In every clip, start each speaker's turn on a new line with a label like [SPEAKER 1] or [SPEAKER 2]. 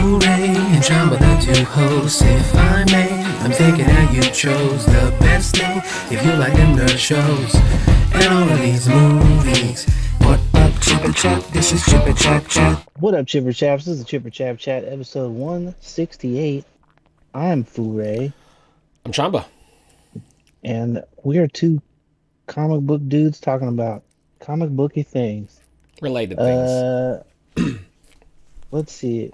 [SPEAKER 1] FooRay and Chamba, the two hosts. If I may, I'm thinking that you chose the best thing. If you like them nerd shows and all of these movies. What up, Chap Chat? This is Chap Chat.
[SPEAKER 2] What up, Chipper Chaps? This is Chap Chat, episode 168. I'm FooRay,
[SPEAKER 3] I'm Chamba.
[SPEAKER 2] and we are two comic book dudes talking about comic booky things.
[SPEAKER 3] Related things.
[SPEAKER 2] Let's see.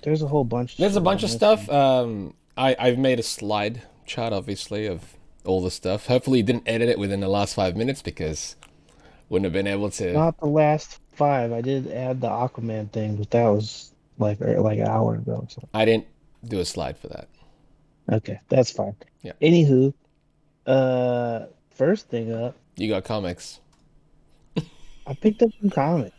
[SPEAKER 2] There's a whole bunch.
[SPEAKER 3] There's a bunch of
[SPEAKER 2] this
[SPEAKER 3] stuff.
[SPEAKER 2] one.
[SPEAKER 3] I've made a slide chart, obviously, of all the stuff. Hopefully, you didn't edit it within the last 5 minutes because wouldn't have been able to.
[SPEAKER 2] Not the last 5. I did add the Aquaman thing, but that was like an hour ago. So.
[SPEAKER 3] I didn't do a slide for that.
[SPEAKER 2] Okay, that's fine.
[SPEAKER 3] Yeah.
[SPEAKER 2] Anywho, first thing up,
[SPEAKER 3] You got comics.
[SPEAKER 2] I picked up some comics.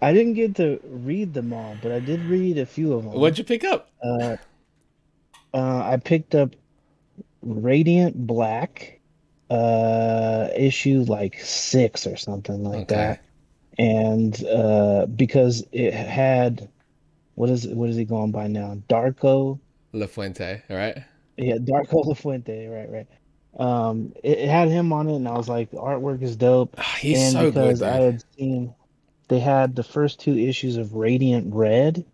[SPEAKER 2] I didn't get to read them all, but I did read a few of them.
[SPEAKER 3] What'd you pick up?
[SPEAKER 2] I picked up Radiant Black, issue like 6 or something like that, and because it had what is he going by now? Darko
[SPEAKER 3] La Fuente, all right?
[SPEAKER 2] Yeah, Darko La Fuente, right. It had him on it, and I was like, the artwork is dope.
[SPEAKER 3] He's
[SPEAKER 2] and
[SPEAKER 3] so good,
[SPEAKER 2] because
[SPEAKER 3] dude.
[SPEAKER 2] I had seen they had the first 2 issues of Radiant Red.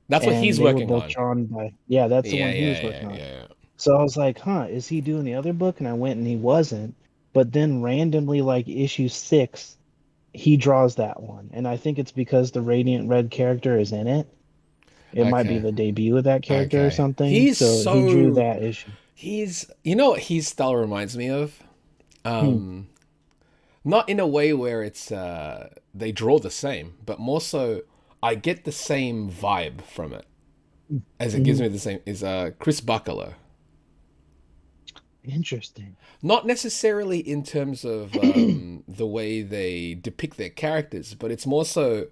[SPEAKER 3] That's what
[SPEAKER 2] and
[SPEAKER 3] he's
[SPEAKER 2] they were
[SPEAKER 3] working
[SPEAKER 2] both
[SPEAKER 3] on.
[SPEAKER 2] drawn by, that's the one he was working on.
[SPEAKER 3] Yeah.
[SPEAKER 2] So I was like, is he doing the other book? And I went and he wasn't. But then randomly, like issue 6, he draws that one. And I think it's because the Radiant Red character is in it. It might be the debut of that character or something. He drew that issue.
[SPEAKER 3] You know what his style reminds me of? Not in a way where it's they draw the same, but more so I get the same vibe from it. As it gives me the same is Chris Buckler.
[SPEAKER 2] Interesting.
[SPEAKER 3] Not necessarily in terms of the way they depict their characters, but it's more so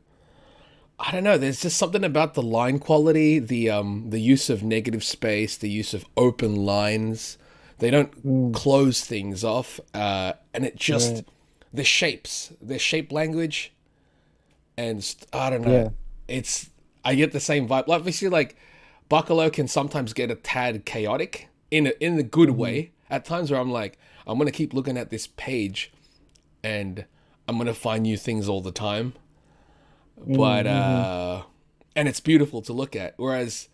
[SPEAKER 3] I don't know, there's just something about the line quality, the use of negative space, the use of open lines. They don't close things off, and it just the shapes, their shape language, and I don't know. Yeah. I get the same vibe. Obviously, like Buckalo can sometimes get a tad chaotic in the good way. At times where I'm like, I'm gonna keep looking at this page, and I'm gonna find new things all the time. But and it's beautiful to look at. Whereas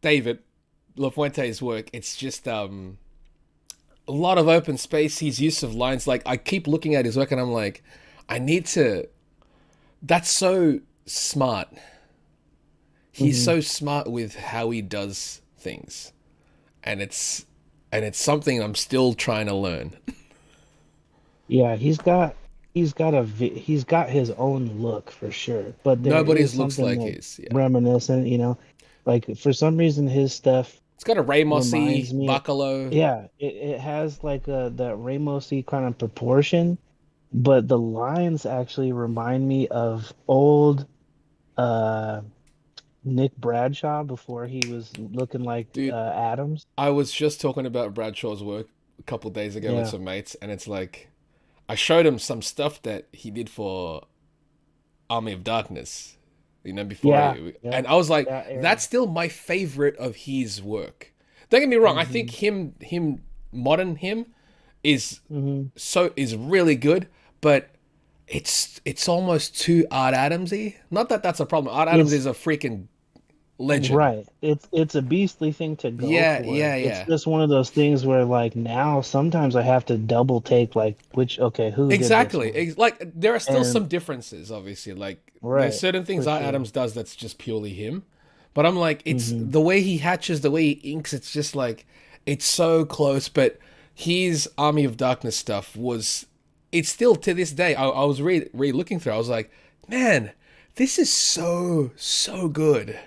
[SPEAKER 3] David LaFuente's work, it's just a lot of open space. His use of lines, like I keep looking at his work and I'm like, that's so smart. He's so smart with how he does things. And it's something I'm still trying to learn.
[SPEAKER 2] Yeah, he's got his own look for sure, but
[SPEAKER 3] nobody's looks like his. Yeah.
[SPEAKER 2] Reminiscent, like for some reason his stuff.
[SPEAKER 3] It's got a Ramosy Buckalo.
[SPEAKER 2] Yeah, it has like that Ramosy kind of proportion, but the lines actually remind me of old Nick Bradshaw before he was looking like Adams.
[SPEAKER 3] I was just talking about Bradshaw's work a couple days ago with some mates, and it's like I showed him some stuff that he did for Army of Darkness, before. And I was like, that's still my favorite of his work. Don't get me wrong. I think modern him is really good, but it's almost too Art Adamsy. Not that that's a problem. Art Adams is a freaking legend.
[SPEAKER 2] Right. It's a beastly thing to go for.
[SPEAKER 3] Yeah.
[SPEAKER 2] It's just one of those things where like now sometimes I have to double take like who
[SPEAKER 3] exactly.
[SPEAKER 2] Did this
[SPEAKER 3] like there are still some differences, obviously. Like there's certain things Art Adams does that's just purely him. But I'm like, it's the way he hatches, the way he inks, it's just like it's so close. But his Army of Darkness stuff it's still to this day. I was re-looking through. I was like, man, this is so good.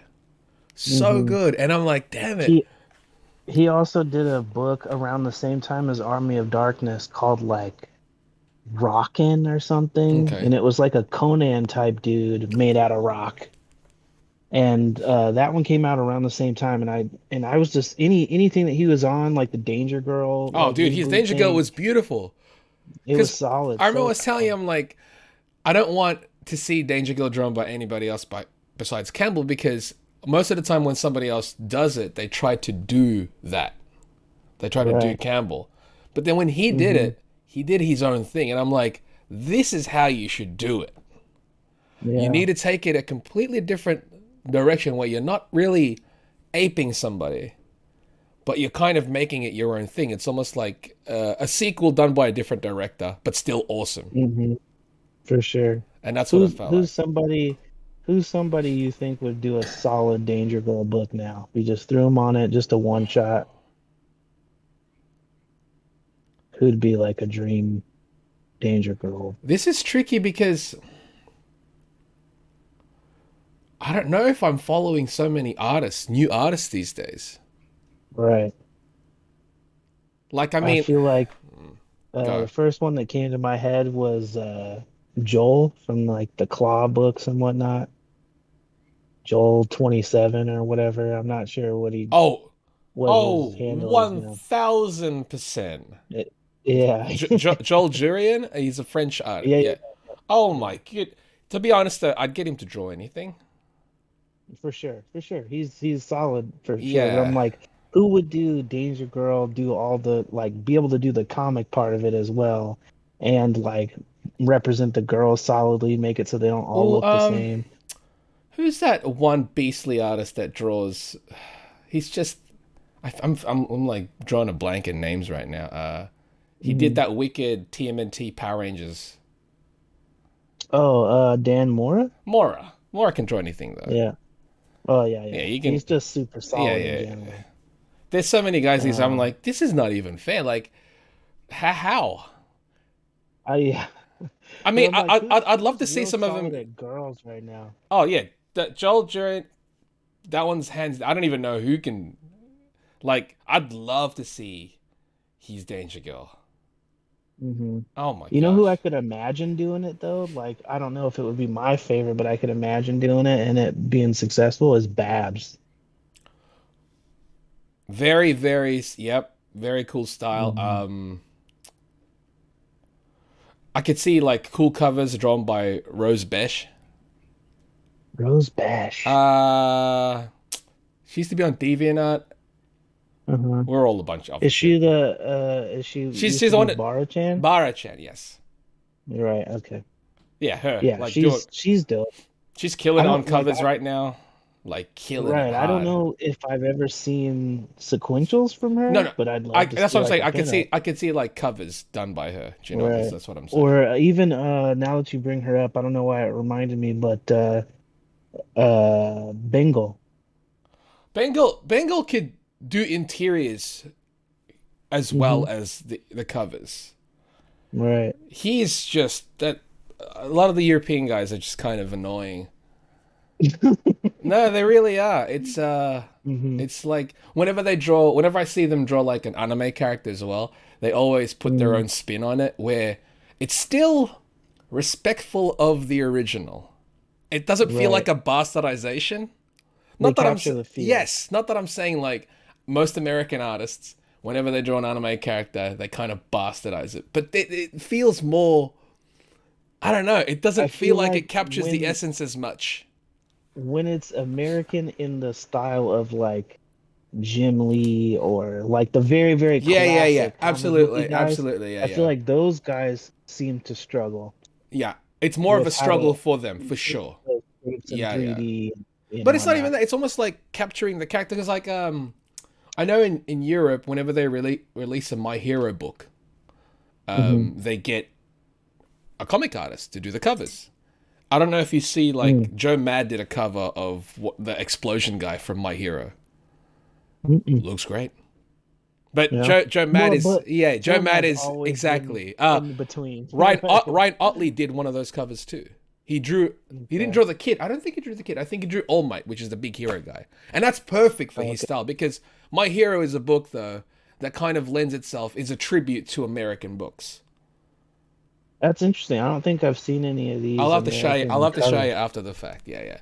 [SPEAKER 3] So good. And I'm like, damn it.
[SPEAKER 2] He also did a book around the same time as Army of Darkness called like Rockin' or something. Okay. And it was like a Conan type dude made out of rock. And that one came out around the same time, and I was just anything that he was on, like the Danger Girl.
[SPEAKER 3] Oh, dude, his Danger Girl was beautiful.
[SPEAKER 2] It was solid.
[SPEAKER 3] I remember I was telling you, I'm like, I don't want to see Danger Girl drawn by anybody else but besides Campbell, because most of the time when somebody else does it, they try to do that. They try to do Campbell. But then when he did it, he did his own thing. And I'm like, this is how you should do it.
[SPEAKER 2] Yeah.
[SPEAKER 3] You need to take it a completely different direction where you're not really aping somebody, but you're kind of making it your own thing. It's almost like a sequel done by a different director, but still awesome.
[SPEAKER 2] For sure.
[SPEAKER 3] And that's what it felt like.
[SPEAKER 2] Who's somebody you think would do a solid Danger Girl book now? We just threw him on it, just a one shot. Who'd be like a dream Danger Girl?
[SPEAKER 3] This is tricky because I don't know if I'm following so many artists, new artists these days.
[SPEAKER 2] Right.
[SPEAKER 3] Like, I mean,
[SPEAKER 2] I feel like the first one that came to my head was Joel from like the Claw books and whatnot. Joel 27 or whatever. I'm not sure what his handle is now.
[SPEAKER 3] 1000%.
[SPEAKER 2] Yeah.
[SPEAKER 3] Joel Jurian, he's a French artist. Yeah. Oh my god. To be honest, I'd get him to draw anything.
[SPEAKER 2] For sure. He's solid for sure.
[SPEAKER 3] Yeah.
[SPEAKER 2] But I'm like, who would do Danger Girl, do all the like be able to do the comic part of it as well and like represent the girls solidly, make it so they don't all look the same.
[SPEAKER 3] Who's that one beastly artist that draws? He's just I'm like drawing a blank in names right now. He did that wicked TMNT Power Rangers.
[SPEAKER 2] Oh, Dan Mora?
[SPEAKER 3] Mora can draw anything though.
[SPEAKER 2] Yeah. Oh yeah. He's just super solid in general.
[SPEAKER 3] There's so many guys these I'm like, this is not even fair. Like, how?
[SPEAKER 2] I
[SPEAKER 3] mean,
[SPEAKER 2] like,
[SPEAKER 3] I'd love to see some of them.
[SPEAKER 2] Girls right now.
[SPEAKER 3] Oh yeah, Joel Jurant, that one's hands. I don't even know who can. Like, I'd love to see his Danger Girl. Oh my!
[SPEAKER 2] You know who I could imagine doing it though? Like, I don't know if it would be my favorite, but I could imagine doing it and it being successful is Babs.
[SPEAKER 3] Very, very, very cool style. I could see like cool covers drawn by Rose Besh.
[SPEAKER 2] Rose Besh.
[SPEAKER 3] She used to be on DeviantArt. We're all a bunch of.
[SPEAKER 2] Is she the? She's
[SPEAKER 3] on
[SPEAKER 2] Bara-chan?
[SPEAKER 3] Bara-chan, yes.
[SPEAKER 2] Right. Okay.
[SPEAKER 3] Yeah, her.
[SPEAKER 2] Yeah,
[SPEAKER 3] like,
[SPEAKER 2] she's dope.
[SPEAKER 3] She's killing on covers right now. Like killing.
[SPEAKER 2] Right. I don't know if I've ever seen sequentials from her.
[SPEAKER 3] No.
[SPEAKER 2] But I'd love to.
[SPEAKER 3] That's
[SPEAKER 2] see,
[SPEAKER 3] what I'm
[SPEAKER 2] like,
[SPEAKER 3] saying. I could see like covers done by her. Do you know?
[SPEAKER 2] Right.
[SPEAKER 3] That's what I'm saying.
[SPEAKER 2] Or even now that you bring her up, I don't know why it reminded me, but Bengal.
[SPEAKER 3] Bengal could do interiors as well as the covers.
[SPEAKER 2] Right.
[SPEAKER 3] He's just that. A lot of the European guys are just kind of annoying. No, they really are. It's it's like whenever I see them draw like an anime character as well, they always put their own spin on it where it's still respectful of the original. It doesn't feel like a bastardization. Not that I'm saying like most American artists, whenever they draw an anime character, they kind of bastardize it. But it feels more, I don't know, it doesn't feel like it captures the essence as much.
[SPEAKER 2] When it's American in the style of like Jim Lee or like the very, very classic
[SPEAKER 3] absolutely
[SPEAKER 2] guys,
[SPEAKER 3] yeah,
[SPEAKER 2] I feel like those guys seem to struggle.
[SPEAKER 3] Yeah, it's more of a struggle for them, for sure. Yeah. But it's not even that. It's almost like capturing the character. Because like, I know in Europe, whenever they release a My Hero book, they get a comic artist to do the covers. I don't know if you see, like, Joe Mad did a cover of the explosion guy from My Hero. Looks great. But Joe Mad Joe Mad is exactly
[SPEAKER 2] in between.
[SPEAKER 3] Ryan Otley did one of those covers too. He didn't draw the kid. I don't think he drew the kid. I think he drew All Might, which is the big hero guy. And that's perfect for his style because My Hero is a book though that kind of lends itself, is a tribute to American books.
[SPEAKER 2] That's interesting. I don't think I've seen any of these.
[SPEAKER 3] I'll have to show you after the fact. Yeah.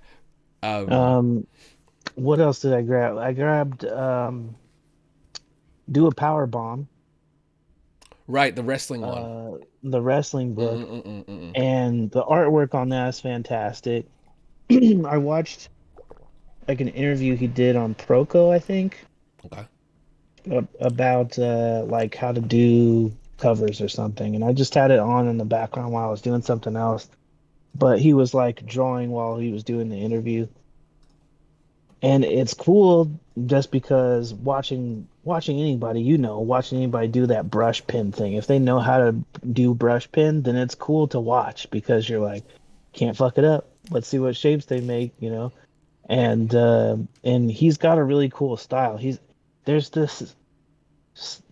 [SPEAKER 2] What else did I grab? I grabbed Do a Power Bomb.
[SPEAKER 3] Right, the wrestling one.
[SPEAKER 2] The wrestling book. And the artwork on that is fantastic. I watched like an interview he did on Proco, I think,
[SPEAKER 3] Okay.
[SPEAKER 2] about like how to do covers or something, and I just had it on in the background while I was doing something else. But he was like drawing while he was doing the interview, and it's cool just because watching anybody, watching anybody do that brush pin thing. If they know how to do brush pin, then it's cool to watch because you're like, can't fuck it up. Let's see what shapes they make. And he's got a really cool style. There's this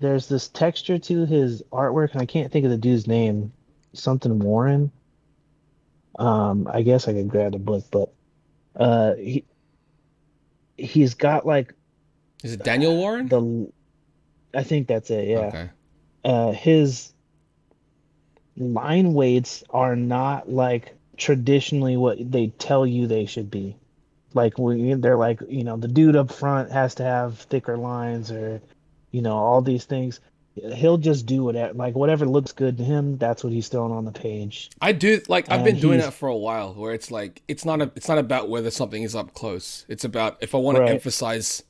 [SPEAKER 2] there's this texture to his artwork, and I can't think of the dude's name. Something Warren. I guess I could grab the book, but uh, he he's got like
[SPEAKER 3] Is it Daniel Warren?
[SPEAKER 2] the I think that's it. Yeah.
[SPEAKER 3] Okay.
[SPEAKER 2] His line weights are not like traditionally what they tell you they should be. Like they're like, the dude up front has to have thicker lines or, all these things. He'll just do whatever, like whatever looks good to him, that's what he's throwing on the page.
[SPEAKER 3] I do like I've
[SPEAKER 2] And
[SPEAKER 3] been doing
[SPEAKER 2] he's
[SPEAKER 3] that for a while where it's like it's not about whether something is up close. It's about if I want to
[SPEAKER 2] right.
[SPEAKER 3] emphasize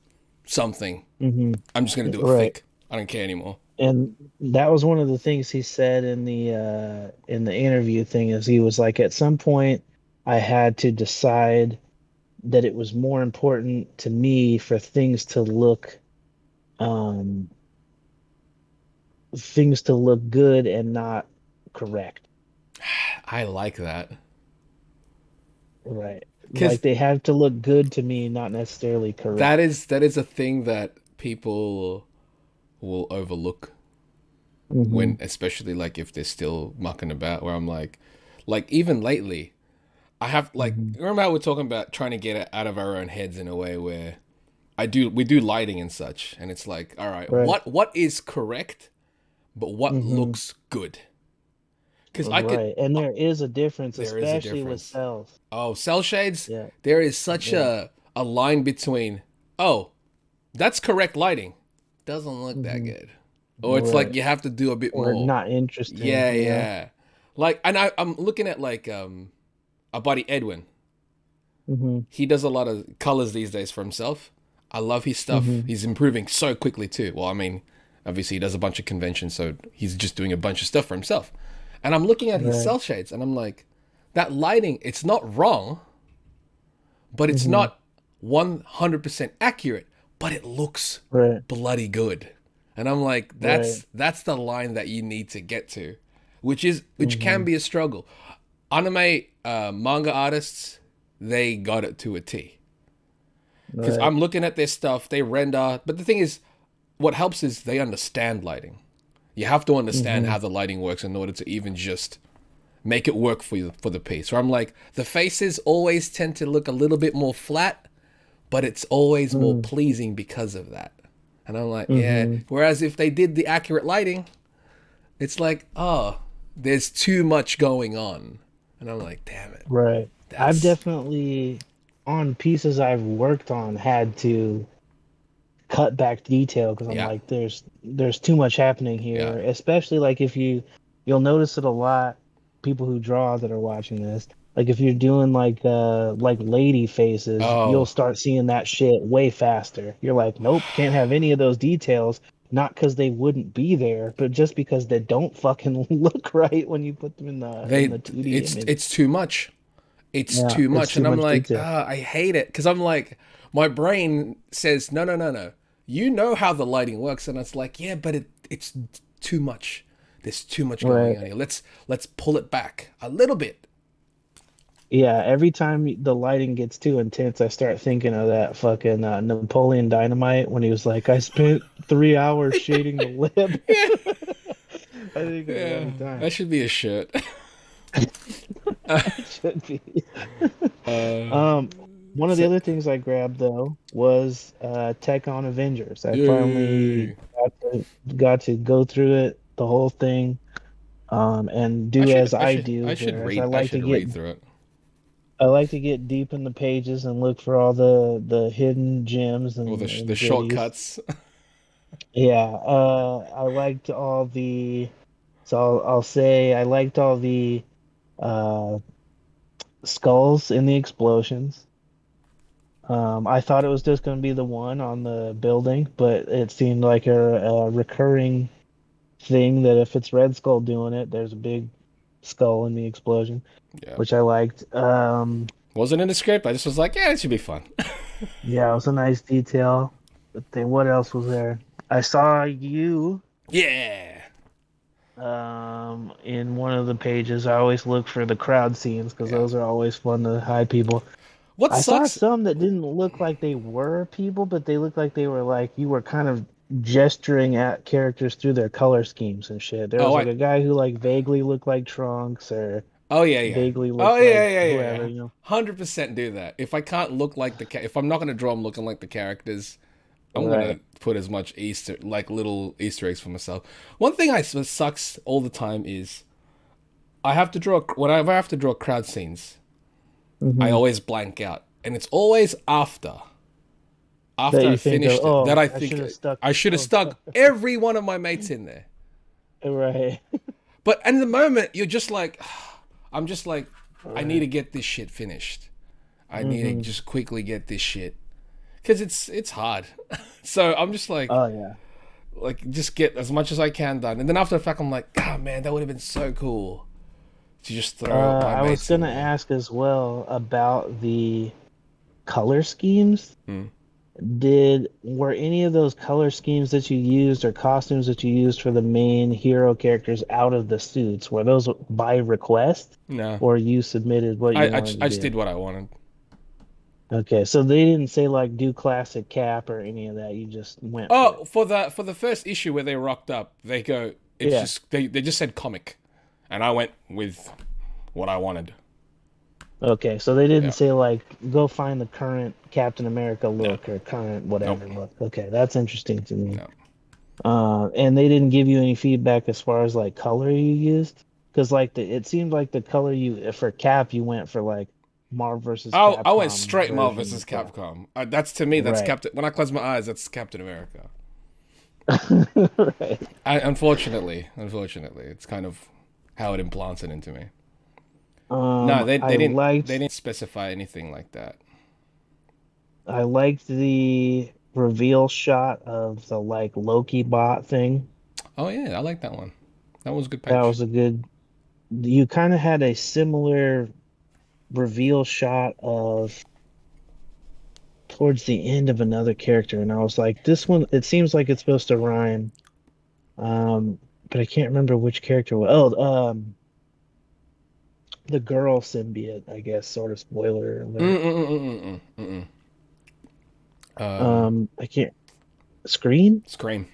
[SPEAKER 3] something,
[SPEAKER 2] Hmm.
[SPEAKER 3] I'm just gonna do it
[SPEAKER 2] Right.
[SPEAKER 3] thick. I don't care anymore.
[SPEAKER 2] And that was one of the things he said in the interview thing is he was like, at some point I had to decide that it was more important to me for um things to look good and not correct.
[SPEAKER 3] I like that.
[SPEAKER 2] Right.
[SPEAKER 3] Because
[SPEAKER 2] Like they have to look good to me, not necessarily
[SPEAKER 3] that
[SPEAKER 2] correct.
[SPEAKER 3] is a thing that people will overlook
[SPEAKER 2] Hmm.
[SPEAKER 3] when, especially like if they're still mucking about. Where I'm like even lately, I have like
[SPEAKER 2] Hmm.
[SPEAKER 3] remember how we're talking about trying to get it out of our own heads in a way where we do lighting and such, and it's like, all right,
[SPEAKER 2] Right.
[SPEAKER 3] what is correct, but what
[SPEAKER 2] Hmm.
[SPEAKER 3] looks good? Because I could,
[SPEAKER 2] Right. And there is a difference,
[SPEAKER 3] there is a
[SPEAKER 2] especially with
[SPEAKER 3] difference.
[SPEAKER 2] cells.
[SPEAKER 3] Oh, cell shades,
[SPEAKER 2] Yeah.
[SPEAKER 3] there is such
[SPEAKER 2] Yeah.
[SPEAKER 3] a line between, oh, that's correct lighting, doesn't look that
[SPEAKER 2] Hmm.
[SPEAKER 3] good, or it's like
[SPEAKER 2] Right.
[SPEAKER 3] you have to do a bit
[SPEAKER 2] Or
[SPEAKER 3] more.
[SPEAKER 2] not interesting,
[SPEAKER 3] Yeah,
[SPEAKER 2] yeah.
[SPEAKER 3] yeah. Like, and I'm looking at like our buddy Edwin.
[SPEAKER 2] Hmm.
[SPEAKER 3] He does a lot of colors these days for himself. I love his stuff.
[SPEAKER 2] Hmm.
[SPEAKER 3] He's improving so quickly too. Well, I mean, obviously he does a bunch of conventions, so he's just doing a bunch of stuff for himself. And I'm looking at his
[SPEAKER 2] Right.
[SPEAKER 3] cell shades, and I'm like, that lighting, it's not wrong, but it's
[SPEAKER 2] Hmm.
[SPEAKER 3] not 100% accurate, but it looks
[SPEAKER 2] Right.
[SPEAKER 3] bloody good. And I'm like,
[SPEAKER 2] Right.
[SPEAKER 3] that's the line that you need to get to, which can
[SPEAKER 2] Hmm.
[SPEAKER 3] be a struggle. Anime manga artists, they got it to a T. Because
[SPEAKER 2] Right.
[SPEAKER 3] I'm looking at their stuff, they render, but the thing is, what helps is they understand lighting. You have to understand
[SPEAKER 2] Hmm.
[SPEAKER 3] how the lighting works in order to even just make it work for you for the piece. Where I'm like, the faces always tend to look a little bit more flat, but it's always more
[SPEAKER 2] Mm.
[SPEAKER 3] pleasing because of that. And I'm like, yeah.
[SPEAKER 2] Hmm.
[SPEAKER 3] Whereas if they did the accurate lighting, it's like, oh, there's too much going on. And I'm like, damn it.
[SPEAKER 2] Right. I've
[SPEAKER 3] That's
[SPEAKER 2] definitely, on pieces I've worked on, had to cut back detail because I'm
[SPEAKER 3] yeah,
[SPEAKER 2] like, there's too much happening
[SPEAKER 3] yeah.
[SPEAKER 2] here. Especially like if you'll notice it a lot. People who draw that are watching this, like if you're doing like lady faces, you'll
[SPEAKER 3] Oh,
[SPEAKER 2] start seeing that shit way faster. You're like, nope, can't have any of those details. Not because they wouldn't be there, but just because they don't fucking look right when you put them in the 2D image.
[SPEAKER 3] it's too much. It's
[SPEAKER 2] Yeah,
[SPEAKER 3] too
[SPEAKER 2] it's
[SPEAKER 3] much.
[SPEAKER 2] too
[SPEAKER 3] And I'm
[SPEAKER 2] much
[SPEAKER 3] like,
[SPEAKER 2] detail.
[SPEAKER 3] ah, I hate it. Because I'm like, my brain says, no, no, no, no. You know how the lighting works. And it's like, yeah, but it's too much. There's too much going
[SPEAKER 2] Right.
[SPEAKER 3] on here. Let's pull it back a little bit.
[SPEAKER 2] Yeah, every time the lighting gets too intense, I start thinking of that fucking Napoleon Dynamite when he was like, I spent 3 hours shading the lip.
[SPEAKER 3] Yeah,
[SPEAKER 2] I think of it
[SPEAKER 3] yeah.
[SPEAKER 2] every time.
[SPEAKER 3] That should be a shirt.
[SPEAKER 2] It should be.
[SPEAKER 3] uh,
[SPEAKER 2] Um, One of the
[SPEAKER 3] so,
[SPEAKER 2] other things I grabbed though was Tech on Avengers. I finally
[SPEAKER 3] yay.
[SPEAKER 2] got to go through it, the whole thing, and do as I do, whereas
[SPEAKER 3] I should read through it.
[SPEAKER 2] I like to get deep in the pages and look for all the hidden gems
[SPEAKER 3] Or the
[SPEAKER 2] and goodies.
[SPEAKER 3] shortcuts.
[SPEAKER 2] Yeah, I liked all the. So I'll say I liked all the uh skulls in the explosions. I thought it was just going to be the one on the building, but it seemed like a recurring thing that if it's Red Skull doing it, there's a big skull in the explosion,
[SPEAKER 3] Yeah.
[SPEAKER 2] which I liked.
[SPEAKER 3] Wasn't in the script. I just was like, yeah, it should be fun.
[SPEAKER 2] Yeah, it was a nice detail. But then what else was there? I saw you
[SPEAKER 3] Yeah.
[SPEAKER 2] in one of the pages. I always look for the crowd scenes because
[SPEAKER 3] Yeah.
[SPEAKER 2] those are always fun to hide people.
[SPEAKER 3] What
[SPEAKER 2] I saw
[SPEAKER 3] sucks?
[SPEAKER 2] some that didn't look like they were people, but they looked like they were like you were kind of gesturing at characters through their color schemes and shit. There
[SPEAKER 3] Oh,
[SPEAKER 2] was like a guy who like vaguely looked like Trunks or
[SPEAKER 3] Oh yeah, yeah.
[SPEAKER 2] vaguely
[SPEAKER 3] Oh
[SPEAKER 2] looked
[SPEAKER 3] yeah,
[SPEAKER 2] like
[SPEAKER 3] yeah, yeah,
[SPEAKER 2] whoever,
[SPEAKER 3] yeah. 100% do that. If I can't look like if I'm not gonna draw them looking like the characters, I'm gonna
[SPEAKER 2] Right.
[SPEAKER 3] put as much like little Easter eggs for myself. One thing that sucks all the time is I have to draw whenever I have to draw crowd scenes. I
[SPEAKER 2] Hmm.
[SPEAKER 3] always blank out, and it's always
[SPEAKER 2] That
[SPEAKER 3] after I
[SPEAKER 2] you think of,
[SPEAKER 3] finished it that
[SPEAKER 2] oh,
[SPEAKER 3] I
[SPEAKER 2] I
[SPEAKER 3] think
[SPEAKER 2] should have stuck.
[SPEAKER 3] I should have
[SPEAKER 2] Oh,
[SPEAKER 3] stuck every one of my mates in there.
[SPEAKER 2] right.
[SPEAKER 3] But in the moment, you're just like, I'm just like, I need
[SPEAKER 2] Right.
[SPEAKER 3] to get this shit finished. I need to
[SPEAKER 2] Hmm.
[SPEAKER 3] just quickly get this shit because it's hard. So I'm just
[SPEAKER 2] Oh yeah.
[SPEAKER 3] like just get as much as I can done, and then after the fact, I'm like, ah, man, that would have been so cool to just throw my
[SPEAKER 2] I was
[SPEAKER 3] mates in
[SPEAKER 2] gonna
[SPEAKER 3] there.
[SPEAKER 2] ask as well about the color schemes.
[SPEAKER 3] Hmm.
[SPEAKER 2] Were any of those color schemes that you used or costumes that you used for the main hero characters out of the suits? Were those by request
[SPEAKER 3] No,
[SPEAKER 2] or you submitted what you wanted to
[SPEAKER 3] I just
[SPEAKER 2] do?
[SPEAKER 3] did what I wanted.
[SPEAKER 2] Okay, so they didn't say like do classic Cap or any of that. You just went for it.
[SPEAKER 3] Oh, for the first issue where they rocked up, they go, it's
[SPEAKER 2] Yeah.
[SPEAKER 3] just they just said comic, and I went with what I wanted.
[SPEAKER 2] Okay, so they didn't
[SPEAKER 3] Yeah,
[SPEAKER 2] say like go find the current Captain America
[SPEAKER 3] no,
[SPEAKER 2] look or current
[SPEAKER 3] nope,
[SPEAKER 2] whatever look. Okay, that's interesting to me.
[SPEAKER 3] no.
[SPEAKER 2] And they didn't give you any feedback as far as like color you used, because like it seemed like the color you for Cap you went for like Marvel versus
[SPEAKER 3] I went
[SPEAKER 2] Capcom
[SPEAKER 3] straight Marvel
[SPEAKER 2] version
[SPEAKER 3] vs.
[SPEAKER 2] of Cap.
[SPEAKER 3] Capcom. That's to me. That's
[SPEAKER 2] Right.
[SPEAKER 3] Captain. When I close my eyes, that's Captain America.
[SPEAKER 2] Right.
[SPEAKER 3] Unfortunately, it's kind of how it implants it into me. No,
[SPEAKER 2] I
[SPEAKER 3] they
[SPEAKER 2] liked
[SPEAKER 3] didn't specify anything like that.
[SPEAKER 2] I liked the reveal shot of the like Loki bot thing.
[SPEAKER 3] Oh yeah, I like that one. That was a good
[SPEAKER 2] That
[SPEAKER 3] page.
[SPEAKER 2] was a good. You kind of had a similar reveal shot of towards the end of another character, and I was like, this one. It seems like it's supposed to rhyme. Um, but I can't remember which character. The girl symbiote, I guess, sort of spoiler alert.
[SPEAKER 3] Mm. Um,
[SPEAKER 2] I can't. Scream?
[SPEAKER 3] Scream,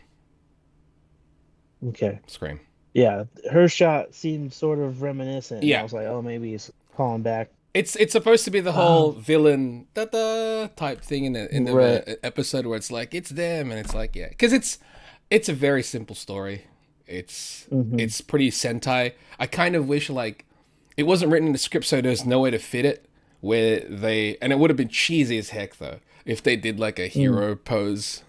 [SPEAKER 2] Okay.
[SPEAKER 3] Scream.
[SPEAKER 2] Yeah, her shot seemed sort of reminiscent, and I
[SPEAKER 3] Yeah,
[SPEAKER 2] was like, oh, maybe he's calling back.
[SPEAKER 3] it's supposed to be the whole
[SPEAKER 2] Um,
[SPEAKER 3] villain da da type thing in
[SPEAKER 2] right.
[SPEAKER 3] the episode where it's like it's them and it's like yeah, because it's a very simple story.
[SPEAKER 2] Hmm.
[SPEAKER 3] It's pretty Sentai. I kind of wish like it wasn't written in the script, so there's no way to fit it where they and it would have been cheesy as heck though if they did like a
[SPEAKER 2] Mm.
[SPEAKER 3] hero pose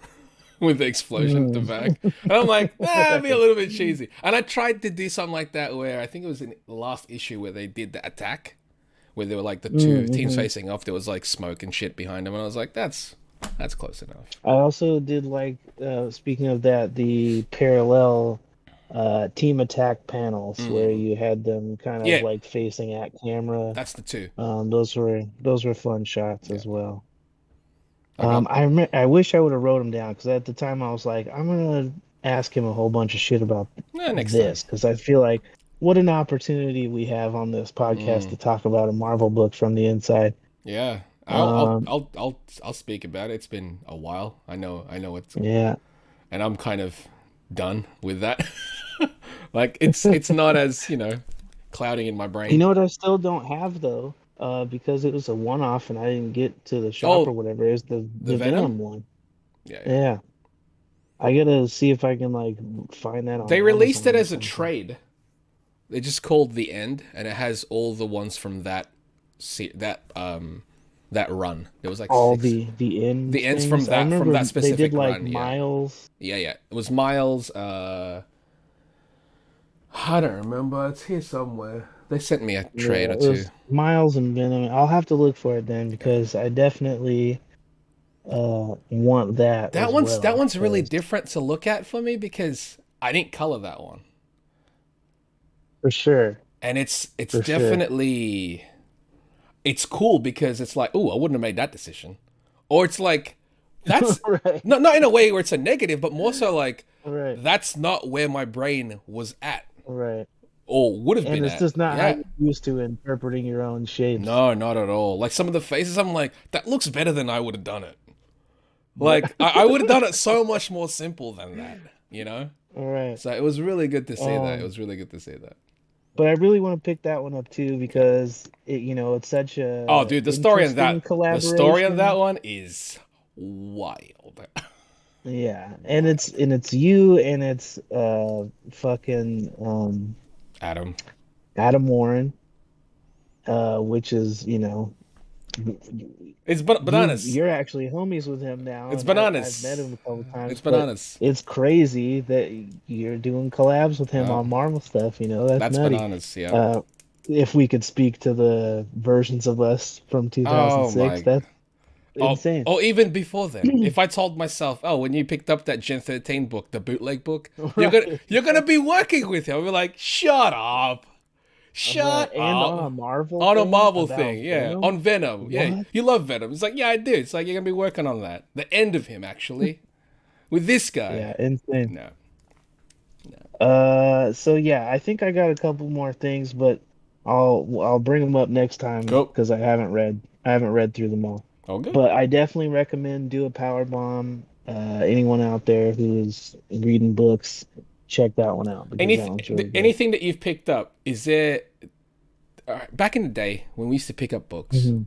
[SPEAKER 3] with the explosion at the
[SPEAKER 2] Mm.
[SPEAKER 3] back. And I'm like, that'd be a little bit cheesy. And I tried to do something like that where I think it was in the last issue where they did the attack, where they were like the two teams
[SPEAKER 2] Mm-hmm.
[SPEAKER 3] facing off. There was like smoke and shit behind them, and I was like, that's close enough.
[SPEAKER 2] I also did like, speaking of that, the parallel team attack panels where
[SPEAKER 3] Mm.
[SPEAKER 2] you had them kind of
[SPEAKER 3] Yeah,
[SPEAKER 2] like facing at camera.
[SPEAKER 3] that's the two.
[SPEAKER 2] Those were fun shots
[SPEAKER 3] Yeah,
[SPEAKER 2] as well.
[SPEAKER 3] I got
[SPEAKER 2] I wish I would have wrote him down because at the time I was like, I'm gonna ask him a whole bunch of shit about
[SPEAKER 3] next time.
[SPEAKER 2] this because I feel like what an opportunity we have on this podcast
[SPEAKER 3] Mm.
[SPEAKER 2] to talk about a Marvel book from the inside.
[SPEAKER 3] Yeah,
[SPEAKER 2] Um,
[SPEAKER 3] I'll speak about it. It's been a while. I know it's,
[SPEAKER 2] yeah.
[SPEAKER 3] and I'm kind of done with that. Like it's not as clouding in my
[SPEAKER 2] You
[SPEAKER 3] brain.
[SPEAKER 2] know what I still don't have though, because it was a one-off and I didn't get to the shop or
[SPEAKER 3] Oh,
[SPEAKER 2] whatever, is
[SPEAKER 3] the
[SPEAKER 2] the
[SPEAKER 3] Venom.
[SPEAKER 2] Venom one.
[SPEAKER 3] Yeah, yeah.
[SPEAKER 2] Yeah. I gotta see if I can like find that on
[SPEAKER 3] They released it
[SPEAKER 2] Amazon or
[SPEAKER 3] as a
[SPEAKER 2] something.
[SPEAKER 3] trade. They just called The End, and it has all the ones from that run. There was like
[SPEAKER 2] All
[SPEAKER 3] six.
[SPEAKER 2] the end
[SPEAKER 3] The ends from
[SPEAKER 2] things. I
[SPEAKER 3] that
[SPEAKER 2] remember they did
[SPEAKER 3] specific
[SPEAKER 2] like
[SPEAKER 3] run. Yeah,
[SPEAKER 2] Miles.
[SPEAKER 3] yeah, yeah. It was Miles. I don't remember. It's here somewhere. They sent me a
[SPEAKER 2] Yeah,
[SPEAKER 3] trade or
[SPEAKER 2] it
[SPEAKER 3] two.
[SPEAKER 2] was Miles and Venom. I'll have to look for it then because I definitely want that as
[SPEAKER 3] That
[SPEAKER 2] well.
[SPEAKER 3] one's really
[SPEAKER 2] 'Cause
[SPEAKER 3] different to look at for me because I didn't color that one.
[SPEAKER 2] for sure,
[SPEAKER 3] And it's
[SPEAKER 2] for sure.
[SPEAKER 3] definitely it's cool because it's like, oh, I wouldn't have made that decision. Or it's like that's
[SPEAKER 2] Right,
[SPEAKER 3] not in a way where it's a negative, but more so like
[SPEAKER 2] right,
[SPEAKER 3] that's not where my brain was at
[SPEAKER 2] right.
[SPEAKER 3] or would have
[SPEAKER 2] And
[SPEAKER 3] been
[SPEAKER 2] it's
[SPEAKER 3] at.
[SPEAKER 2] just not how
[SPEAKER 3] Yeah.
[SPEAKER 2] you're used to interpreting your own shapes.
[SPEAKER 3] No, not at all. Like some of the faces, I'm like, that looks better than I would have done it.
[SPEAKER 2] Yeah.
[SPEAKER 3] Like I would have done it so much more simple than that, you know?
[SPEAKER 2] All right.
[SPEAKER 3] So it was really good to see that. It
[SPEAKER 2] Um,
[SPEAKER 3] was really good to see that.
[SPEAKER 2] but I really want to pick that one up too because it's such
[SPEAKER 3] Oh,
[SPEAKER 2] a
[SPEAKER 3] dude,
[SPEAKER 2] interesting
[SPEAKER 3] the story on that
[SPEAKER 2] collaboration.
[SPEAKER 3] one is wild.
[SPEAKER 2] Yeah, and it's you and it's fucking
[SPEAKER 3] Adam.
[SPEAKER 2] Adam Warren, which is
[SPEAKER 3] It's bananas.
[SPEAKER 2] you're actually homies with him now,
[SPEAKER 3] It's
[SPEAKER 2] and I've met
[SPEAKER 3] bananas.
[SPEAKER 2] him a couple times,
[SPEAKER 3] It's
[SPEAKER 2] but
[SPEAKER 3] bananas.
[SPEAKER 2] it's crazy that you're doing collabs with him
[SPEAKER 3] Oh,
[SPEAKER 2] on Marvel stuff. That's
[SPEAKER 3] that's
[SPEAKER 2] nutty.
[SPEAKER 3] bananas, yeah.
[SPEAKER 2] Uh, if we could speak to the versions of us from
[SPEAKER 3] Oh
[SPEAKER 2] 2006,
[SPEAKER 3] my.
[SPEAKER 2] that's
[SPEAKER 3] Oh,
[SPEAKER 2] insane.
[SPEAKER 3] or even before then. If I told myself, oh, when you picked up that Gen 13 book, the bootleg book,
[SPEAKER 2] Right,
[SPEAKER 3] you're gonna be working with him. I'll be like, shut up.
[SPEAKER 2] right,
[SPEAKER 3] Shut
[SPEAKER 2] and on a
[SPEAKER 3] up.
[SPEAKER 2] Marvel
[SPEAKER 3] On a
[SPEAKER 2] thing
[SPEAKER 3] Marvel
[SPEAKER 2] about
[SPEAKER 3] thing, yeah.
[SPEAKER 2] Venom.
[SPEAKER 3] On Venom. Yeah.
[SPEAKER 2] What?
[SPEAKER 3] You love Venom. It's like, yeah, I do. It's like you're gonna be working on that. The end of him, actually. With this guy.
[SPEAKER 2] Yeah, insane.
[SPEAKER 3] No.
[SPEAKER 2] So yeah, I think I got a couple more things, but I'll bring them up next time
[SPEAKER 3] Cool.
[SPEAKER 2] because I haven't read through them all.
[SPEAKER 3] All good.
[SPEAKER 2] But I definitely recommend Do a Power Bomb. Anyone out there who is reading books, check that one out because that one's really good.
[SPEAKER 3] Anything that you've picked up, is there back in the day when we used to pick up books
[SPEAKER 2] Hmm.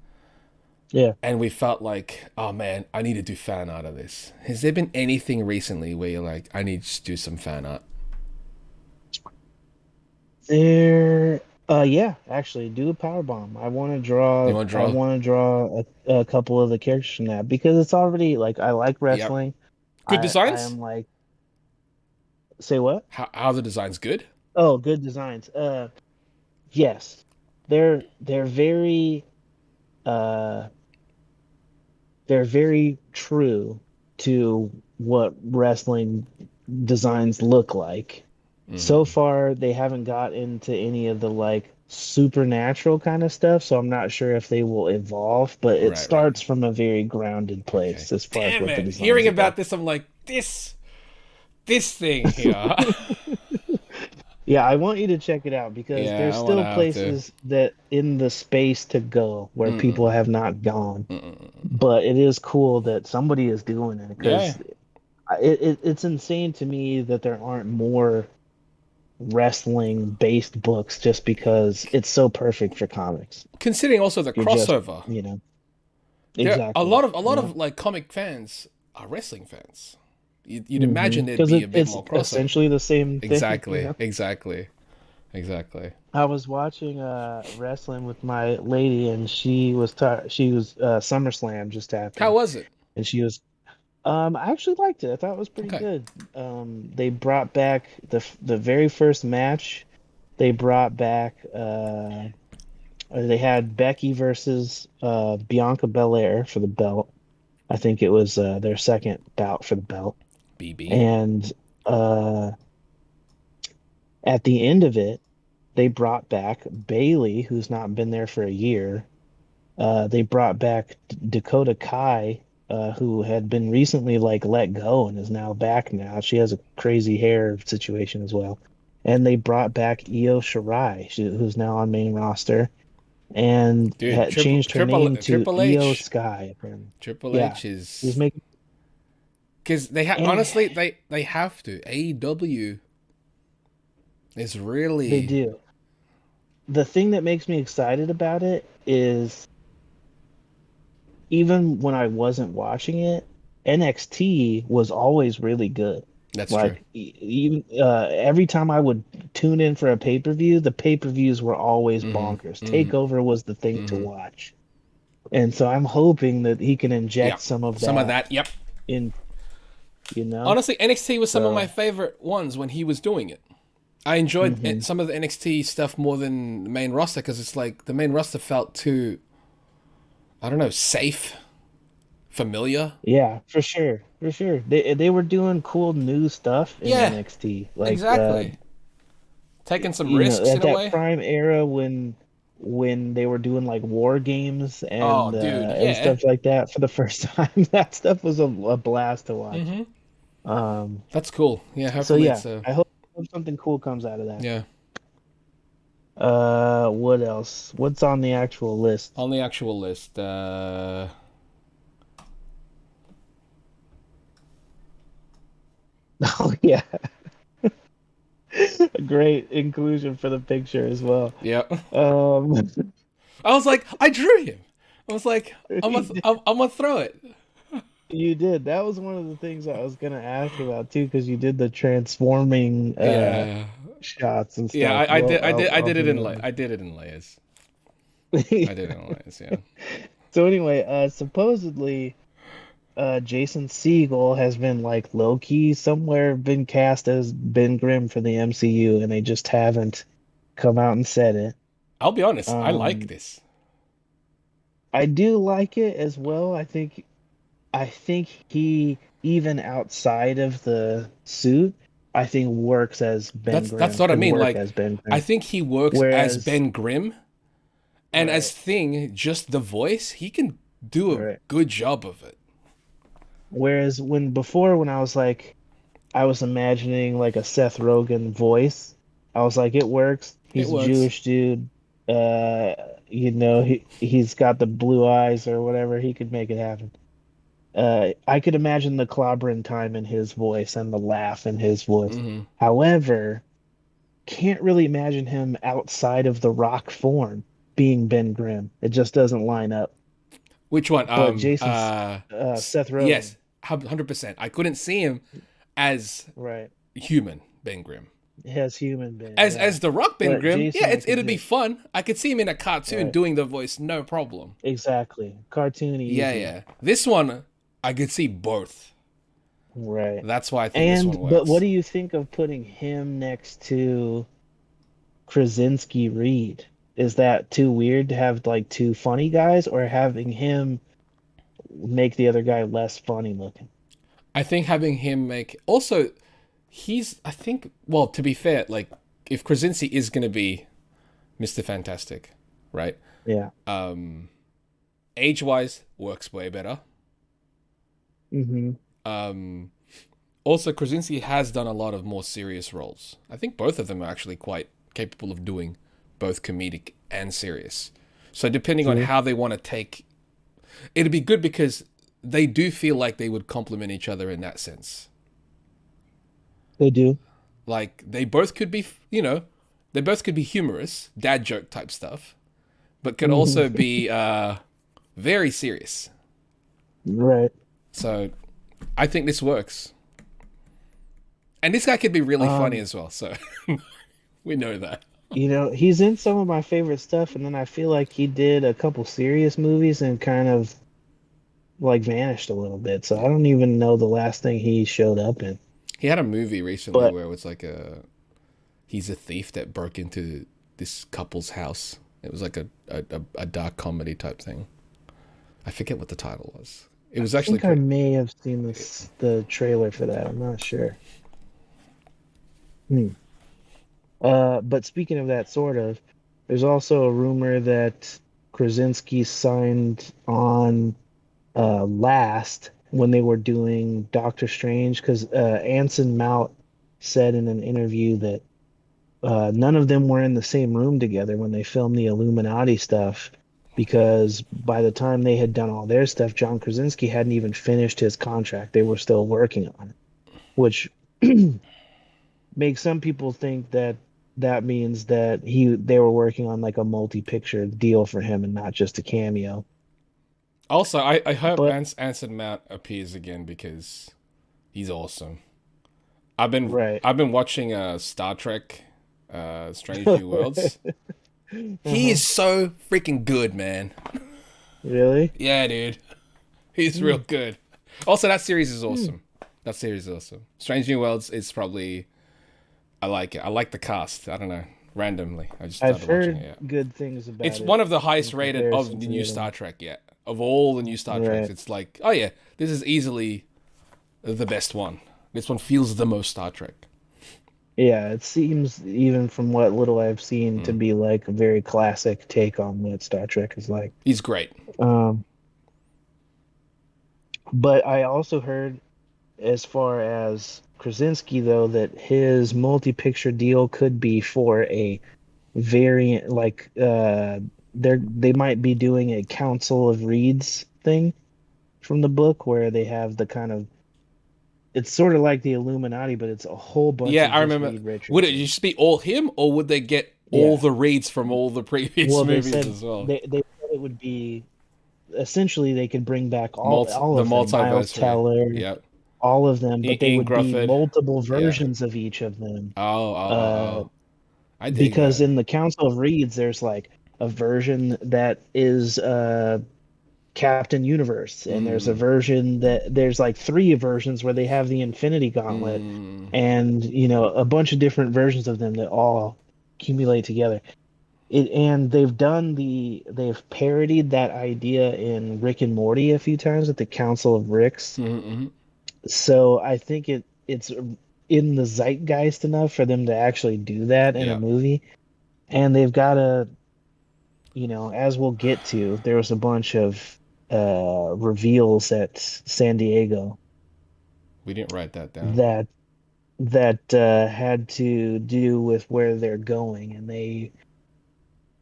[SPEAKER 2] Yeah.
[SPEAKER 3] and we felt like, oh man, I need to do fan art of this. Has there been anything recently where you're like, I need to do some fan art?
[SPEAKER 2] There, yeah, actually, do a power bomb. I want to
[SPEAKER 3] You
[SPEAKER 2] draw.
[SPEAKER 3] want to
[SPEAKER 2] I
[SPEAKER 3] draw?
[SPEAKER 2] want to draw a couple of the characters from that because it's already like I like
[SPEAKER 3] Yep.
[SPEAKER 2] wrestling.
[SPEAKER 3] Good
[SPEAKER 2] I
[SPEAKER 3] designs?
[SPEAKER 2] am like, say what?
[SPEAKER 3] How are the designs good?
[SPEAKER 2] Oh, good designs. Yes, they're very uh they're very true to what wrestling designs look like. So
[SPEAKER 3] Hmm.
[SPEAKER 2] far, they haven't got into any of the like supernatural kind of stuff, so I'm not sure if they will evolve, but it
[SPEAKER 3] Right, right.
[SPEAKER 2] starts from a very grounded
[SPEAKER 3] Okay.
[SPEAKER 2] place as far as
[SPEAKER 3] Damn
[SPEAKER 2] what the
[SPEAKER 3] it.
[SPEAKER 2] designs
[SPEAKER 3] Hearing
[SPEAKER 2] go.
[SPEAKER 3] about this, I'm like, this thing here.
[SPEAKER 2] Yeah, I want you to check it out because
[SPEAKER 3] Yeah,
[SPEAKER 2] there's
[SPEAKER 3] I wanna
[SPEAKER 2] still
[SPEAKER 3] have to.
[SPEAKER 2] places that in the space to go where people
[SPEAKER 3] Mm-mm.
[SPEAKER 2] have not gone.
[SPEAKER 3] Mm-mm.
[SPEAKER 2] But it is cool that somebody is doing it
[SPEAKER 3] Yeah.
[SPEAKER 2] because it's insane to me that there aren't more wrestling based books just because it's so perfect for comics.
[SPEAKER 3] Considering also the
[SPEAKER 2] You're just,
[SPEAKER 3] crossover, there
[SPEAKER 2] exactly.
[SPEAKER 3] a lot
[SPEAKER 2] Yeah.
[SPEAKER 3] of like comic fans are wrestling fans. You'd imagine there'd
[SPEAKER 2] Because
[SPEAKER 3] be a bit
[SPEAKER 2] it's
[SPEAKER 3] more crossover.
[SPEAKER 2] essentially the same thing,
[SPEAKER 3] Exactly, exactly, exactly.
[SPEAKER 2] I was watching wrestling with my lady and she was SummerSlam just
[SPEAKER 3] How
[SPEAKER 2] happened
[SPEAKER 3] was it?
[SPEAKER 2] and she was I actually liked it. I thought it was pretty
[SPEAKER 3] Okay.
[SPEAKER 2] good. They brought back the very first match. They brought back they had Becky versus Bianca Belair for the belt. I think it was their second bout for the belt.
[SPEAKER 3] BB.
[SPEAKER 2] And at the end of it, they brought back Bailey, who's not been there for a year. They brought back Dakota Kai, who had been recently like let go and is now back now. She has a crazy hair situation as well. And they brought back Io Shirai, who's now on main roster, and
[SPEAKER 3] Dude,
[SPEAKER 2] had changed her name to
[SPEAKER 3] Triple
[SPEAKER 2] Io
[SPEAKER 3] H.
[SPEAKER 2] Sky, apparently.
[SPEAKER 3] Triple
[SPEAKER 2] Yeah,
[SPEAKER 3] H
[SPEAKER 2] he's
[SPEAKER 3] is
[SPEAKER 2] making
[SPEAKER 3] because
[SPEAKER 2] and
[SPEAKER 3] honestly they have to. AEW is
[SPEAKER 2] they
[SPEAKER 3] really
[SPEAKER 2] do. The thing that makes me excited about it is even when I wasn't watching it, NXT was always really good.
[SPEAKER 3] that's true.
[SPEAKER 2] Like even every time I would tune in for a pay-per-view, the pay-per-views were always
[SPEAKER 3] Hmm.
[SPEAKER 2] bonkers.
[SPEAKER 3] Hmm.
[SPEAKER 2] Takeover was the thing to
[SPEAKER 3] Hmm.
[SPEAKER 2] watch. And so I'm hoping that he can
[SPEAKER 3] Yeah,
[SPEAKER 2] inject some of
[SPEAKER 3] some of
[SPEAKER 2] that
[SPEAKER 3] that. Yep.
[SPEAKER 2] in, you know?
[SPEAKER 3] Honestly, NXT was some of my
[SPEAKER 2] So
[SPEAKER 3] favorite ones when he was doing it. I enjoyed some of the NXT stuff more than the main roster because it's like the main roster felt too, I don't know, safe, familiar.
[SPEAKER 2] Yeah, for sure, for sure. They were doing cool new stuff in
[SPEAKER 3] Yeah,
[SPEAKER 2] NXT, like
[SPEAKER 3] exactly. Taking some
[SPEAKER 2] you know,
[SPEAKER 3] risks
[SPEAKER 2] at
[SPEAKER 3] in a
[SPEAKER 2] that
[SPEAKER 3] way.
[SPEAKER 2] prime era when they were doing like war games
[SPEAKER 3] Oh, dude,
[SPEAKER 2] and
[SPEAKER 3] yeah.
[SPEAKER 2] stuff like that for the first time. That stuff was a blast to watch. Um,
[SPEAKER 3] That's cool. Yeah,
[SPEAKER 2] so
[SPEAKER 3] hopefully
[SPEAKER 2] yeah,
[SPEAKER 3] it's
[SPEAKER 2] I hope something cool comes out of that.
[SPEAKER 3] yeah.
[SPEAKER 2] What else? What's on the actual list?
[SPEAKER 3] On the actual list,
[SPEAKER 2] Oh yeah, a great inclusion for the picture as well.
[SPEAKER 3] yeah.
[SPEAKER 2] Um,
[SPEAKER 3] I was like, I drew him. I was like, I'm gonna throw it.
[SPEAKER 2] you did. That was one of the things I was gonna ask about too, because you did the transforming
[SPEAKER 3] Yeah,
[SPEAKER 2] shots and
[SPEAKER 3] yeah.
[SPEAKER 2] stuff. Well,
[SPEAKER 3] I
[SPEAKER 2] I'll
[SPEAKER 3] did it
[SPEAKER 2] bring
[SPEAKER 3] in
[SPEAKER 2] those.
[SPEAKER 3] I did it in layers. I did it in layers. Yeah.
[SPEAKER 2] So anyway, supposedly, Jason Segel has been like low key somewhere been cast as Ben Grimm for the MCU, and they just haven't come out and said it.
[SPEAKER 3] I'll be honest. I like
[SPEAKER 2] Um,
[SPEAKER 3] this.
[SPEAKER 2] I do like it as well. I think he even outside of the suit, I think works as Ben
[SPEAKER 3] That's
[SPEAKER 2] Grimm,
[SPEAKER 3] what I
[SPEAKER 2] could
[SPEAKER 3] mean.
[SPEAKER 2] work
[SPEAKER 3] Like,
[SPEAKER 2] as Ben
[SPEAKER 3] I
[SPEAKER 2] Grimm.
[SPEAKER 3] think he works as
[SPEAKER 2] Whereas,
[SPEAKER 3] Ben Grimm, and as
[SPEAKER 2] right,
[SPEAKER 3] Thing, just the voice, he can do a
[SPEAKER 2] right.
[SPEAKER 3] good job of it.
[SPEAKER 2] Whereas when I was like I was imagining like a Seth Rogen voice. I was like, it works.
[SPEAKER 3] It
[SPEAKER 2] He's a
[SPEAKER 3] works.
[SPEAKER 2] Jewish dude. Uh, he's got the blue eyes or whatever. He could make it happen. I could imagine the clobbering time in his voice and the laugh in his voice. However, can't really imagine him outside of the rock form being Ben Grimm. It just doesn't line up.
[SPEAKER 3] Which one?
[SPEAKER 2] But Seth Rogen,
[SPEAKER 3] Yes, 100%. I couldn't see him as
[SPEAKER 2] right?
[SPEAKER 3] human Ben Grimm.
[SPEAKER 2] Has human been,
[SPEAKER 3] As
[SPEAKER 2] yeah.
[SPEAKER 3] the Rock Ben
[SPEAKER 2] But
[SPEAKER 3] Grimm, yeah,
[SPEAKER 2] Jason, I could
[SPEAKER 3] it'd be
[SPEAKER 2] do.
[SPEAKER 3] fun. I could see him in a cartoon
[SPEAKER 2] Right.
[SPEAKER 3] doing the voice, no problem.
[SPEAKER 2] Exactly. Cartoon
[SPEAKER 3] Yeah,
[SPEAKER 2] easy.
[SPEAKER 3] yeah. This one, I could see both.
[SPEAKER 2] Right.
[SPEAKER 3] That's why I think this one
[SPEAKER 2] But what
[SPEAKER 3] works.
[SPEAKER 2] do you think of putting him next to Krasinski Reed? Is that too weird to have like two funny guys or having him make the other guy less funny looking?
[SPEAKER 3] I think having him make also, I think, well, to be fair, like if Krasinski is gonna be Mr. Fantastic, right?
[SPEAKER 2] Yeah.
[SPEAKER 3] Age wise, works way better.
[SPEAKER 2] Hmm.
[SPEAKER 3] Also, Krasinski has done a lot of more serious roles. I think both of them are actually quite capable of doing both comedic and serious. So depending on
[SPEAKER 2] True.
[SPEAKER 3] how they want to take, it'd be good because they do feel like they would complement each other in that sense.
[SPEAKER 2] They do.
[SPEAKER 3] Like they both could be, they both could be humorous, dad joke type stuff, but could
[SPEAKER 2] Hmm.
[SPEAKER 3] also be very serious.
[SPEAKER 2] Right.
[SPEAKER 3] So I think this works. And this guy could be really funny
[SPEAKER 2] Um,
[SPEAKER 3] as well. So we know that.
[SPEAKER 2] he's in some of my favorite stuff, and then I feel like he did a couple serious movies and kind of like vanished a little bit. So I don't even know the last thing he showed up in.
[SPEAKER 3] He had a movie recently
[SPEAKER 2] But
[SPEAKER 3] where it was like he's a thief that broke into this couple's house. It was like a dark comedy type thing. I forget what the title was. It was
[SPEAKER 2] I
[SPEAKER 3] actually
[SPEAKER 2] think I
[SPEAKER 3] pretty.
[SPEAKER 2] may have seen the trailer for that. I'm not sure. Hmm. But speaking of that, sort of, there's also a rumor that Krasinski signed on last when they were doing Doctor Strange, because Anson Mount said in an interview that none of them were in the same room together when they filmed the Illuminati stuff, because by the time they had done all their stuff, John Krasinski hadn't even finished his contract. They were still working on it, which makes some people think that that means that they were working on like a multi-picture deal for him and not just a cameo.
[SPEAKER 3] Also, I hope
[SPEAKER 2] But
[SPEAKER 3] Anson Mount appears again because he's awesome.
[SPEAKER 2] right.
[SPEAKER 3] I've been watching Star Trek, Strange New Worlds. He
[SPEAKER 2] Uh-huh.
[SPEAKER 3] is so freaking good, man.
[SPEAKER 2] Really?
[SPEAKER 3] Yeah, dude. He's real
[SPEAKER 2] Hmm.
[SPEAKER 3] good. Also, that series is
[SPEAKER 2] Hmm.
[SPEAKER 3] awesome. That series is awesome. Strange New Worlds is probably I like it. I like the cast. I don't know. Randomly, I just
[SPEAKER 2] I've
[SPEAKER 3] started watching
[SPEAKER 2] heard
[SPEAKER 3] it. Yeah.
[SPEAKER 2] good things about
[SPEAKER 3] It's
[SPEAKER 2] it
[SPEAKER 3] one of the highest
[SPEAKER 2] in
[SPEAKER 3] rated of
[SPEAKER 2] comparison
[SPEAKER 3] the
[SPEAKER 2] to the
[SPEAKER 3] new
[SPEAKER 2] other
[SPEAKER 3] Star
[SPEAKER 2] one.
[SPEAKER 3] Trek yet. Of all the new Star Treks,
[SPEAKER 2] Right.
[SPEAKER 3] it's like, oh yeah, this is easily the best one. This one feels the most Star Trek.
[SPEAKER 2] Yeah, it seems, even from what little I've seen, to be like a very classic take on what Star Trek is like.
[SPEAKER 3] He's great.
[SPEAKER 2] Um, but I also heard, as far as Krasinski, though, that his multi-picture deal could be for a variant, like they might be doing a Council of Reeds thing from the book, where they have the kind of, it's sort of like the Illuminati, but it's a whole bunch
[SPEAKER 3] Yeah,
[SPEAKER 2] of
[SPEAKER 3] I
[SPEAKER 2] just
[SPEAKER 3] remember.
[SPEAKER 2] Reed
[SPEAKER 3] Would it
[SPEAKER 2] Richards.
[SPEAKER 3] just be all him, or would they get all
[SPEAKER 2] Yeah.
[SPEAKER 3] the reads from all the previous
[SPEAKER 2] Well, they
[SPEAKER 3] movies
[SPEAKER 2] said
[SPEAKER 3] as well?
[SPEAKER 2] they said it would be, essentially they could bring back all
[SPEAKER 3] The
[SPEAKER 2] of them, Miles
[SPEAKER 3] multiversary.
[SPEAKER 2] Teller,
[SPEAKER 3] Yep.
[SPEAKER 2] all of them, but they
[SPEAKER 3] Ian
[SPEAKER 2] would be
[SPEAKER 3] Grufford.
[SPEAKER 2] multiple
[SPEAKER 3] Yeah.
[SPEAKER 2] versions of each of them.
[SPEAKER 3] Oh.
[SPEAKER 2] Uh,
[SPEAKER 3] I dig
[SPEAKER 2] because
[SPEAKER 3] that.
[SPEAKER 2] in the Council of Reeds, there's like a version that is Captain Universe, and there's a
[SPEAKER 3] Mm.
[SPEAKER 2] version that, there's like three versions where they have the Infinity Gauntlet,
[SPEAKER 3] Mm.
[SPEAKER 2] and a bunch of different versions of them that all accumulate together. And they've parodied that idea in Rick and Morty a few times at the Council of Ricks.
[SPEAKER 3] Mm-hmm.
[SPEAKER 2] So I think it's in the zeitgeist enough for them to actually do that in a
[SPEAKER 3] Yeah.
[SPEAKER 2] movie. And they've got to, as we'll get to, there was a bunch of reveals at San Diego
[SPEAKER 3] We didn't write that down.
[SPEAKER 2] that had to do with where they're going, and they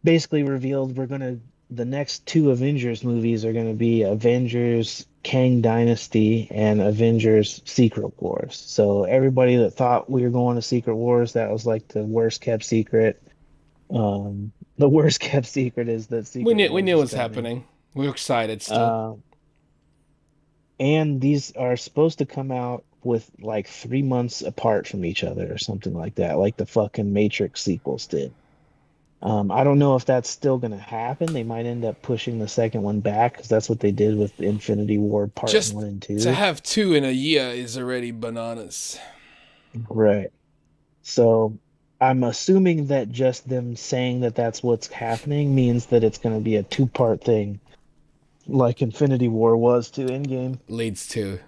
[SPEAKER 2] basically revealed, the next two Avengers movies are gonna be Avengers Kang Dynasty and Avengers Secret Wars. So everybody that thought we were going to Secret Wars, that was like the worst kept secret. The worst kept secret is that Secret
[SPEAKER 3] We
[SPEAKER 2] Wars
[SPEAKER 3] knew it
[SPEAKER 2] is
[SPEAKER 3] was
[SPEAKER 2] coming.
[SPEAKER 3] happening. We were excited still.
[SPEAKER 2] Uh, and these are supposed to come out with like 3 months apart from each other or something like that, like the fucking Matrix sequels did. I don't know if that's still going to happen. They might end up pushing the second one back, because that's what they did with Infinity War Part
[SPEAKER 3] Just
[SPEAKER 2] 1 and
[SPEAKER 3] to
[SPEAKER 2] 2.
[SPEAKER 3] have two in a year is already bananas.
[SPEAKER 2] Right. So I'm assuming that just them saying that that's what's happening means that it's going to be a two-part thing, like Infinity War was to Endgame.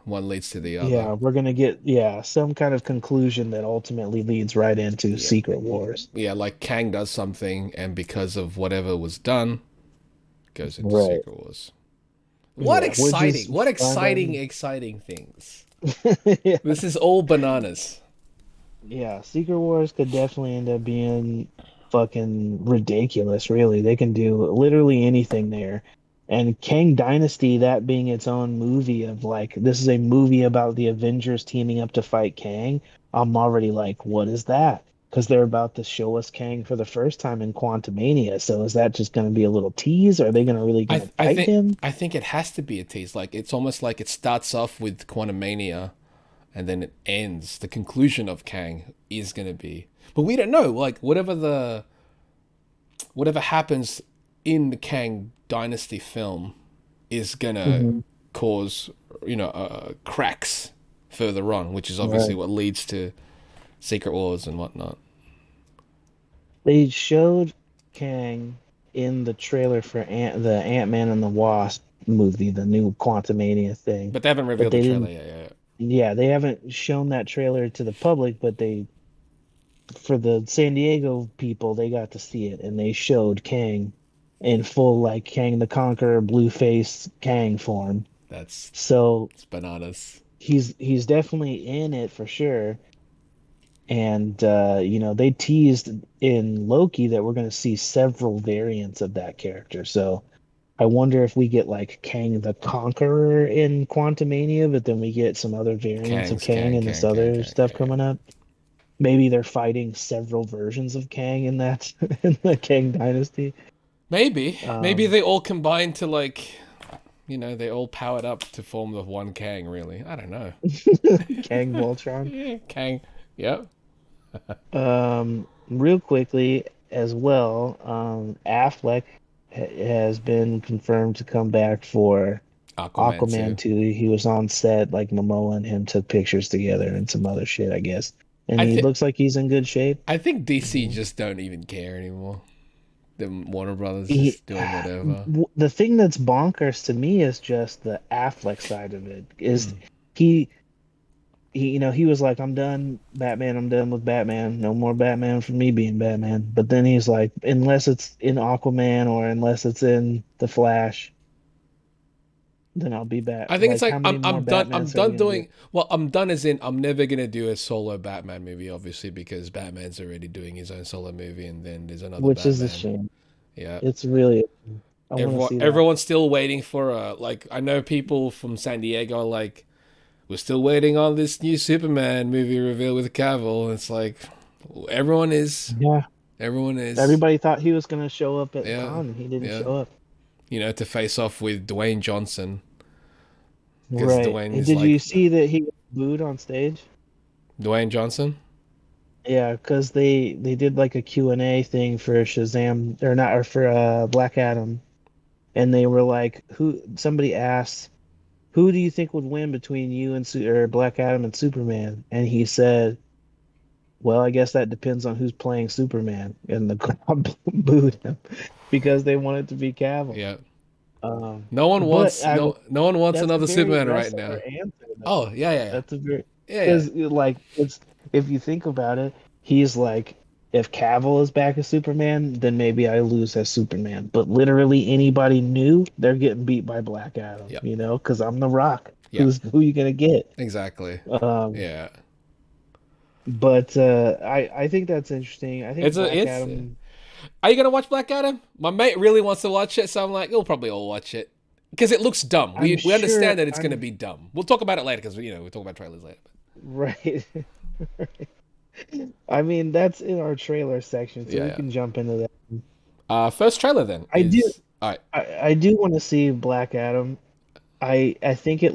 [SPEAKER 3] One leads to the other.
[SPEAKER 2] Yeah, we're going to get, some kind of conclusion that ultimately leads right into
[SPEAKER 3] Yeah.
[SPEAKER 2] Secret Wars.
[SPEAKER 3] Yeah, like Kang does something, and because of whatever was done, goes into
[SPEAKER 2] Right.
[SPEAKER 3] Secret Wars. What
[SPEAKER 2] Yeah, which
[SPEAKER 3] exciting!
[SPEAKER 2] is
[SPEAKER 3] What
[SPEAKER 2] fun.
[SPEAKER 3] exciting things!
[SPEAKER 2] Yeah.
[SPEAKER 3] This is all bananas.
[SPEAKER 2] Yeah, Secret Wars could definitely end up being fucking ridiculous, really. They can do literally anything there. And Kang Dynasty, that being its own movie of like, this is a movie about the Avengers teaming up to fight Kang. I'm already like, what is that? Because they're about to show us Kang for the first time in Quantumania. So is that just going to be a little tease? Or are they going to really
[SPEAKER 3] I
[SPEAKER 2] going to
[SPEAKER 3] th- I
[SPEAKER 2] fight
[SPEAKER 3] think
[SPEAKER 2] him?
[SPEAKER 3] I think it has to be a tease. Like it's almost like it starts off with Quantumania, and then it ends. The conclusion of Kang is gonna be, but we don't know. Like whatever happens in the Kang Dynasty film is gonna
[SPEAKER 2] Hmm.
[SPEAKER 3] cause cracks further on, which is obviously
[SPEAKER 2] Right.
[SPEAKER 3] what leads to Secret Wars and whatnot.
[SPEAKER 2] They showed Kang in the trailer for the Ant-Man and the Wasp movie, the new Quantumania thing.
[SPEAKER 3] But they haven't
[SPEAKER 2] But
[SPEAKER 3] revealed the
[SPEAKER 2] they
[SPEAKER 3] trailer
[SPEAKER 2] didn't,
[SPEAKER 3] yet. Yeah.
[SPEAKER 2] yeah, they haven't shown that trailer to the public, but for the San Diego people, they got to see it, and they showed Kang in full, like Kang the Conqueror, blue face Kang form.
[SPEAKER 3] That's
[SPEAKER 2] So
[SPEAKER 3] it's bananas.
[SPEAKER 2] he's definitely in it for sure. And they teased in Loki that we're going to see several variants of that character. So I wonder if we get like Kang the Conqueror in Quantumania, but then we get some other variants of
[SPEAKER 3] Kang's
[SPEAKER 2] Kang
[SPEAKER 3] Kang,
[SPEAKER 2] and this
[SPEAKER 3] Kang, Kang,
[SPEAKER 2] other
[SPEAKER 3] Kang,
[SPEAKER 2] stuff
[SPEAKER 3] Kang.
[SPEAKER 2] coming up. Maybe they're fighting several versions of Kang in that in the Kang Dynasty.
[SPEAKER 3] Maybe
[SPEAKER 2] Um,
[SPEAKER 3] they all combine to they all powered up to form the one Kang. Really, I don't know.
[SPEAKER 2] Kang Voltron.
[SPEAKER 3] Kang. Yep.
[SPEAKER 2] Real quickly as well, Affleck has been confirmed to come back for
[SPEAKER 3] Aquaman
[SPEAKER 2] Aquaman
[SPEAKER 3] too.
[SPEAKER 2] 2. He was on set, like Momoa and him took pictures together and some other shit, I guess. and he looks like he's in good shape.
[SPEAKER 3] I think DC just don't even care anymore. The Warner Brothers
[SPEAKER 2] He,
[SPEAKER 3] just doing whatever.
[SPEAKER 2] the thing that's bonkers to me is just the Affleck side of it. Is he he was like, I'm done, Batman. I'm done with Batman. No more Batman for me being Batman. But then he's like, unless it's in Aquaman or unless it's in The Flash, then I'll be back.
[SPEAKER 3] I think it's like
[SPEAKER 2] how many more
[SPEAKER 3] I'm done. I'm
[SPEAKER 2] Batmans are we
[SPEAKER 3] done
[SPEAKER 2] gonna
[SPEAKER 3] doing.
[SPEAKER 2] do?
[SPEAKER 3] Well, I'm done as in I'm never gonna do a solo Batman movie, obviously, because Batman's already doing his own solo movie, and then there's another
[SPEAKER 2] Which
[SPEAKER 3] Batman.
[SPEAKER 2] is a shame.
[SPEAKER 3] Yeah,
[SPEAKER 2] It's really. I want to see that.
[SPEAKER 3] Everyone's still waiting for like I know people from San Diego are like, we're still waiting on this new Superman movie reveal with Cavill. It's like everyone is.
[SPEAKER 2] Yeah.
[SPEAKER 3] Everyone is.
[SPEAKER 2] Everybody thought he was gonna show up at
[SPEAKER 3] Yeah.
[SPEAKER 2] con, and he didn't
[SPEAKER 3] Yeah.
[SPEAKER 2] show up.
[SPEAKER 3] You know, to face off with Dwayne Johnson.
[SPEAKER 2] Right.
[SPEAKER 3] Dwayne
[SPEAKER 2] And
[SPEAKER 3] is
[SPEAKER 2] did
[SPEAKER 3] like-
[SPEAKER 2] you see that he got booed on stage?
[SPEAKER 3] Dwayne Johnson?
[SPEAKER 2] Yeah, because they did like a Q&A thing for Shazam or not or for Black Adam, and they were like, somebody asked, who do you think would win between you and or Black Adam and Superman? And he said, well, I guess that depends on who's playing Superman. And the crowd booed him because they wanted to be Cavill.
[SPEAKER 3] Yeah.
[SPEAKER 2] No
[SPEAKER 3] one wants another Superman right now.
[SPEAKER 2] Answer,
[SPEAKER 3] Oh, yeah.
[SPEAKER 2] That's a very
[SPEAKER 3] Yeah.
[SPEAKER 2] because like it's if you think about it, he's like if Cavill is back as Superman, then maybe I lose as Superman. But literally anybody new, they're getting beat by Black Adam.
[SPEAKER 3] Yep.
[SPEAKER 2] You know, because I'm the Rock.
[SPEAKER 3] Yep.
[SPEAKER 2] Who you gonna get?
[SPEAKER 3] Exactly. Yeah.
[SPEAKER 2] But I think that's interesting. I think Black
[SPEAKER 3] it's
[SPEAKER 2] Adam.
[SPEAKER 3] Are you gonna watch Black Adam? My mate really wants to watch it, so I'm like, we'll probably all watch it because it looks dumb. We understand that it's gonna be dumb. We'll talk about it later because we'll talk about trailers later.
[SPEAKER 2] Right. I mean, that's in our trailer section, so we can jump into that.
[SPEAKER 3] First trailer then.
[SPEAKER 2] I do.
[SPEAKER 3] All right.
[SPEAKER 2] I do want to see Black Adam. I think it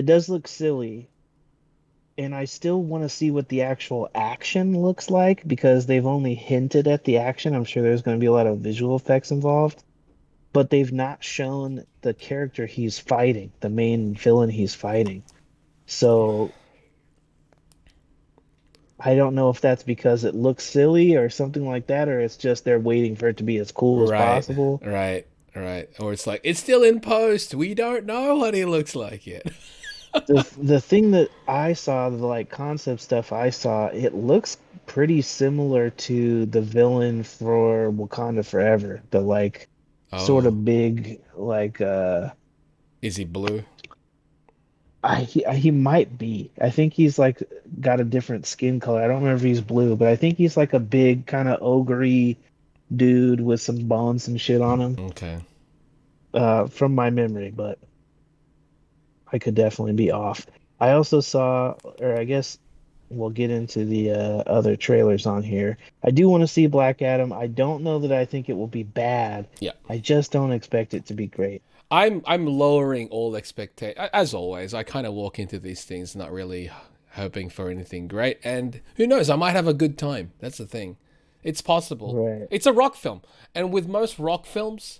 [SPEAKER 2] does look silly, and I still want to see what the actual action looks like because they've only hinted at the action. I'm sure there's going to be a lot of visual effects involved, but they've not shown the character he's fighting, the main villain he's fighting. So I don't know if that's because it looks silly or something like that, or it's just they're waiting for it to be as cool as possible.
[SPEAKER 3] Right. Or it's like, it's still in post. We don't know what he looks like yet.
[SPEAKER 2] The thing that I saw, the like concept stuff I saw, it looks pretty similar to the villain for Wakanda Forever. The like sort of big like
[SPEAKER 3] Is he blue?
[SPEAKER 2] He might be. I think he's like got a different skin color. I don't remember if he's blue, but I think he's like a big kind of ogre dude with some bones and shit on him.
[SPEAKER 3] Okay.
[SPEAKER 2] From my memory, but I could definitely be off. I also saw, or I guess we'll get into the other trailers on here. I do want to see Black Adam. I don't know that I think it will be bad.
[SPEAKER 3] Yeah.
[SPEAKER 2] I just don't expect it to be great.
[SPEAKER 3] I'm lowering all expectations. As always, I kind of walk into these things not really hoping for anything great, and who knows, I might have a good time. That's the thing. It's possible.
[SPEAKER 2] Right.
[SPEAKER 3] It's a rock film, and with most rock films,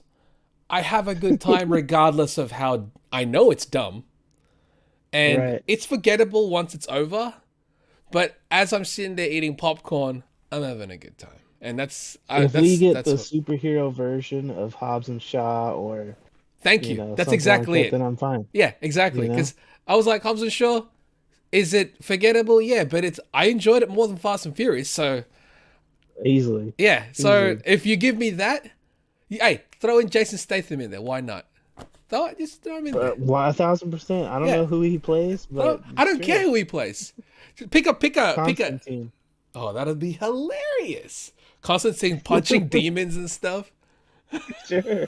[SPEAKER 3] I have a good time regardless of how I know it's dumb, and it's forgettable once it's over. But as I'm sitting there eating popcorn, I'm having a good time, and that's
[SPEAKER 2] if we get the superhero version of Hobbs and Shaw or.
[SPEAKER 3] Thank you. That's exactly it.
[SPEAKER 2] Then I'm fine.
[SPEAKER 3] Yeah, exactly. Because I was like, Hobbs and Shaw, is it forgettable? Yeah, but I enjoyed it more than Fast and Furious. So
[SPEAKER 2] easily.
[SPEAKER 3] Yeah. So if you give me that, hey, throw in Jason Statham in there. Why not? Just throw him in there.
[SPEAKER 2] 1,000%. I don't know who he plays, but
[SPEAKER 3] I don't care who he plays. Pick a.
[SPEAKER 2] Constantine.
[SPEAKER 3] Oh, that'd be hilarious. Constantine punching demons and stuff.
[SPEAKER 2] Sure.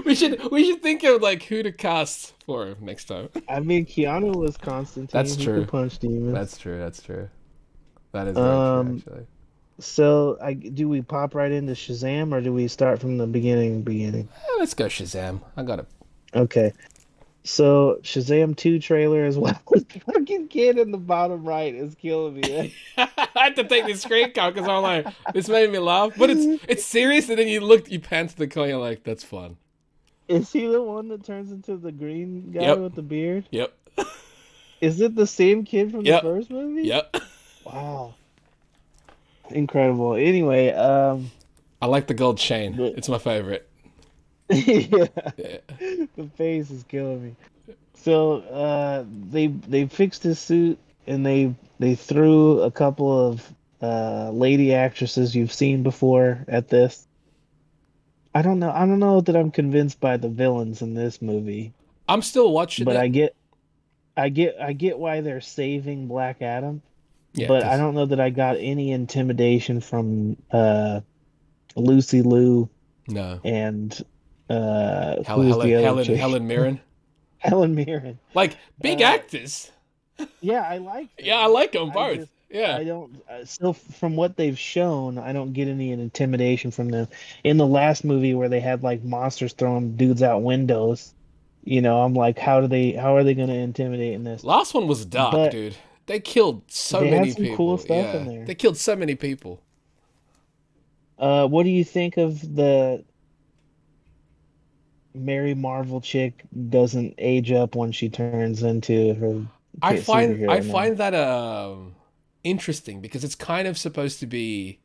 [SPEAKER 3] We should think of like who to cast for him next time.
[SPEAKER 2] I mean, Keanu was Constantine.
[SPEAKER 3] That's true.
[SPEAKER 2] He could punch demons.
[SPEAKER 3] That's true. That is very true, actually.
[SPEAKER 2] So, do we pop right into Shazam, or do we start from the beginning?
[SPEAKER 3] Let's go Shazam. I got it.
[SPEAKER 2] Okay. So, Shazam 2 trailer as well. The fucking kid in the bottom right is killing me.
[SPEAKER 3] I had to take the screen cap because I'm like, this made me laugh. But it's serious, and then you pan to the corner, you're like, that's fun.
[SPEAKER 2] Is he the one that turns into the green guy with the beard?
[SPEAKER 3] Yep.
[SPEAKER 2] Is it the same kid from the
[SPEAKER 3] Yep.
[SPEAKER 2] first movie?
[SPEAKER 3] Yep.
[SPEAKER 2] Wow, incredible. Anyway,
[SPEAKER 3] I like the gold chain.
[SPEAKER 2] the
[SPEAKER 3] It's my favorite.
[SPEAKER 2] yeah,
[SPEAKER 3] Yeah.
[SPEAKER 2] the face is killing me. So, they fixed his suit and they threw a couple of lady actresses you've seen before at this. I don't know that I'm convinced by the villains in this movie,
[SPEAKER 3] I'm still watching
[SPEAKER 2] but
[SPEAKER 3] it.
[SPEAKER 2] I get why they're saving Black Adam,
[SPEAKER 3] Yeah,
[SPEAKER 2] but I
[SPEAKER 3] because
[SPEAKER 2] don't know that I got any intimidation from Lucy Liu
[SPEAKER 3] no.
[SPEAKER 2] and who's
[SPEAKER 3] Helen
[SPEAKER 2] the other
[SPEAKER 3] Helen
[SPEAKER 2] chick?
[SPEAKER 3] Helen Mirren.
[SPEAKER 2] Helen Mirren.
[SPEAKER 3] Like big
[SPEAKER 2] Uh
[SPEAKER 3] actors.
[SPEAKER 2] yeah, I like
[SPEAKER 3] Yeah, I
[SPEAKER 2] them.
[SPEAKER 3] like them
[SPEAKER 2] I
[SPEAKER 3] both.
[SPEAKER 2] just
[SPEAKER 3] Yeah.
[SPEAKER 2] I don't still from what they've shown, I don't get any intimidation from them. In the last movie where they had like monsters throwing dudes out windows, I'm like how are they going to intimidate in this?
[SPEAKER 3] Last one was dark,
[SPEAKER 2] But
[SPEAKER 3] dude. They killed so
[SPEAKER 2] they had
[SPEAKER 3] many
[SPEAKER 2] some cool
[SPEAKER 3] people.
[SPEAKER 2] stuff in
[SPEAKER 3] Yeah. They
[SPEAKER 2] there.
[SPEAKER 3] killed so many people.
[SPEAKER 2] What do you think of the Mary Marvel chick doesn't age up when she turns into her
[SPEAKER 3] I
[SPEAKER 2] superhero now?
[SPEAKER 3] find that interesting because it's kind of supposed to be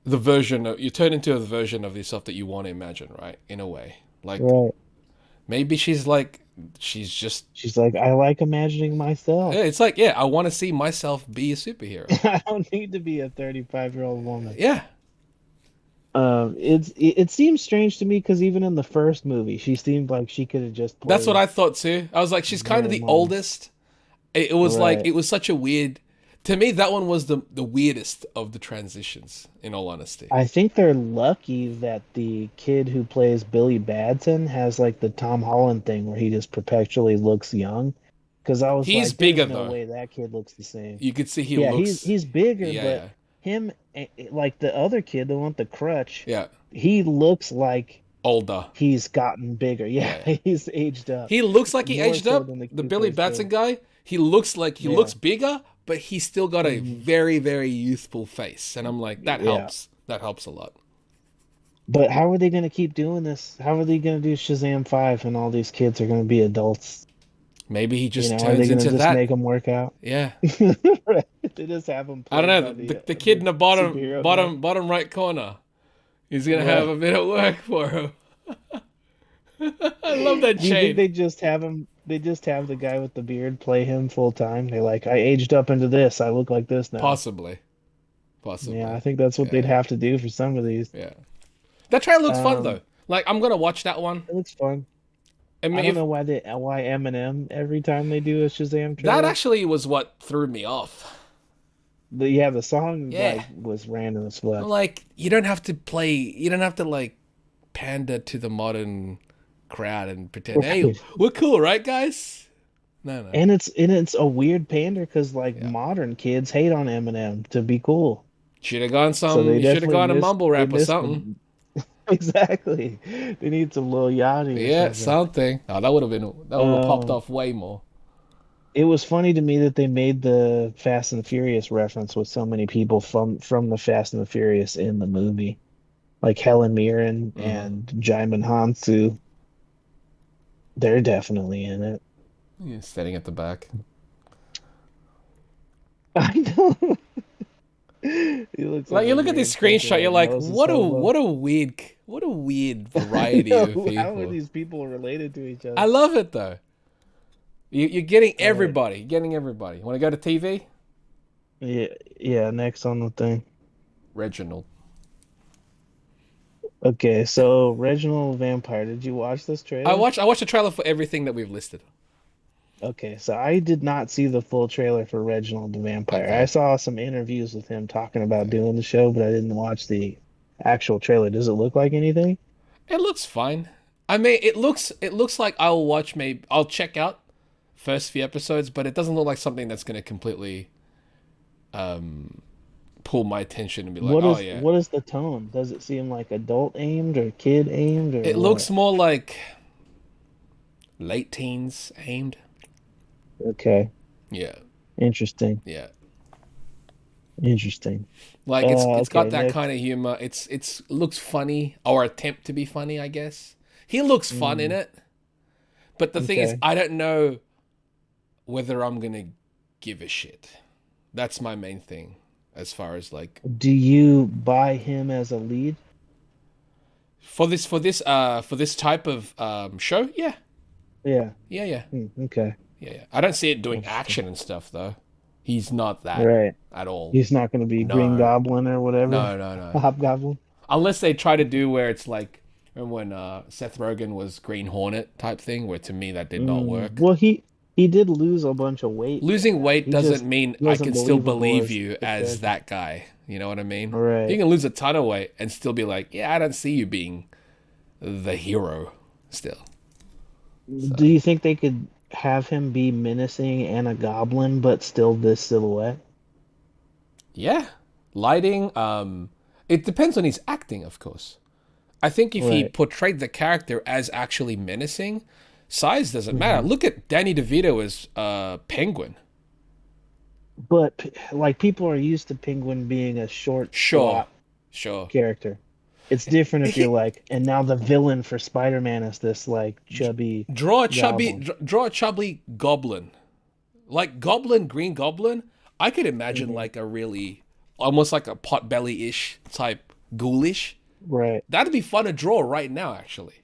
[SPEAKER 3] the version of you turn into the version of yourself that you want to imagine, right? In a way. Like
[SPEAKER 2] Right.
[SPEAKER 3] maybe she's like she's just
[SPEAKER 2] She's like, I like imagining myself.
[SPEAKER 3] yeah, it's like yeah, I want to see myself be a superhero.
[SPEAKER 2] I don't need to be a 35-year-old woman.
[SPEAKER 3] Yeah.
[SPEAKER 2] It seems strange to me because even in the first movie, she seemed like she could have just
[SPEAKER 3] That's what
[SPEAKER 2] played
[SPEAKER 3] I thought too. I was like she's kind of
[SPEAKER 2] Mary
[SPEAKER 3] the
[SPEAKER 2] Marvel.
[SPEAKER 3] oldest. It was like
[SPEAKER 2] Right.
[SPEAKER 3] it was such a weird to me that one was the weirdest of the transitions in all honesty.
[SPEAKER 2] I think they're lucky that the kid who plays Billy Batson has like the Tom Holland thing where he just perpetually looks young. Because I was
[SPEAKER 3] He's
[SPEAKER 2] like, there's
[SPEAKER 3] bigger
[SPEAKER 2] no
[SPEAKER 3] though.
[SPEAKER 2] way that kid looks the same.
[SPEAKER 3] You could see he
[SPEAKER 2] Yeah,
[SPEAKER 3] looks
[SPEAKER 2] he's bigger,
[SPEAKER 3] yeah,
[SPEAKER 2] but
[SPEAKER 3] yeah.
[SPEAKER 2] him like the other kid, the one with the crutch,
[SPEAKER 3] Yeah.
[SPEAKER 2] he looks like
[SPEAKER 3] Older.
[SPEAKER 2] he's gotten bigger. Yeah,
[SPEAKER 3] Yeah, yeah.
[SPEAKER 2] he's aged up
[SPEAKER 3] He looks like he
[SPEAKER 2] more
[SPEAKER 3] aged
[SPEAKER 2] so
[SPEAKER 3] up.
[SPEAKER 2] than the kid
[SPEAKER 3] The
[SPEAKER 2] who
[SPEAKER 3] Billy
[SPEAKER 2] plays
[SPEAKER 3] Batson
[SPEAKER 2] Billy.
[SPEAKER 3] guy, he looks like he
[SPEAKER 2] Yeah.
[SPEAKER 3] looks bigger, but he's still got a
[SPEAKER 2] Hmm.
[SPEAKER 3] very, very youthful face. And I'm like, that
[SPEAKER 2] Yeah.
[SPEAKER 3] helps. That helps a lot.
[SPEAKER 2] But how are they going to keep doing this? How are they going to do Shazam 5 and all these kids are going to be adults?
[SPEAKER 3] Maybe he just
[SPEAKER 2] Are they
[SPEAKER 3] turns
[SPEAKER 2] going to
[SPEAKER 3] into
[SPEAKER 2] just
[SPEAKER 3] that.
[SPEAKER 2] make them work out?
[SPEAKER 3] Yeah.
[SPEAKER 2] Right. They just have them
[SPEAKER 3] I don't
[SPEAKER 2] played
[SPEAKER 3] know.
[SPEAKER 2] by
[SPEAKER 3] The kid in
[SPEAKER 2] the
[SPEAKER 3] the bottom,
[SPEAKER 2] superhero guy.
[SPEAKER 3] bottom, bottom right corner. He's gonna have
[SPEAKER 2] Right.
[SPEAKER 3] a bit of work for him. I love that
[SPEAKER 2] Do you think
[SPEAKER 3] chain.
[SPEAKER 2] they just have him? They just have the guy with the beard play him full time. They're like, I aged up into this. I look like this now.
[SPEAKER 3] Possibly.
[SPEAKER 2] Yeah,
[SPEAKER 3] Possibly.
[SPEAKER 2] I think that's what they'd
[SPEAKER 3] Yeah.
[SPEAKER 2] have to do for some of these.
[SPEAKER 3] Yeah. That trailer looks fun
[SPEAKER 2] Um,
[SPEAKER 3] though. Like I'm gonna watch that one.
[SPEAKER 2] it looks fun.
[SPEAKER 3] I
[SPEAKER 2] I
[SPEAKER 3] mean,
[SPEAKER 2] don't
[SPEAKER 3] if
[SPEAKER 2] know why Eminem every time they do a Shazam
[SPEAKER 3] that
[SPEAKER 2] trailer.
[SPEAKER 3] actually was what threw me off.
[SPEAKER 2] The song
[SPEAKER 3] Yeah.
[SPEAKER 2] like was random as fuck.
[SPEAKER 3] Like you don't have to play. You don't have to like pander to the modern crowd and pretend, hey,
[SPEAKER 2] Right.
[SPEAKER 3] we're cool, right, guys? No, no.
[SPEAKER 2] And it's a weird pander because like
[SPEAKER 3] Yeah.
[SPEAKER 2] modern kids hate on Eminem to be cool.
[SPEAKER 3] Should have gone
[SPEAKER 2] So
[SPEAKER 3] some.
[SPEAKER 2] they
[SPEAKER 3] You should have
[SPEAKER 2] definitely
[SPEAKER 3] gone a mumble
[SPEAKER 2] they
[SPEAKER 3] rap or
[SPEAKER 2] missed
[SPEAKER 3] something.
[SPEAKER 2] the exactly. They need some Lil Yachty or
[SPEAKER 3] Yeah,
[SPEAKER 2] something.
[SPEAKER 3] something. Oh, that would have been. That would have popped
[SPEAKER 2] Um,
[SPEAKER 3] off way more.
[SPEAKER 2] it was funny to me that they made the Fast and the Furious reference with so many people from the Fast and the Furious in the movie, like Helen Mirren
[SPEAKER 3] Hmm.
[SPEAKER 2] and Jaimin Hansu. They're definitely in it.
[SPEAKER 3] Yeah, standing at the back.
[SPEAKER 2] I know. He looks like
[SPEAKER 3] Like you
[SPEAKER 2] a
[SPEAKER 3] look at this
[SPEAKER 2] weird fucking
[SPEAKER 3] screenshot, you're like,
[SPEAKER 2] Moses
[SPEAKER 3] what a
[SPEAKER 2] hobo.
[SPEAKER 3] weird
[SPEAKER 2] I
[SPEAKER 3] variety of
[SPEAKER 2] know. How are
[SPEAKER 3] people.
[SPEAKER 2] these people related to each
[SPEAKER 3] I
[SPEAKER 2] other?
[SPEAKER 3] love it though. You're getting
[SPEAKER 2] Right.
[SPEAKER 3] everybody. Getting everybody. Want to go to TV?
[SPEAKER 2] Yeah, yeah, next on the thing.
[SPEAKER 3] Reginald.
[SPEAKER 2] Okay, so Reginald the Vampire, did you watch this trailer?
[SPEAKER 3] I watched the trailer for everything that we've listed.
[SPEAKER 2] Okay, so I did not see the full trailer for Reginald the Vampire. I
[SPEAKER 3] Okay.
[SPEAKER 2] saw some interviews with him talking about
[SPEAKER 3] Okay.
[SPEAKER 2] doing the show, but I didn't watch the actual trailer. Does it look like anything?
[SPEAKER 3] It looks fine. I mean, it looks like I'll watch maybe I'll check out first few episodes, but it doesn't look like something that's going to completely um pull my attention and be like, "Oh yeah."
[SPEAKER 2] What is the tone? Does it seem like adult aimed or kid aimed or
[SPEAKER 3] It looks
[SPEAKER 2] what?
[SPEAKER 3] more like late teens aimed.
[SPEAKER 2] Okay,
[SPEAKER 3] Yeah.
[SPEAKER 2] interesting.
[SPEAKER 3] Yeah.
[SPEAKER 2] Interesting.
[SPEAKER 3] Like it's got
[SPEAKER 2] Okay,
[SPEAKER 3] that
[SPEAKER 2] next.
[SPEAKER 3] kind of humor. It's looks funny or attempt to be funny, I guess. He looks fun in
[SPEAKER 2] Mm,
[SPEAKER 3] it. But the thing is
[SPEAKER 2] okay.
[SPEAKER 3] I don't know whether I'm gonna give a shit. That's my main thing, as far as like
[SPEAKER 2] Do you buy him as a lead?
[SPEAKER 3] for this type of show. Yeah,
[SPEAKER 2] Yeah.
[SPEAKER 3] yeah, yeah,
[SPEAKER 2] Okay.
[SPEAKER 3] yeah, yeah. I don't see it doing
[SPEAKER 2] Interesting.
[SPEAKER 3] action and stuff though. He's not that
[SPEAKER 2] Right.
[SPEAKER 3] at all.
[SPEAKER 2] He's not going to be Green
[SPEAKER 3] No,
[SPEAKER 2] Goblin or whatever.
[SPEAKER 3] no, no, no.
[SPEAKER 2] Hobgoblin.
[SPEAKER 3] Unless they try to do where it's like, remember when Seth Rogen was Green Hornet type thing, where to me that did not work.
[SPEAKER 2] Well, he did lose a bunch of weight.
[SPEAKER 3] Losing weight
[SPEAKER 2] He
[SPEAKER 3] doesn't
[SPEAKER 2] just
[SPEAKER 3] mean I
[SPEAKER 2] wasn't
[SPEAKER 3] can still
[SPEAKER 2] believable
[SPEAKER 3] believe
[SPEAKER 2] as
[SPEAKER 3] you
[SPEAKER 2] the
[SPEAKER 3] as
[SPEAKER 2] character.
[SPEAKER 3] that guy. You know what I mean?
[SPEAKER 2] Right.
[SPEAKER 3] You can lose a ton of weight and still be like, yeah, I don't see you being the hero still.
[SPEAKER 2] Do you think they could have him be menacing and a goblin, but still this silhouette?
[SPEAKER 3] Yeah. Lighting, it depends on his acting, of course. I think if he
[SPEAKER 2] Right.
[SPEAKER 3] portrayed the character as actually menacing, size doesn't matter. Look at Danny DeVito as Penguin.
[SPEAKER 2] But like people are used to Penguin being a short,
[SPEAKER 3] Sure.
[SPEAKER 2] squat
[SPEAKER 3] Sure.
[SPEAKER 2] character. It's different if
[SPEAKER 3] He-
[SPEAKER 2] you're like, and now the villain for Spider-Man is this like chubby
[SPEAKER 3] Draw a
[SPEAKER 2] goblin.
[SPEAKER 3] chubby goblin. Like Green Goblin, I could imagine like a really almost like a Potbelly-ish type ghoulish.
[SPEAKER 2] Right.
[SPEAKER 3] That'd be fun to draw right now, actually.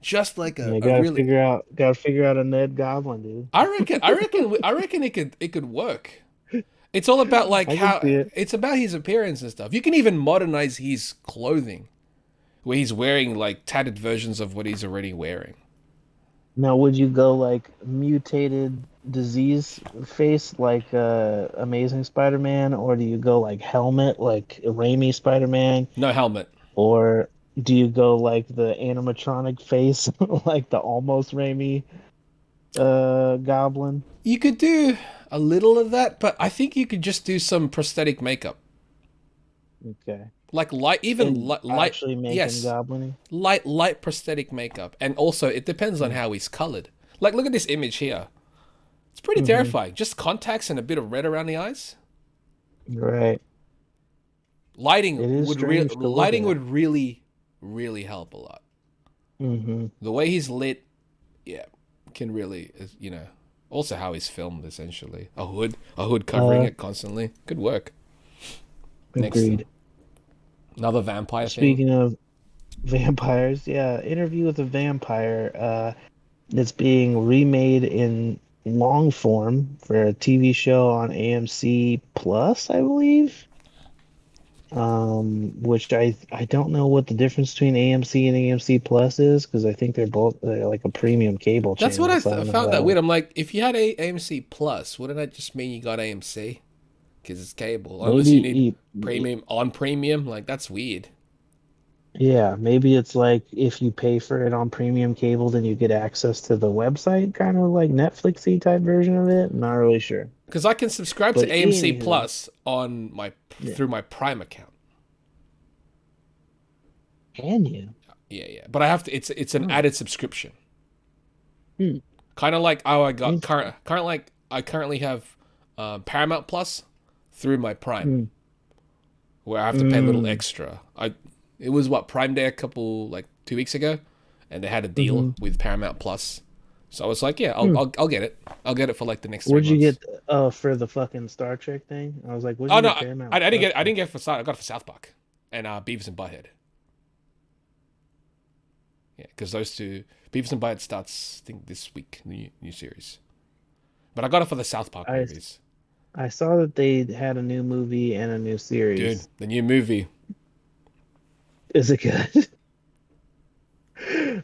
[SPEAKER 3] Just like
[SPEAKER 2] You
[SPEAKER 3] a
[SPEAKER 2] gotta
[SPEAKER 3] really
[SPEAKER 2] figure out a Ned Goblin, dude.
[SPEAKER 3] I reckon it could work. It's all about like
[SPEAKER 2] I can
[SPEAKER 3] how
[SPEAKER 2] see it.
[SPEAKER 3] it's about his appearance and stuff. You can even modernize his clothing, where he's wearing like tattered versions of what he's already wearing.
[SPEAKER 2] Now, would you go like mutated disease face like Amazing Spider-Man, or do you go like helmet like Raimi Spider-Man,
[SPEAKER 3] No helmet.
[SPEAKER 2] or do you go like the animatronic face like the almost Raimi Goblin?
[SPEAKER 3] You could do a little of that, but I think you could just do some prosthetic makeup,
[SPEAKER 2] Okay.
[SPEAKER 3] like light, even
[SPEAKER 2] And
[SPEAKER 3] light.
[SPEAKER 2] actually make
[SPEAKER 3] Yes,
[SPEAKER 2] him goblin-y?
[SPEAKER 3] light prosthetic makeup, and also it depends on how he's colored. Like, look at this image here. It's pretty terrifying. Just contacts and a bit of red around the eyes.
[SPEAKER 2] Right.
[SPEAKER 3] Lighting
[SPEAKER 2] It is
[SPEAKER 3] would
[SPEAKER 2] strange to look
[SPEAKER 3] lighting
[SPEAKER 2] at.
[SPEAKER 3] would really help a lot.
[SPEAKER 2] Mm-hmm.
[SPEAKER 3] The way he's lit, yeah, can really, also how he's filmed essentially. A hood covering it constantly could work.
[SPEAKER 2] Agreed.
[SPEAKER 3] Another vampire thing.
[SPEAKER 2] Speaking of vampires, yeah, Interview with a Vampire. It's being remade in long form for a TV show on AMC Plus, I believe. Which I don't know what the difference between AMC and AMC Plus is because I think they're like a premium cable channel.
[SPEAKER 3] That's what I
[SPEAKER 2] so don't know
[SPEAKER 3] found
[SPEAKER 2] how
[SPEAKER 3] that weird. I'm like, if you had a AMC Plus, wouldn't that just mean you got AMC? Because it's cable. Unless you need premium. Like, that's weird.
[SPEAKER 2] Yeah, maybe it's like if you pay for it on premium cable, then you get access to the website, kind of like Netflixy type version of it. I'm not really sure.
[SPEAKER 3] Because I can subscribe
[SPEAKER 2] But
[SPEAKER 3] to AMC
[SPEAKER 2] anywho,
[SPEAKER 3] Plus on through my Prime account.
[SPEAKER 2] can you?
[SPEAKER 3] Yeah. But I have to. It's an added subscription.
[SPEAKER 2] Hmm.
[SPEAKER 3] Kind of like how I got I currently have Paramount Plus through my Prime, where I have to pay a little extra. It was Prime Day 2 weeks ago, and they had a deal with Paramount Plus. So I was like, yeah, I'll get it. I'll get it for like the next 3 months.
[SPEAKER 2] What'd you get for the fucking Star Trek thing? I was like, what'd
[SPEAKER 3] Oh
[SPEAKER 2] you
[SPEAKER 3] no,
[SPEAKER 2] get Paramount
[SPEAKER 3] I didn't
[SPEAKER 2] Plus
[SPEAKER 3] get. I didn't
[SPEAKER 2] for?
[SPEAKER 3] get it for South. I got it for South Park and Beavis and Butthead. Yeah, because those two, Beavis and Butthead starts I think this week, new series. But I got it for the South Park movies.
[SPEAKER 2] I saw that they had a new movie and a new series.
[SPEAKER 3] Dude, the new movie.
[SPEAKER 2] Is it good?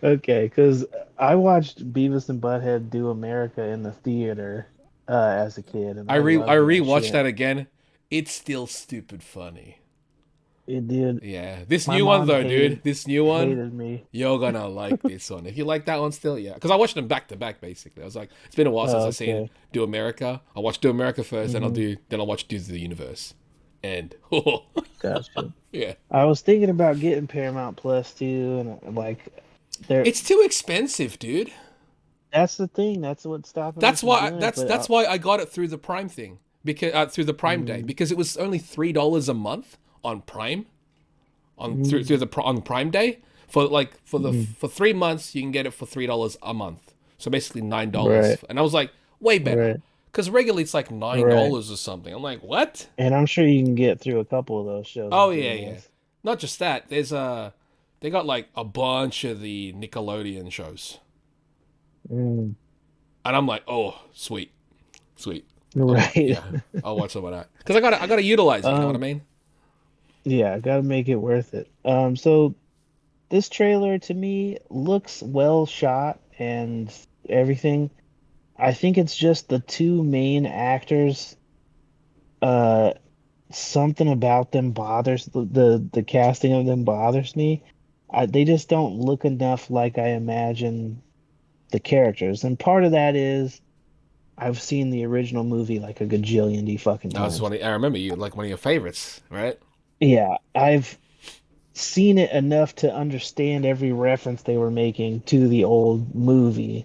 [SPEAKER 2] Okay, because I watched Beavis and Butthead Do America in the theater as a kid, and
[SPEAKER 3] I
[SPEAKER 2] loved that
[SPEAKER 3] rewatched
[SPEAKER 2] shit.
[SPEAKER 3] that again. It's still stupid funny.
[SPEAKER 2] It did.
[SPEAKER 3] Yeah, this
[SPEAKER 2] My
[SPEAKER 3] new one
[SPEAKER 2] mom
[SPEAKER 3] though, dude. This new one,
[SPEAKER 2] hated me.
[SPEAKER 3] you're gonna like this one. If you like that one still, yeah. Because I watched them back to back basically. I was like, it's been a while since I've seen
[SPEAKER 2] Okay.
[SPEAKER 3] Do America. I'll watch Do America 1st, then I'll watch Do the Universe. And
[SPEAKER 2] Gotcha.
[SPEAKER 3] yeah,
[SPEAKER 2] I was thinking about getting Paramount Plus too, and like,
[SPEAKER 3] it's too expensive, dude.
[SPEAKER 2] that's the thing. That's what's stopping.
[SPEAKER 3] That's
[SPEAKER 2] me
[SPEAKER 3] why
[SPEAKER 2] from doing it, but
[SPEAKER 3] that's why I got it through the Prime thing because through the Prime Day because it was only $3 a month on Prime through on Prime Day for 3 months you can get it for $3 a month, so basically $9.
[SPEAKER 2] Right.
[SPEAKER 3] And I was like, way better
[SPEAKER 2] Right.
[SPEAKER 3] Because regularly it's like nine
[SPEAKER 2] Right.
[SPEAKER 3] dollars or something. I'm like, what?
[SPEAKER 2] And I'm sure you can get through a couple of those shows
[SPEAKER 3] Oh
[SPEAKER 2] in
[SPEAKER 3] yeah,
[SPEAKER 2] 3
[SPEAKER 3] yeah.
[SPEAKER 2] days.
[SPEAKER 3] Not just that. They got like a bunch of the Nickelodeon shows,
[SPEAKER 2] Mm,
[SPEAKER 3] and I'm like, oh, sweet, sweet.
[SPEAKER 2] right.
[SPEAKER 3] Yeah, I'll watch some of that because I gotta utilize it. You know what I
[SPEAKER 2] Um,
[SPEAKER 3] mean?
[SPEAKER 2] yeah, gotta make it worth it. So this trailer to me looks well shot and everything. I think it's just the two main actors. Uh, Something about them bothers the casting of them bothers me. They just don't look enough like I imagine the characters, and part of that is I've seen the original movie like a gajillion D fucking
[SPEAKER 3] That was
[SPEAKER 2] times.
[SPEAKER 3] I remember you like one of your favorites, right?
[SPEAKER 2] Yeah, I've seen it enough to understand every reference they were making to the old movie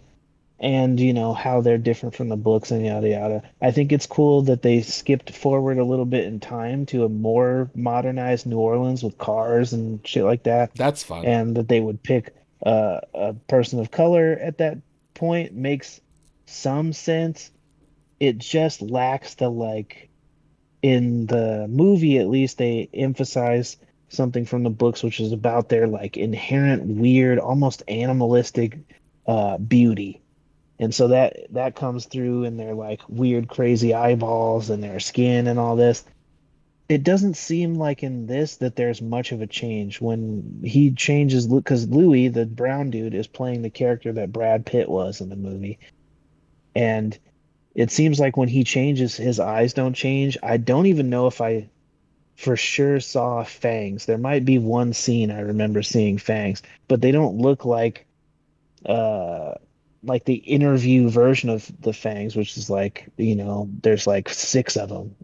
[SPEAKER 2] and how they're different from the books and yada yada. I think it's cool that they skipped forward a little bit in time to a more modernized New Orleans with cars and shit like that,
[SPEAKER 3] That's fun.
[SPEAKER 2] and that they would pick a person of color at that point makes some sense. It just lacks the like in the movie at least they emphasize something from the books which is about their like inherent weird almost animalistic beauty, and so that comes through in their like weird crazy eyeballs and their skin and all this. It doesn't seem like in this that there's much of a change when he changes because Louis the brown dude is playing the character that Brad Pitt was in the movie, and it seems like when he changes his eyes don't change. I don't even know if I for sure saw fangs. There might be one scene I remember seeing fangs, but they don't look uh like the interview version of the fangs, which is like, there's like six of them.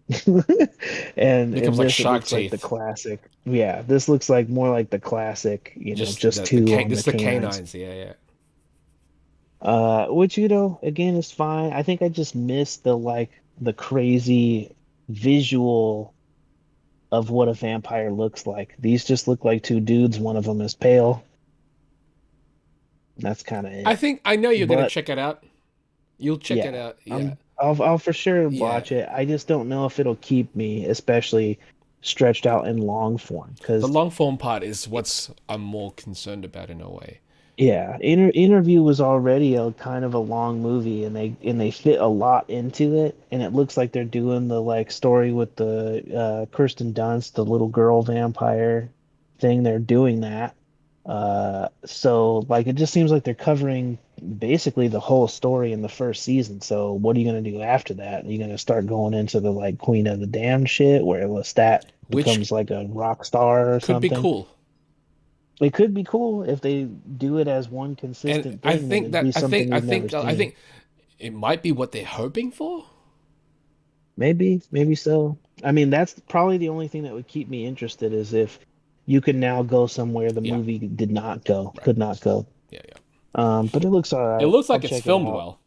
[SPEAKER 2] And in
[SPEAKER 3] Becomes like
[SPEAKER 2] this it
[SPEAKER 3] shark
[SPEAKER 2] looks like the
[SPEAKER 3] teeth.
[SPEAKER 2] classic. Yeah, this looks like more like the classic,
[SPEAKER 3] Just
[SPEAKER 2] just two on
[SPEAKER 3] this
[SPEAKER 2] the
[SPEAKER 3] is the
[SPEAKER 2] canines.
[SPEAKER 3] canines. Yeah, yeah.
[SPEAKER 2] Which again is fine. I think I just miss the crazy visual of what a vampire looks like. These just look like two dudes. One of them is pale. That's kind of
[SPEAKER 3] I
[SPEAKER 2] it.
[SPEAKER 3] think I know you're gonna
[SPEAKER 2] But
[SPEAKER 3] check it out. You'll check it
[SPEAKER 2] yeah,
[SPEAKER 3] out. Yeah,
[SPEAKER 2] I'll for sure
[SPEAKER 3] yeah.
[SPEAKER 2] watch it. I just don't know if it'll keep me, especially stretched out in long form.
[SPEAKER 3] The
[SPEAKER 2] Because
[SPEAKER 3] long form part is what's I'm more concerned about in a way.
[SPEAKER 2] yeah, Interview was already a kind of a long movie, and they fit a lot into it, and it looks like they're doing the like story with the Kirsten Dunst, the little girl vampire thing. They're doing that. So like it just seems like they're covering basically the whole story in the first season. So what are you gonna do after that? Are you gonna start going into the like Queen of the Damned shit where Lestat
[SPEAKER 3] Which
[SPEAKER 2] becomes like a rock star or
[SPEAKER 3] could be
[SPEAKER 2] something?
[SPEAKER 3] cool.
[SPEAKER 2] It could be cool if they do it as one
[SPEAKER 3] And
[SPEAKER 2] consistent thing, then it'd be something we've never
[SPEAKER 3] I
[SPEAKER 2] seen.
[SPEAKER 3] think it might be what they're hoping for.
[SPEAKER 2] Maybe so. I mean, that's probably the only thing that would keep me interested is if you could now go somewhere the
[SPEAKER 3] Yeah,
[SPEAKER 2] movie did not go,
[SPEAKER 3] right.
[SPEAKER 2] could not go.
[SPEAKER 3] Yeah, yeah.
[SPEAKER 2] But it looks all
[SPEAKER 3] It
[SPEAKER 2] right.
[SPEAKER 3] looks
[SPEAKER 2] I'll
[SPEAKER 3] like it's
[SPEAKER 2] check it
[SPEAKER 3] filmed
[SPEAKER 2] out.
[SPEAKER 3] well.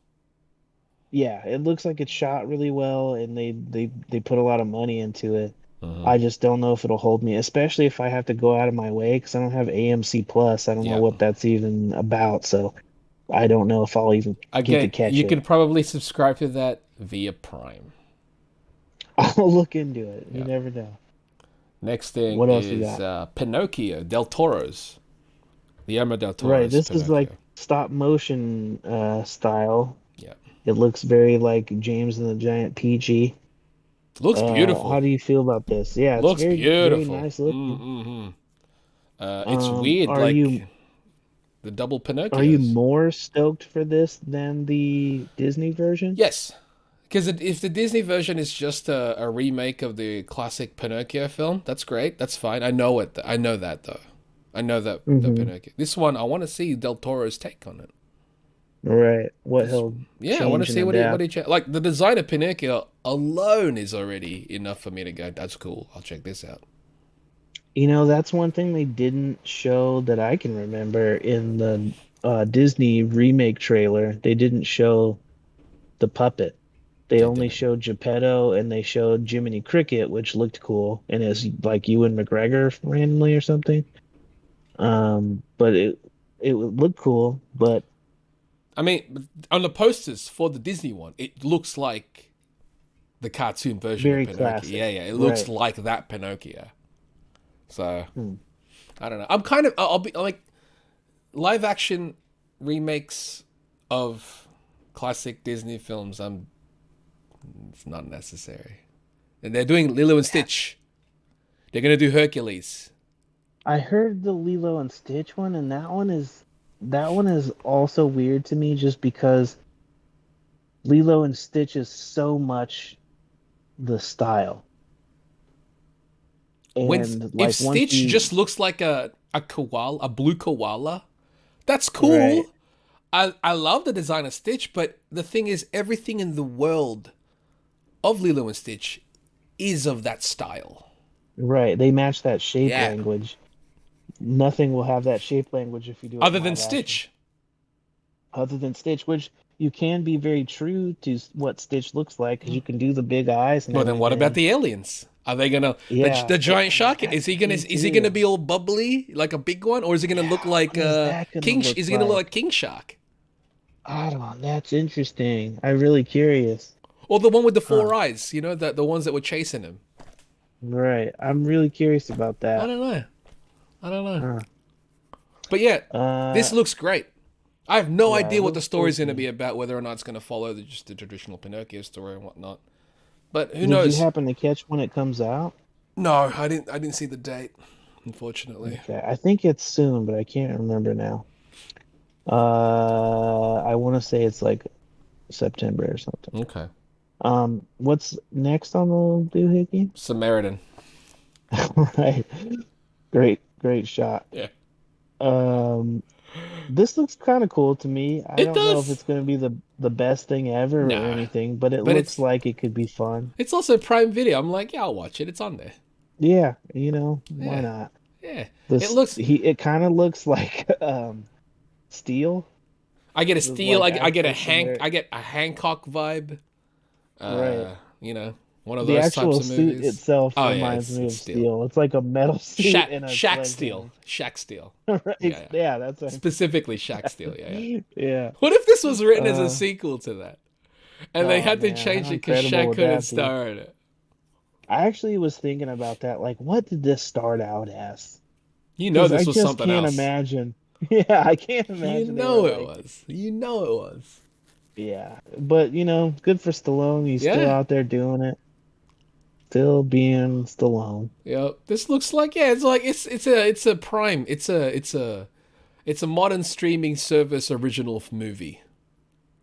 [SPEAKER 2] Yeah, it looks like it's shot really well, and they put a lot of money into it.
[SPEAKER 3] Hmm.
[SPEAKER 2] I just don't know if it'll hold me, especially if I have to go out of my way because I don't have AMC Plus. I don't know
[SPEAKER 3] Yeah.
[SPEAKER 2] what that's even about, so I don't know if I'll even get to
[SPEAKER 3] Again,
[SPEAKER 2] catch
[SPEAKER 3] you
[SPEAKER 2] it.
[SPEAKER 3] could probably subscribe to that via Prime.
[SPEAKER 2] I'll look into it. You
[SPEAKER 3] Yeah.
[SPEAKER 2] never know.
[SPEAKER 3] Next thing
[SPEAKER 2] What else you
[SPEAKER 3] is
[SPEAKER 2] got?
[SPEAKER 3] Pinocchio, Del Toro's. Guillermo del
[SPEAKER 2] Right,
[SPEAKER 3] Toro's
[SPEAKER 2] this is like
[SPEAKER 3] Pinocchio.
[SPEAKER 2] stop motion style.
[SPEAKER 3] Yeah.
[SPEAKER 2] It looks very like James and the Giant Peachy.
[SPEAKER 3] Looks
[SPEAKER 2] How
[SPEAKER 3] beautiful.
[SPEAKER 2] do you feel about this? Yeah, it's
[SPEAKER 3] Looks
[SPEAKER 2] very
[SPEAKER 3] beautiful.
[SPEAKER 2] nice looking.
[SPEAKER 3] Mm-hmm. It's weird,
[SPEAKER 2] Are you
[SPEAKER 3] like the double
[SPEAKER 2] are you
[SPEAKER 3] Pinocchios.
[SPEAKER 2] more stoked for this than the Disney version?
[SPEAKER 3] Yes, because if the Disney version is just a remake of the classic Pinocchio film, that's great. That's fine. I know it. I know that though. I know that the
[SPEAKER 2] Mm-hmm.
[SPEAKER 3] Pinocchio. This one, I want to see Del Toro's take on it.
[SPEAKER 2] Right. What
[SPEAKER 3] This,
[SPEAKER 2] he'll
[SPEAKER 3] yeah, I want to
[SPEAKER 2] change and
[SPEAKER 3] see what
[SPEAKER 2] adapt.
[SPEAKER 3] he like. The design of Pinocchio alone is already enough for me to go. That's cool. I'll check this out.
[SPEAKER 2] That's one thing they didn't show that I can remember in the Disney remake trailer. They didn't show the puppet. They
[SPEAKER 3] They
[SPEAKER 2] only
[SPEAKER 3] didn't.
[SPEAKER 2] showed Geppetto and they showed Jiminy Cricket, which looked cool and is like Ewan McGregor randomly or something. But it would look cool, but
[SPEAKER 3] I mean, on the posters for the Disney one, it looks like the cartoon version
[SPEAKER 2] Very
[SPEAKER 3] of Pinocchio.
[SPEAKER 2] classic.
[SPEAKER 3] Yeah, it looks
[SPEAKER 2] Right.
[SPEAKER 3] like that Pinocchio. So, I don't know. I'm kind of, I'll be like, live action remakes of classic Disney films, it's not necessary. And they're doing Lilo and Stitch. They're going to do Hercules.
[SPEAKER 2] I heard the Lilo and Stitch one, and that one is also weird to me just because Lilo and Stitch is so much the style. And
[SPEAKER 3] If Stitch just looks like a koala, a blue koala, that's cool.
[SPEAKER 2] Right.
[SPEAKER 3] I love the design of Stitch, but the thing is, everything in the world of Lilo and Stitch is of that style.
[SPEAKER 2] Right, they match that shape
[SPEAKER 3] Yeah.
[SPEAKER 2] language. Nothing will have that shape language if you do it
[SPEAKER 3] Other
[SPEAKER 2] in
[SPEAKER 3] than
[SPEAKER 2] live action.
[SPEAKER 3] Stitch.
[SPEAKER 2] Other than Stitch, which you can be very true to what Stitch looks like because you can do the big eyes and
[SPEAKER 3] Well, then what
[SPEAKER 2] everything.
[SPEAKER 3] about the aliens? Are they gonna
[SPEAKER 2] Yeah,
[SPEAKER 3] the giant shark?
[SPEAKER 2] that's
[SPEAKER 3] Is he
[SPEAKER 2] the
[SPEAKER 3] gonna
[SPEAKER 2] thing,
[SPEAKER 3] is he
[SPEAKER 2] too.
[SPEAKER 3] gonna be all bubbly like a big one, or is he gonna look like
[SPEAKER 2] what is that gonna
[SPEAKER 3] King?
[SPEAKER 2] look
[SPEAKER 3] Is he gonna look
[SPEAKER 2] like?
[SPEAKER 3] like King Shark,
[SPEAKER 2] I don't know. That's interesting. I'm really curious.
[SPEAKER 3] or the one with the four eyes? You know, the ones that were chasing him.
[SPEAKER 2] Right, I'm really curious about
[SPEAKER 3] I
[SPEAKER 2] that.
[SPEAKER 3] don't know. I don't know.
[SPEAKER 2] Huh.
[SPEAKER 3] But yeah, this looks great. I have no
[SPEAKER 2] yeah,
[SPEAKER 3] idea
[SPEAKER 2] it
[SPEAKER 3] what the
[SPEAKER 2] looks
[SPEAKER 3] story's
[SPEAKER 2] cool
[SPEAKER 3] going to
[SPEAKER 2] to
[SPEAKER 3] be
[SPEAKER 2] me.
[SPEAKER 3] about, whether or not it's going to follow just the traditional Pinocchio story and whatnot. But who
[SPEAKER 2] Did
[SPEAKER 3] knows?
[SPEAKER 2] you happen to catch when it comes out?
[SPEAKER 3] No, I didn't. I didn't see the date, unfortunately.
[SPEAKER 2] Okay, I think it's soon, but I can't remember now. I want to say it's like September or something.
[SPEAKER 3] Okay.
[SPEAKER 2] What's next on the doohickey?
[SPEAKER 3] Samaritan.
[SPEAKER 2] Right. Great shot.
[SPEAKER 3] Yeah.
[SPEAKER 2] This looks kind of cool to me. I
[SPEAKER 3] It
[SPEAKER 2] don't know if
[SPEAKER 3] does.
[SPEAKER 2] it's going to be the best thing ever or
[SPEAKER 3] Nah,
[SPEAKER 2] anything, but it
[SPEAKER 3] but
[SPEAKER 2] looks like it could be fun.
[SPEAKER 3] it's also Prime Video. I'm like, yeah, I'll watch it. It's on there.
[SPEAKER 2] Yeah, why
[SPEAKER 3] Yeah.
[SPEAKER 2] not?
[SPEAKER 3] Yeah.
[SPEAKER 2] This
[SPEAKER 3] It looks.
[SPEAKER 2] it kind of looks like Steel.
[SPEAKER 3] I get a Steel.
[SPEAKER 2] Like
[SPEAKER 3] I get a
[SPEAKER 2] actual Samaritan.
[SPEAKER 3] I get a Hancock vibe.
[SPEAKER 2] Right.
[SPEAKER 3] You know, one of
[SPEAKER 2] The
[SPEAKER 3] those
[SPEAKER 2] actual
[SPEAKER 3] types of
[SPEAKER 2] suit
[SPEAKER 3] movies.
[SPEAKER 2] itself
[SPEAKER 3] Oh, yeah,
[SPEAKER 2] reminds me of
[SPEAKER 3] it's
[SPEAKER 2] Steel. It's like a metal suit in a
[SPEAKER 3] Shaq
[SPEAKER 2] leg
[SPEAKER 3] Steel. Shaq Steel.
[SPEAKER 2] band. Right.
[SPEAKER 3] Yeah,
[SPEAKER 2] Yeah, that's right.
[SPEAKER 3] Specifically Shaq Steel. Yeah.
[SPEAKER 2] Yeah.
[SPEAKER 3] What if this was written as a sequel to that, and they
[SPEAKER 2] Oh,
[SPEAKER 3] had to
[SPEAKER 2] man,
[SPEAKER 3] change
[SPEAKER 2] how
[SPEAKER 3] it because
[SPEAKER 2] incredible
[SPEAKER 3] Shaq
[SPEAKER 2] would
[SPEAKER 3] couldn't
[SPEAKER 2] that be?
[SPEAKER 3] star in it?
[SPEAKER 2] I actually was thinking about that. Like, what did this start out as?
[SPEAKER 3] You know,
[SPEAKER 2] Because I
[SPEAKER 3] this was
[SPEAKER 2] just
[SPEAKER 3] something
[SPEAKER 2] can't
[SPEAKER 3] else.
[SPEAKER 2] imagine. Yeah, I can't
[SPEAKER 3] You
[SPEAKER 2] imagine. They
[SPEAKER 3] know
[SPEAKER 2] were
[SPEAKER 3] it
[SPEAKER 2] like,
[SPEAKER 3] was. You know it was.
[SPEAKER 2] yeah, but good for Stallone. He's still
[SPEAKER 3] Yeah.
[SPEAKER 2] out there doing it, still being Stallone.
[SPEAKER 3] Yep. This looks like it's like it's a prime. It's a modern streaming service original movie.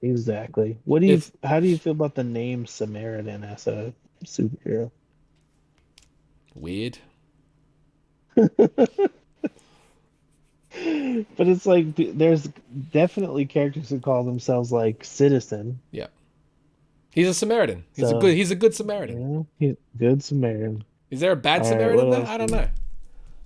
[SPEAKER 2] Exactly.
[SPEAKER 3] If
[SPEAKER 2] How do you feel about the name Samaritan as a superhero?
[SPEAKER 3] weird.
[SPEAKER 2] But it's like there's definitely characters who call themselves like Citizen.
[SPEAKER 3] Yeah. He's a Samaritan.
[SPEAKER 2] So,
[SPEAKER 3] He's a good Samaritan.
[SPEAKER 2] good Samaritan.
[SPEAKER 3] Is there a bad
[SPEAKER 2] All right,
[SPEAKER 3] Samaritan
[SPEAKER 2] what
[SPEAKER 3] there?
[SPEAKER 2] else?
[SPEAKER 3] I don't know.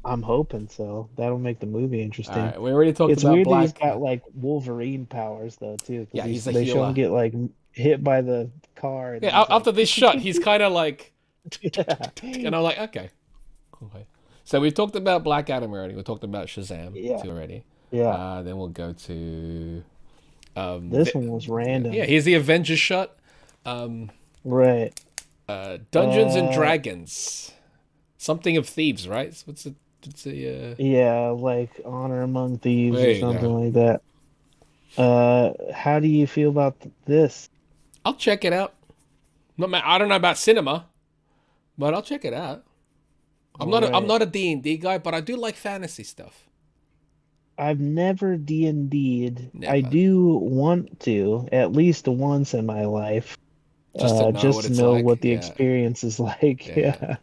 [SPEAKER 2] I'm hoping so. That'll make the movie
[SPEAKER 3] All
[SPEAKER 2] interesting.
[SPEAKER 3] right, we already talked
[SPEAKER 2] It's
[SPEAKER 3] about
[SPEAKER 2] weird that he's
[SPEAKER 3] Black.
[SPEAKER 2] got like Wolverine powers though too,
[SPEAKER 3] Yeah,
[SPEAKER 2] because
[SPEAKER 3] he's a
[SPEAKER 2] they show him
[SPEAKER 3] healer.
[SPEAKER 2] get like hit by the car, and then
[SPEAKER 3] Yeah,
[SPEAKER 2] he's
[SPEAKER 3] after
[SPEAKER 2] like,
[SPEAKER 3] this shot, he's kind of like,
[SPEAKER 2] yeah,
[SPEAKER 3] and I'm like, okay. So we've talked about Black Adam already. We talked about Shazam
[SPEAKER 2] yeah,
[SPEAKER 3] too already.
[SPEAKER 2] yeah.
[SPEAKER 3] Then we'll go to
[SPEAKER 2] This one was random,
[SPEAKER 3] yeah. Here's the Avengers shot.
[SPEAKER 2] right?
[SPEAKER 3] Dungeons and
[SPEAKER 2] Uh,
[SPEAKER 3] Dragons. Something of Thieves, right? What's it? It's a
[SPEAKER 2] yeah, like Honor Among Thieves
[SPEAKER 3] there
[SPEAKER 2] or
[SPEAKER 3] you go.
[SPEAKER 2] something like that. How do you feel about this?
[SPEAKER 3] I'll check it out. I don't know about cinema, but I'll check it out. I'm
[SPEAKER 2] Right.
[SPEAKER 3] not a D&D guy, but I do like fantasy stuff.
[SPEAKER 2] I've never D&D'd. I
[SPEAKER 3] Never.
[SPEAKER 2] do want to at least once in my life.
[SPEAKER 3] Just to know
[SPEAKER 2] Just
[SPEAKER 3] what
[SPEAKER 2] to
[SPEAKER 3] it's
[SPEAKER 2] know
[SPEAKER 3] like.
[SPEAKER 2] what the
[SPEAKER 3] Yeah.
[SPEAKER 2] experience is like.
[SPEAKER 3] Yeah.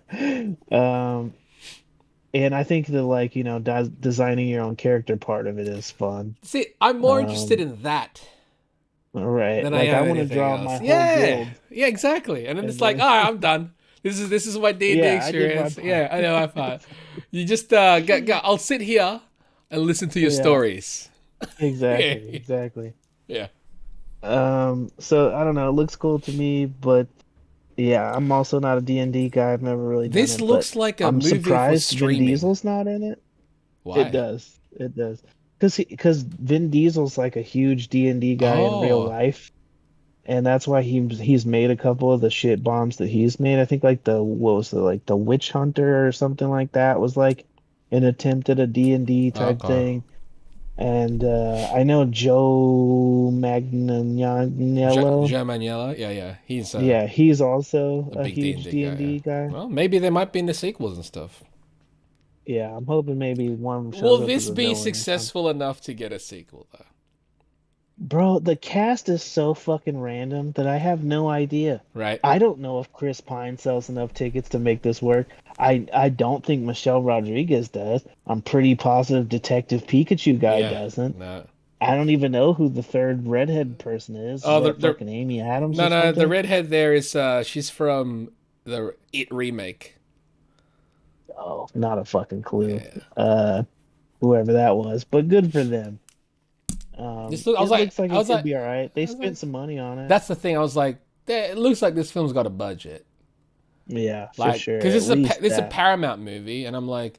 [SPEAKER 2] Yeah. And I think the like, designing your own character part of it is fun.
[SPEAKER 3] See, I'm more interested
[SPEAKER 2] Um,
[SPEAKER 3] in that
[SPEAKER 2] right.
[SPEAKER 3] than I
[SPEAKER 2] Like I
[SPEAKER 3] am
[SPEAKER 2] want to
[SPEAKER 3] anything
[SPEAKER 2] draw
[SPEAKER 3] else.
[SPEAKER 2] my whole
[SPEAKER 3] Yeah.
[SPEAKER 2] guild.
[SPEAKER 3] Yeah, exactly. And then it's
[SPEAKER 2] And
[SPEAKER 3] like,
[SPEAKER 2] then,
[SPEAKER 3] all right, I'm done. This is my D&D
[SPEAKER 2] yeah, I did my
[SPEAKER 3] experience. Yeah,
[SPEAKER 2] part.
[SPEAKER 3] I know my part. You just I'll sit here and listen to your
[SPEAKER 2] Yeah,
[SPEAKER 3] stories.
[SPEAKER 2] exactly,
[SPEAKER 3] Yeah.
[SPEAKER 2] exactly.
[SPEAKER 3] Yeah.
[SPEAKER 2] So I don't know, it looks cool to me, but yeah, I'm also not a D&D guy. I've never really done
[SPEAKER 3] This
[SPEAKER 2] it, but
[SPEAKER 3] looks like a
[SPEAKER 2] I'm
[SPEAKER 3] movie for
[SPEAKER 2] surprised Vin
[SPEAKER 3] streaming.
[SPEAKER 2] Diesel's not in it. It
[SPEAKER 3] Why?
[SPEAKER 2] does. It does. because Vin Diesel's like a huge D&D guy in real
[SPEAKER 3] Oh,
[SPEAKER 2] life, and that's why he's made a couple of the shit bombs that he's made. I think like the what was the like the Witch Hunter or something like that was like an attempt at a D&D type
[SPEAKER 3] okay.
[SPEAKER 2] thing. And I know Joe Magnagnello.
[SPEAKER 3] Joe Maniela, yeah, yeah, he's
[SPEAKER 2] Yeah, he's also
[SPEAKER 3] a
[SPEAKER 2] a
[SPEAKER 3] big D and
[SPEAKER 2] huge
[SPEAKER 3] D guy. Yeah.
[SPEAKER 2] D&D guy.
[SPEAKER 3] Well, maybe they might be in the sequels and stuff.
[SPEAKER 2] Yeah, I'm hoping maybe one of them
[SPEAKER 3] Will
[SPEAKER 2] shows up as
[SPEAKER 3] this
[SPEAKER 2] a
[SPEAKER 3] be
[SPEAKER 2] villain or something.
[SPEAKER 3] successful enough to get a sequel though?
[SPEAKER 2] Bro, the cast is so fucking random that I have no idea.
[SPEAKER 3] Right?
[SPEAKER 2] I don't know if Chris Pine sells enough tickets to make this work. I don't think Michelle Rodriguez does. I'm pretty positive Detective Pikachu guy
[SPEAKER 3] Yeah.
[SPEAKER 2] doesn't.
[SPEAKER 3] No.
[SPEAKER 2] I don't even know who the third redhead person is. Is
[SPEAKER 3] Oh,
[SPEAKER 2] that fucking Amy Adams or
[SPEAKER 3] no, the
[SPEAKER 2] something?
[SPEAKER 3] redhead there is she's from the It remake.
[SPEAKER 2] Oh, not a fucking clue.
[SPEAKER 3] Yeah.
[SPEAKER 2] Whoever that was, but good for them.
[SPEAKER 3] This look,
[SPEAKER 2] It looks like
[SPEAKER 3] I
[SPEAKER 2] it
[SPEAKER 3] was
[SPEAKER 2] could
[SPEAKER 3] like,
[SPEAKER 2] be all right. They
[SPEAKER 3] I was
[SPEAKER 2] spent
[SPEAKER 3] like,
[SPEAKER 2] some money on it.
[SPEAKER 3] that's the thing. I was like, it looks like this film's got a budget.
[SPEAKER 2] Yeah, for
[SPEAKER 3] Like,
[SPEAKER 2] sure.
[SPEAKER 3] because
[SPEAKER 2] At least
[SPEAKER 3] this is a
[SPEAKER 2] that.
[SPEAKER 3] Paramount movie, and I'm like,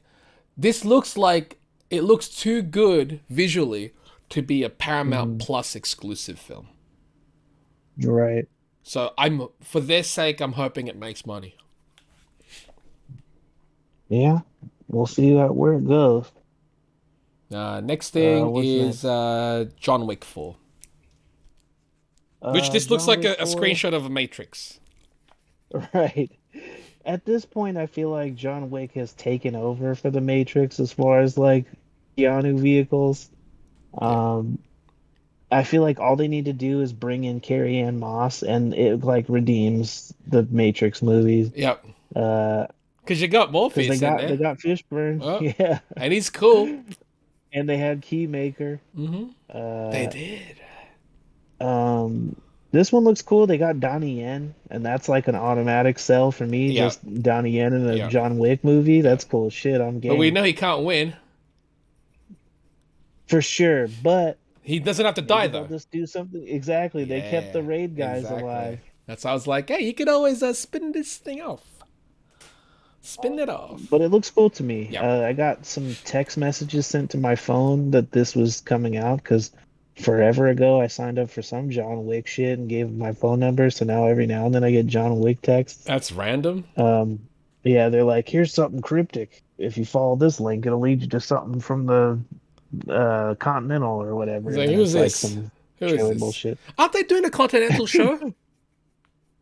[SPEAKER 3] this looks like it looks too good visually to be a Paramount
[SPEAKER 2] Mhm.
[SPEAKER 3] Plus exclusive film.
[SPEAKER 2] Right.
[SPEAKER 3] So I'm for their sake, I'm hoping it makes money.
[SPEAKER 2] Yeah. We'll see where it goes.
[SPEAKER 3] Next thing
[SPEAKER 2] What's
[SPEAKER 3] is
[SPEAKER 2] next?
[SPEAKER 3] John Wick 4, which this looks
[SPEAKER 2] John
[SPEAKER 3] like
[SPEAKER 2] Wick
[SPEAKER 3] a
[SPEAKER 2] 4.
[SPEAKER 3] screenshot of a Matrix.
[SPEAKER 2] Right. At this point, I feel like John Wick has taken over for the Matrix as far as like Keanu vehicles.
[SPEAKER 3] Yeah,
[SPEAKER 2] Um, I feel like all they need to do is bring in Carrie Ann Moss, and it like redeems the Matrix movies.
[SPEAKER 3] yeah,
[SPEAKER 2] Uh,
[SPEAKER 3] because you got
[SPEAKER 2] because they
[SPEAKER 3] Morpheus in
[SPEAKER 2] got they
[SPEAKER 3] there.
[SPEAKER 2] got Fishburne,
[SPEAKER 3] Oh,
[SPEAKER 2] yeah,
[SPEAKER 3] and he's cool.
[SPEAKER 2] and they had Keymaker.
[SPEAKER 3] They
[SPEAKER 2] Uh,
[SPEAKER 3] did.
[SPEAKER 2] um, this one looks cool. They got Donnie Yen, and that's like an automatic sell for me.
[SPEAKER 3] Yeah,
[SPEAKER 2] Just Donnie Yen in a
[SPEAKER 3] yeah,
[SPEAKER 2] John Wick movie.
[SPEAKER 3] yeah.
[SPEAKER 2] That's cool as shit. I'm
[SPEAKER 3] But we
[SPEAKER 2] game
[SPEAKER 3] know he can't win.
[SPEAKER 2] for sure. But
[SPEAKER 3] He doesn't have to die
[SPEAKER 2] maybe they'll
[SPEAKER 3] though.
[SPEAKER 2] just do something. Exactly. They kept the
[SPEAKER 3] Yeah,
[SPEAKER 2] raid guys
[SPEAKER 3] exactly.
[SPEAKER 2] alive.
[SPEAKER 3] That's why I was like, hey, you could always spin this thing off. Spin it off.
[SPEAKER 2] But it looks cool to me.
[SPEAKER 3] Yeah.
[SPEAKER 2] I got some text messages sent to my phone that this was coming out because forever ago I signed up for some John Wick shit and gave them my phone number. So now every now and then I get John Wick texts.
[SPEAKER 3] That's random.
[SPEAKER 2] Um, yeah, they're like, here's something cryptic. If you follow this link, it'll lead you to something from the Continental or whatever.
[SPEAKER 3] It's
[SPEAKER 2] And
[SPEAKER 3] like,
[SPEAKER 2] then
[SPEAKER 3] who's
[SPEAKER 2] it's like
[SPEAKER 3] this?
[SPEAKER 2] some
[SPEAKER 3] Who is
[SPEAKER 2] trailer
[SPEAKER 3] this?
[SPEAKER 2] bullshit.
[SPEAKER 3] Aren't they doing a Continental show?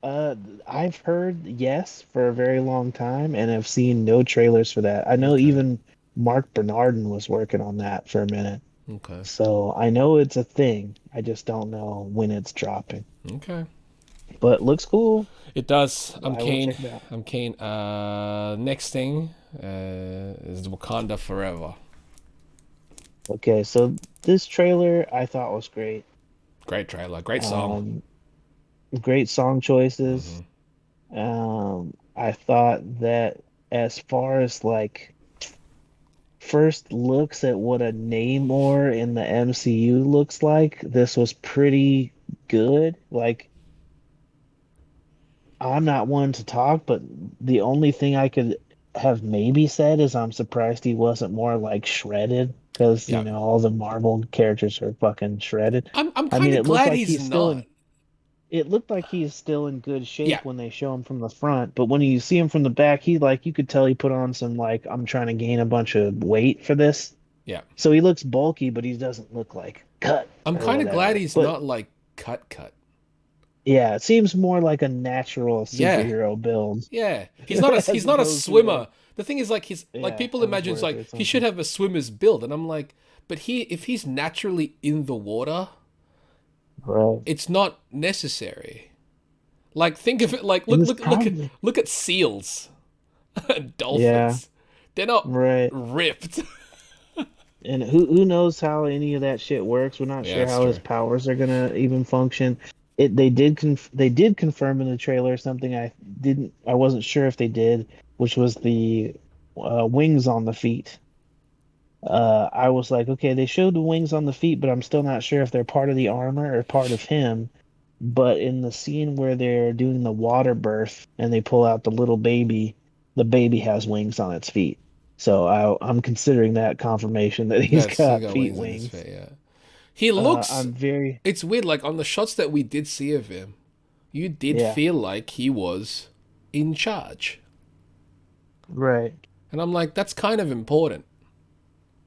[SPEAKER 2] Uh, I've heard yes for a very long time and have seen no trailers for that. I know
[SPEAKER 3] Okay.
[SPEAKER 2] even Mark Bernardin was working on that for a minute.
[SPEAKER 3] Okay.
[SPEAKER 2] So I know it's a thing. I just don't know when it's dropping.
[SPEAKER 3] Okay.
[SPEAKER 2] But looks cool.
[SPEAKER 3] It does. I'm
[SPEAKER 2] I will
[SPEAKER 3] keen.
[SPEAKER 2] check it out.
[SPEAKER 3] I'm keen. Next thing is Wakanda Forever.
[SPEAKER 2] Okay, so this trailer I thought was great.
[SPEAKER 3] Great trailer. Great song.
[SPEAKER 2] Um, great song choices.
[SPEAKER 3] Hmm.
[SPEAKER 2] I thought that as far as like first looks at what a Namor in the MCU looks like, this was pretty good. Like, I'm not one to talk, but the only thing I could have maybe said is I'm surprised he wasn't more like shredded because,
[SPEAKER 3] Yeah.
[SPEAKER 2] all the Marvel characters are fucking shredded.
[SPEAKER 3] I'm
[SPEAKER 2] I mean,
[SPEAKER 3] kind of glad he's not.
[SPEAKER 2] it looked like he's still in good
[SPEAKER 3] Yeah.
[SPEAKER 2] shape when they show him from the front, but when you see him from the back, he like you could tell he put on some like I'm trying to gain a bunch of weight for this.
[SPEAKER 3] Yeah.
[SPEAKER 2] So he looks bulky, but he doesn't look like cut
[SPEAKER 3] I'm
[SPEAKER 2] or
[SPEAKER 3] kind of glad
[SPEAKER 2] whatever.
[SPEAKER 3] he's
[SPEAKER 2] But
[SPEAKER 3] not like cut.
[SPEAKER 2] yeah, it seems more like a natural
[SPEAKER 3] Yeah.
[SPEAKER 2] superhero build
[SPEAKER 3] Yeah.
[SPEAKER 2] as
[SPEAKER 3] He's not a
[SPEAKER 2] opposed to like
[SPEAKER 3] swimmer. The thing is like he's like
[SPEAKER 2] yeah,
[SPEAKER 3] people imagine it's
[SPEAKER 2] Hemsworth or
[SPEAKER 3] like he should
[SPEAKER 2] something.
[SPEAKER 3] have a swimmer's build and I'm like but if he's naturally in the water,
[SPEAKER 2] Right.
[SPEAKER 3] it's not necessary. Like think of it like
[SPEAKER 2] And it's probably
[SPEAKER 3] look at seals and
[SPEAKER 2] yeah,
[SPEAKER 3] dolphins. They're not
[SPEAKER 2] right.
[SPEAKER 3] ripped.
[SPEAKER 2] And who knows how any of that shit works? We're not
[SPEAKER 3] Yeah,
[SPEAKER 2] sure
[SPEAKER 3] that's
[SPEAKER 2] how his
[SPEAKER 3] true.
[SPEAKER 2] powers are gonna even function. They did confirm in the trailer something I wasn't sure if they did, which was the wings on the feet. I was like, okay, they showed the wings on the feet, but I'm still not sure if they're part of the armor or part of him. But in the scene where they're doing the water birth and they pull out the little baby, the baby has wings on its feet. So I'm considering that confirmation that he's
[SPEAKER 3] That's still
[SPEAKER 2] got
[SPEAKER 3] got
[SPEAKER 2] feet
[SPEAKER 3] wings in his
[SPEAKER 2] wings.
[SPEAKER 3] face. Yeah, he looks.
[SPEAKER 2] I'm very
[SPEAKER 3] It's weird. Like on the shots that we did see of him, you did
[SPEAKER 2] yeah,
[SPEAKER 3] feel like he was in charge,
[SPEAKER 2] right.
[SPEAKER 3] and I'm like, that's kind of important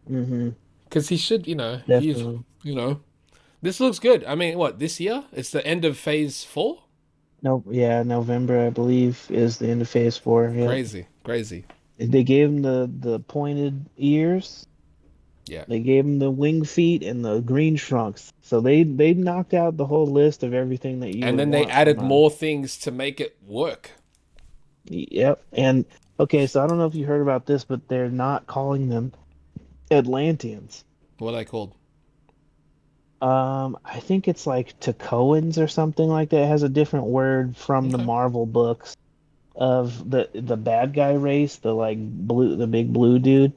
[SPEAKER 2] Mm-hmm.
[SPEAKER 3] because he should. He's.
[SPEAKER 2] Definitely.
[SPEAKER 3] You know, this looks good. I mean, what this year? It's the end of Phase 4.
[SPEAKER 2] Nope. Yeah, November I believe is the end of Phase 4. Yep.
[SPEAKER 3] Crazy, crazy.
[SPEAKER 2] They gave him the pointed ears.
[SPEAKER 3] Yeah.
[SPEAKER 2] They gave him the wing feet and the green trunks. So they knocked out the whole list of everything that you
[SPEAKER 3] And
[SPEAKER 2] would
[SPEAKER 3] then they
[SPEAKER 2] want from
[SPEAKER 3] added
[SPEAKER 2] a.
[SPEAKER 3] more things to make it work.
[SPEAKER 2] Yep. And okay, so I don't know if you heard about this, but they're not calling them Atlanteans.
[SPEAKER 3] What are they called?
[SPEAKER 2] I think it's like Tacoans or something like that. It has a different word from the
[SPEAKER 3] Okay.
[SPEAKER 2] Marvel books of the bad guy race, the like blue, the big blue dude.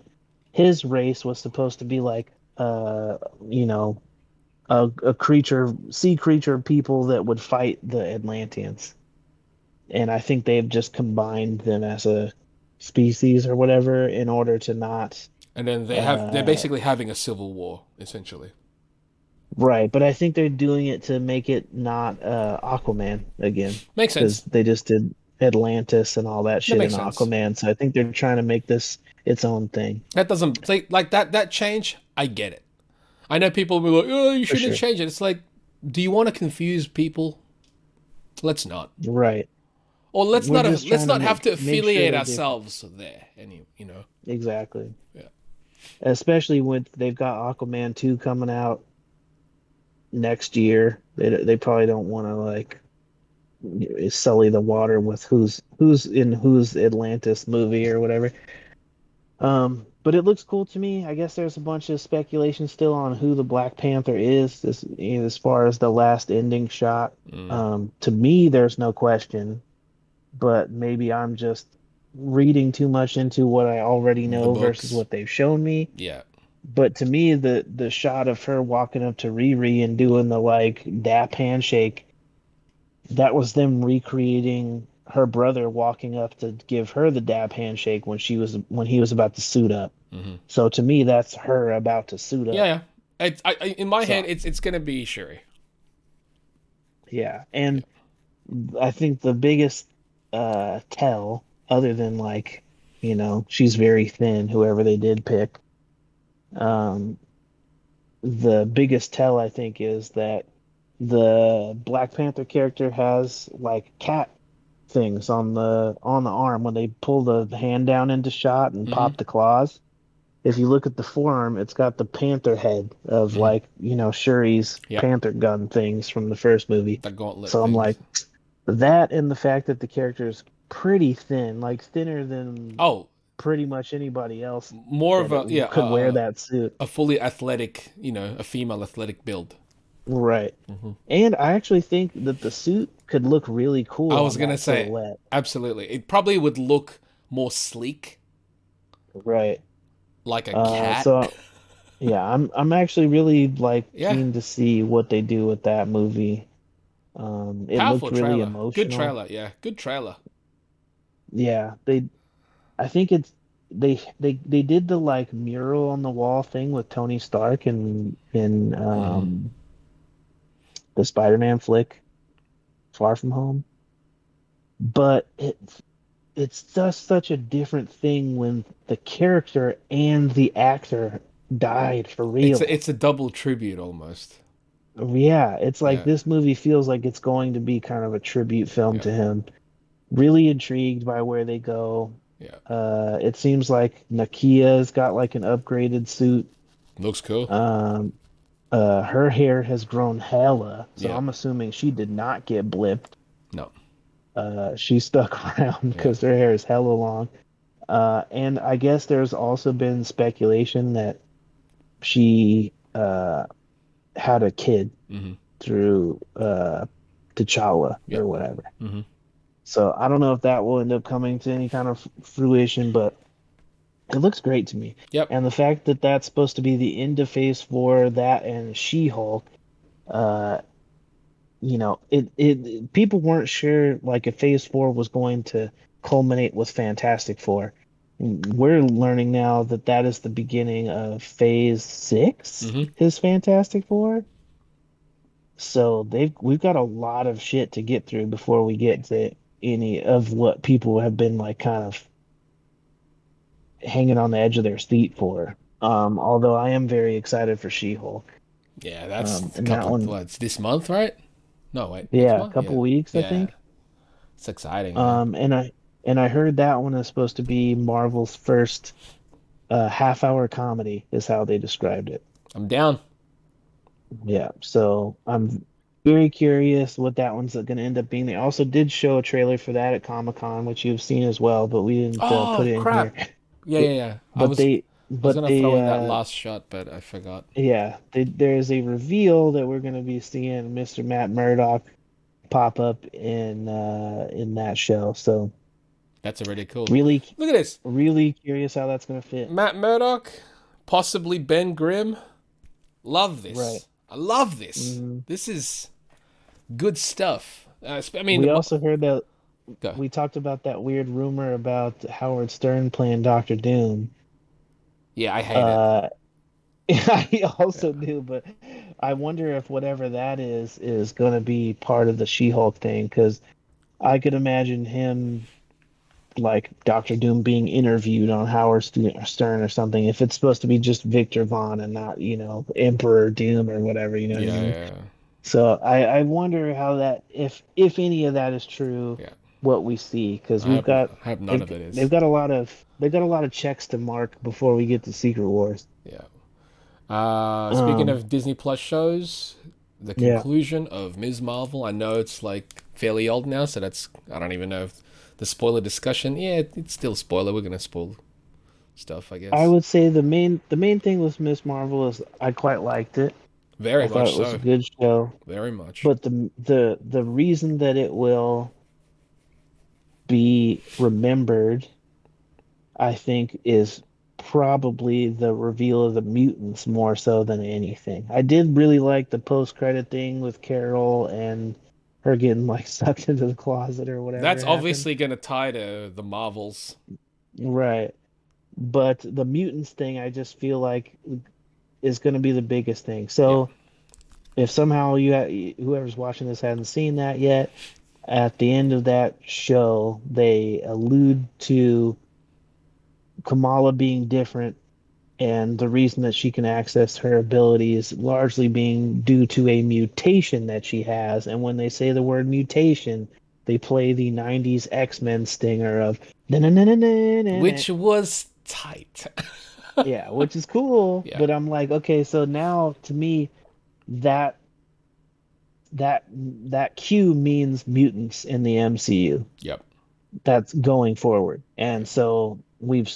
[SPEAKER 2] His race was supposed to be like you know, a creature, sea creature people that would fight the Atlanteans. And I think they've just combined them as a species or whatever in order to not
[SPEAKER 3] And then they're
[SPEAKER 2] uh
[SPEAKER 3] basically having a civil war essentially.
[SPEAKER 2] right, but I think they're doing it to make it not Aquaman again
[SPEAKER 3] Makes
[SPEAKER 2] because
[SPEAKER 3] sense.
[SPEAKER 2] they just did Atlantis and all that
[SPEAKER 3] That
[SPEAKER 2] shit in
[SPEAKER 3] makes sense.
[SPEAKER 2] Aquaman. So I think they're trying to make this its own thing
[SPEAKER 3] That doesn't like that change. I get it. I know people will be like, "Oh, you
[SPEAKER 2] for
[SPEAKER 3] shouldn't
[SPEAKER 2] sure.
[SPEAKER 3] change it." It's like, do you want to confuse people? Let's not.
[SPEAKER 2] Right.
[SPEAKER 3] Or
[SPEAKER 2] We're just
[SPEAKER 3] let's
[SPEAKER 2] trying to
[SPEAKER 3] not have to
[SPEAKER 2] make sure
[SPEAKER 3] affiliate
[SPEAKER 2] they're different.
[SPEAKER 3] ourselves there. And.
[SPEAKER 2] Exactly.
[SPEAKER 3] Yeah.
[SPEAKER 2] Especially when they've got Aquaman 2 coming out next year. They probably don't want to like sully the water with who's in whose Atlantis movie or whatever. But it looks cool to me. I guess there's a bunch of speculation still on who the Black Panther is, as far as the last ending shot.
[SPEAKER 3] Mm.
[SPEAKER 2] To me, there's no question, but maybe I'm just reading too much into what I already
[SPEAKER 3] The
[SPEAKER 2] know versus
[SPEAKER 3] books.
[SPEAKER 2] what they've shown me.
[SPEAKER 3] Yeah.
[SPEAKER 2] But to me, the shot of her walking up to Riri and doing the like dap handshake, that was them recreating her brother walking up to give her the dab handshake when he was about to suit up.
[SPEAKER 3] Hmm.
[SPEAKER 2] So to me, that's her about to suit
[SPEAKER 3] Yeah.
[SPEAKER 2] up.
[SPEAKER 3] Yeah. In my
[SPEAKER 2] So
[SPEAKER 3] head, it's gonna be Shuri.
[SPEAKER 2] yeah,
[SPEAKER 3] Yeah.
[SPEAKER 2] and I think the biggest tell, other than like, she's very thin, whoever they did pick, um, the biggest tell I think is that the Black Panther character has like cat things on the arm when they pull the hand down into shot and
[SPEAKER 3] Hmm.
[SPEAKER 2] pop the claws. If you look at the forearm, it's got the panther head of
[SPEAKER 3] Hmm.
[SPEAKER 2] like, Shuri's
[SPEAKER 3] Yep.
[SPEAKER 2] panther gun things from the first movie.
[SPEAKER 3] The gauntlet
[SPEAKER 2] So I'm
[SPEAKER 3] things.
[SPEAKER 2] like, that and the fact that the character is pretty thin, like thinner than
[SPEAKER 3] Oh,
[SPEAKER 2] pretty much anybody else
[SPEAKER 3] more of
[SPEAKER 2] that
[SPEAKER 3] a
[SPEAKER 2] could wear that suit.
[SPEAKER 3] a fully athletic, a female athletic build.
[SPEAKER 2] Right.
[SPEAKER 3] Hmm.
[SPEAKER 2] And I actually think that the suit could look really
[SPEAKER 3] I
[SPEAKER 2] cool
[SPEAKER 3] was
[SPEAKER 2] on
[SPEAKER 3] gonna
[SPEAKER 2] that
[SPEAKER 3] say,
[SPEAKER 2] silhouette.
[SPEAKER 3] absolutely. It probably would look more sleek,
[SPEAKER 2] Right.
[SPEAKER 3] like a cat.
[SPEAKER 2] So yeah, I'm actually really like
[SPEAKER 3] Yeah,
[SPEAKER 2] keen to see what they do with that movie. It
[SPEAKER 3] powerful
[SPEAKER 2] looked really
[SPEAKER 3] trailer. Good
[SPEAKER 2] emotional.
[SPEAKER 3] trailer. Yeah, good trailer.
[SPEAKER 2] Yeah, I think they did the like mural on the wall thing with Tony Stark and in
[SPEAKER 3] Hmm.
[SPEAKER 2] the Spider-Man flick, Far From Home. But it's just such a different thing when the character and the actor died for real.
[SPEAKER 3] It's a double tribute almost.
[SPEAKER 2] Yeah, it's like
[SPEAKER 3] Yeah,
[SPEAKER 2] this movie feels like it's going to be kind of a tribute film
[SPEAKER 3] yeah,
[SPEAKER 2] to him. Really intrigued by where they go.
[SPEAKER 3] yeah.
[SPEAKER 2] It seems like Nakia's got like an upgraded suit.
[SPEAKER 3] Looks cool.
[SPEAKER 2] Um, her hair has grown hella, so
[SPEAKER 3] Yeah.
[SPEAKER 2] I'm assuming she did not get blipped.
[SPEAKER 3] No.
[SPEAKER 2] She stuck around
[SPEAKER 3] Yeah.
[SPEAKER 2] because her hair is hella long. And I guess there's also been speculation that she had a kid
[SPEAKER 3] Hmm.
[SPEAKER 2] through T'Challa
[SPEAKER 3] Yep.
[SPEAKER 2] or whatever.
[SPEAKER 3] Hmm.
[SPEAKER 2] So I don't know if that will end up coming to any kind of fruition, but it looks great to me.
[SPEAKER 3] Yep.
[SPEAKER 2] And the fact that that's supposed to be the end of Phase 4, that and She-Hulk, uh, it people weren't sure like if Phase 4 was going to culminate with Fantastic Four. we're learning now that that is the beginning of phase 6,
[SPEAKER 3] Mm-hmm.
[SPEAKER 2] is Fantastic Four. So we've got a lot of shit to get through before we get to any of what people have been like kind of hanging on the edge of their seat for. Although I am very excited for She-Hulk.
[SPEAKER 3] Yeah, that's a
[SPEAKER 2] And that
[SPEAKER 3] couple.
[SPEAKER 2] one,
[SPEAKER 3] Well, it's this month, right? No, wait, next
[SPEAKER 2] yeah, a
[SPEAKER 3] month. Yeah,
[SPEAKER 2] couple weeks, I
[SPEAKER 3] yeah.
[SPEAKER 2] think.
[SPEAKER 3] It's exciting, man.
[SPEAKER 2] Um, and I and I heard that one is supposed to be Marvel's first half-hour comedy, is how they described it.
[SPEAKER 3] I'm down.
[SPEAKER 2] Yeah, so I'm very curious what that one's going to end up being. They also did show a trailer for that at Comic-Con, which you've seen as well, but we didn't put
[SPEAKER 3] Oh
[SPEAKER 2] it in here.
[SPEAKER 3] crap! Yeah, yeah, yeah.
[SPEAKER 2] But
[SPEAKER 3] I was
[SPEAKER 2] but
[SPEAKER 3] gonna
[SPEAKER 2] they,
[SPEAKER 3] throw in that last shot, but I forgot.
[SPEAKER 2] yeah, there's a reveal that we're going to be seeing Mr. Matt Murdock pop up in that show. So
[SPEAKER 3] That's already cool.
[SPEAKER 2] really,
[SPEAKER 3] Look at this.
[SPEAKER 2] really curious how that's going to fit.
[SPEAKER 3] Matt Murdock, possibly Ben Grimm. Love
[SPEAKER 2] Right.
[SPEAKER 3] this. I love this.
[SPEAKER 2] Hmm.
[SPEAKER 3] This is good stuff. I mean,
[SPEAKER 2] We also heard that
[SPEAKER 3] go.
[SPEAKER 2] we talked about that weird rumor about Howard Stern playing Doctor Doom.
[SPEAKER 3] Yeah, I hate it.
[SPEAKER 2] Uh, I
[SPEAKER 3] Yeah.
[SPEAKER 2] also do, but I wonder if whatever that is going to be part of the She-Hulk thing, because I could imagine him like Doctor Doom being interviewed on Stern or something. If it's supposed to be just Victor Vaughn and not, Emperor Doom or whatever, you know what I
[SPEAKER 3] Yeah,
[SPEAKER 2] mean?
[SPEAKER 3] yeah,
[SPEAKER 2] So I wonder how that, if any of that is true,
[SPEAKER 3] yeah.
[SPEAKER 2] what we see, because
[SPEAKER 3] I
[SPEAKER 2] we've
[SPEAKER 3] hope,
[SPEAKER 2] got
[SPEAKER 3] I hope none
[SPEAKER 2] they've
[SPEAKER 3] of it
[SPEAKER 2] they've
[SPEAKER 3] is.
[SPEAKER 2] got a lot of they've got a lot of checks to mark before we get to Secret Wars.
[SPEAKER 3] Yeah. Speaking
[SPEAKER 2] Um,
[SPEAKER 3] of Disney Plus shows, the
[SPEAKER 2] yeah.
[SPEAKER 3] conclusion of Ms. Marvel. I know it's like fairly old now, so that's I don't even know if the spoiler discussion. Yeah, it's still a spoiler. We're gonna spoil stuff, I
[SPEAKER 2] I
[SPEAKER 3] guess.
[SPEAKER 2] would say the main thing with Miss Marvel is I quite liked it.
[SPEAKER 3] Very
[SPEAKER 2] I thought
[SPEAKER 3] much
[SPEAKER 2] it was a
[SPEAKER 3] so.
[SPEAKER 2] good show,
[SPEAKER 3] Very much.
[SPEAKER 2] but the reason that it will be remembered, I think, is probably the reveal of the mutants more so than anything. I did really like the post-credit thing with Carol and her getting like sucked into the closet or whatever
[SPEAKER 3] That's
[SPEAKER 2] happened.
[SPEAKER 3] obviously gonna tie to the Marvels.
[SPEAKER 2] Right. But the mutants thing, I just feel like is going to be the biggest thing.
[SPEAKER 3] Yeah.
[SPEAKER 2] So if somehow whoever's watching this hasn't seen that yet, at the end of that show, they allude to Kamala being different, and the reason that she can access her abilities largely being due to a mutation that she has. And when they say the word mutation, they play the 90s X-Men stinger of na-na-na-na-na-na-na.
[SPEAKER 3] Which was tight.
[SPEAKER 2] Yeah, which is cool,
[SPEAKER 3] Yeah.
[SPEAKER 2] but I'm like, okay, so now to me that that Q means mutants in the MCU.
[SPEAKER 3] Yep.
[SPEAKER 2] That's going forward.
[SPEAKER 3] Yeah.
[SPEAKER 2] And so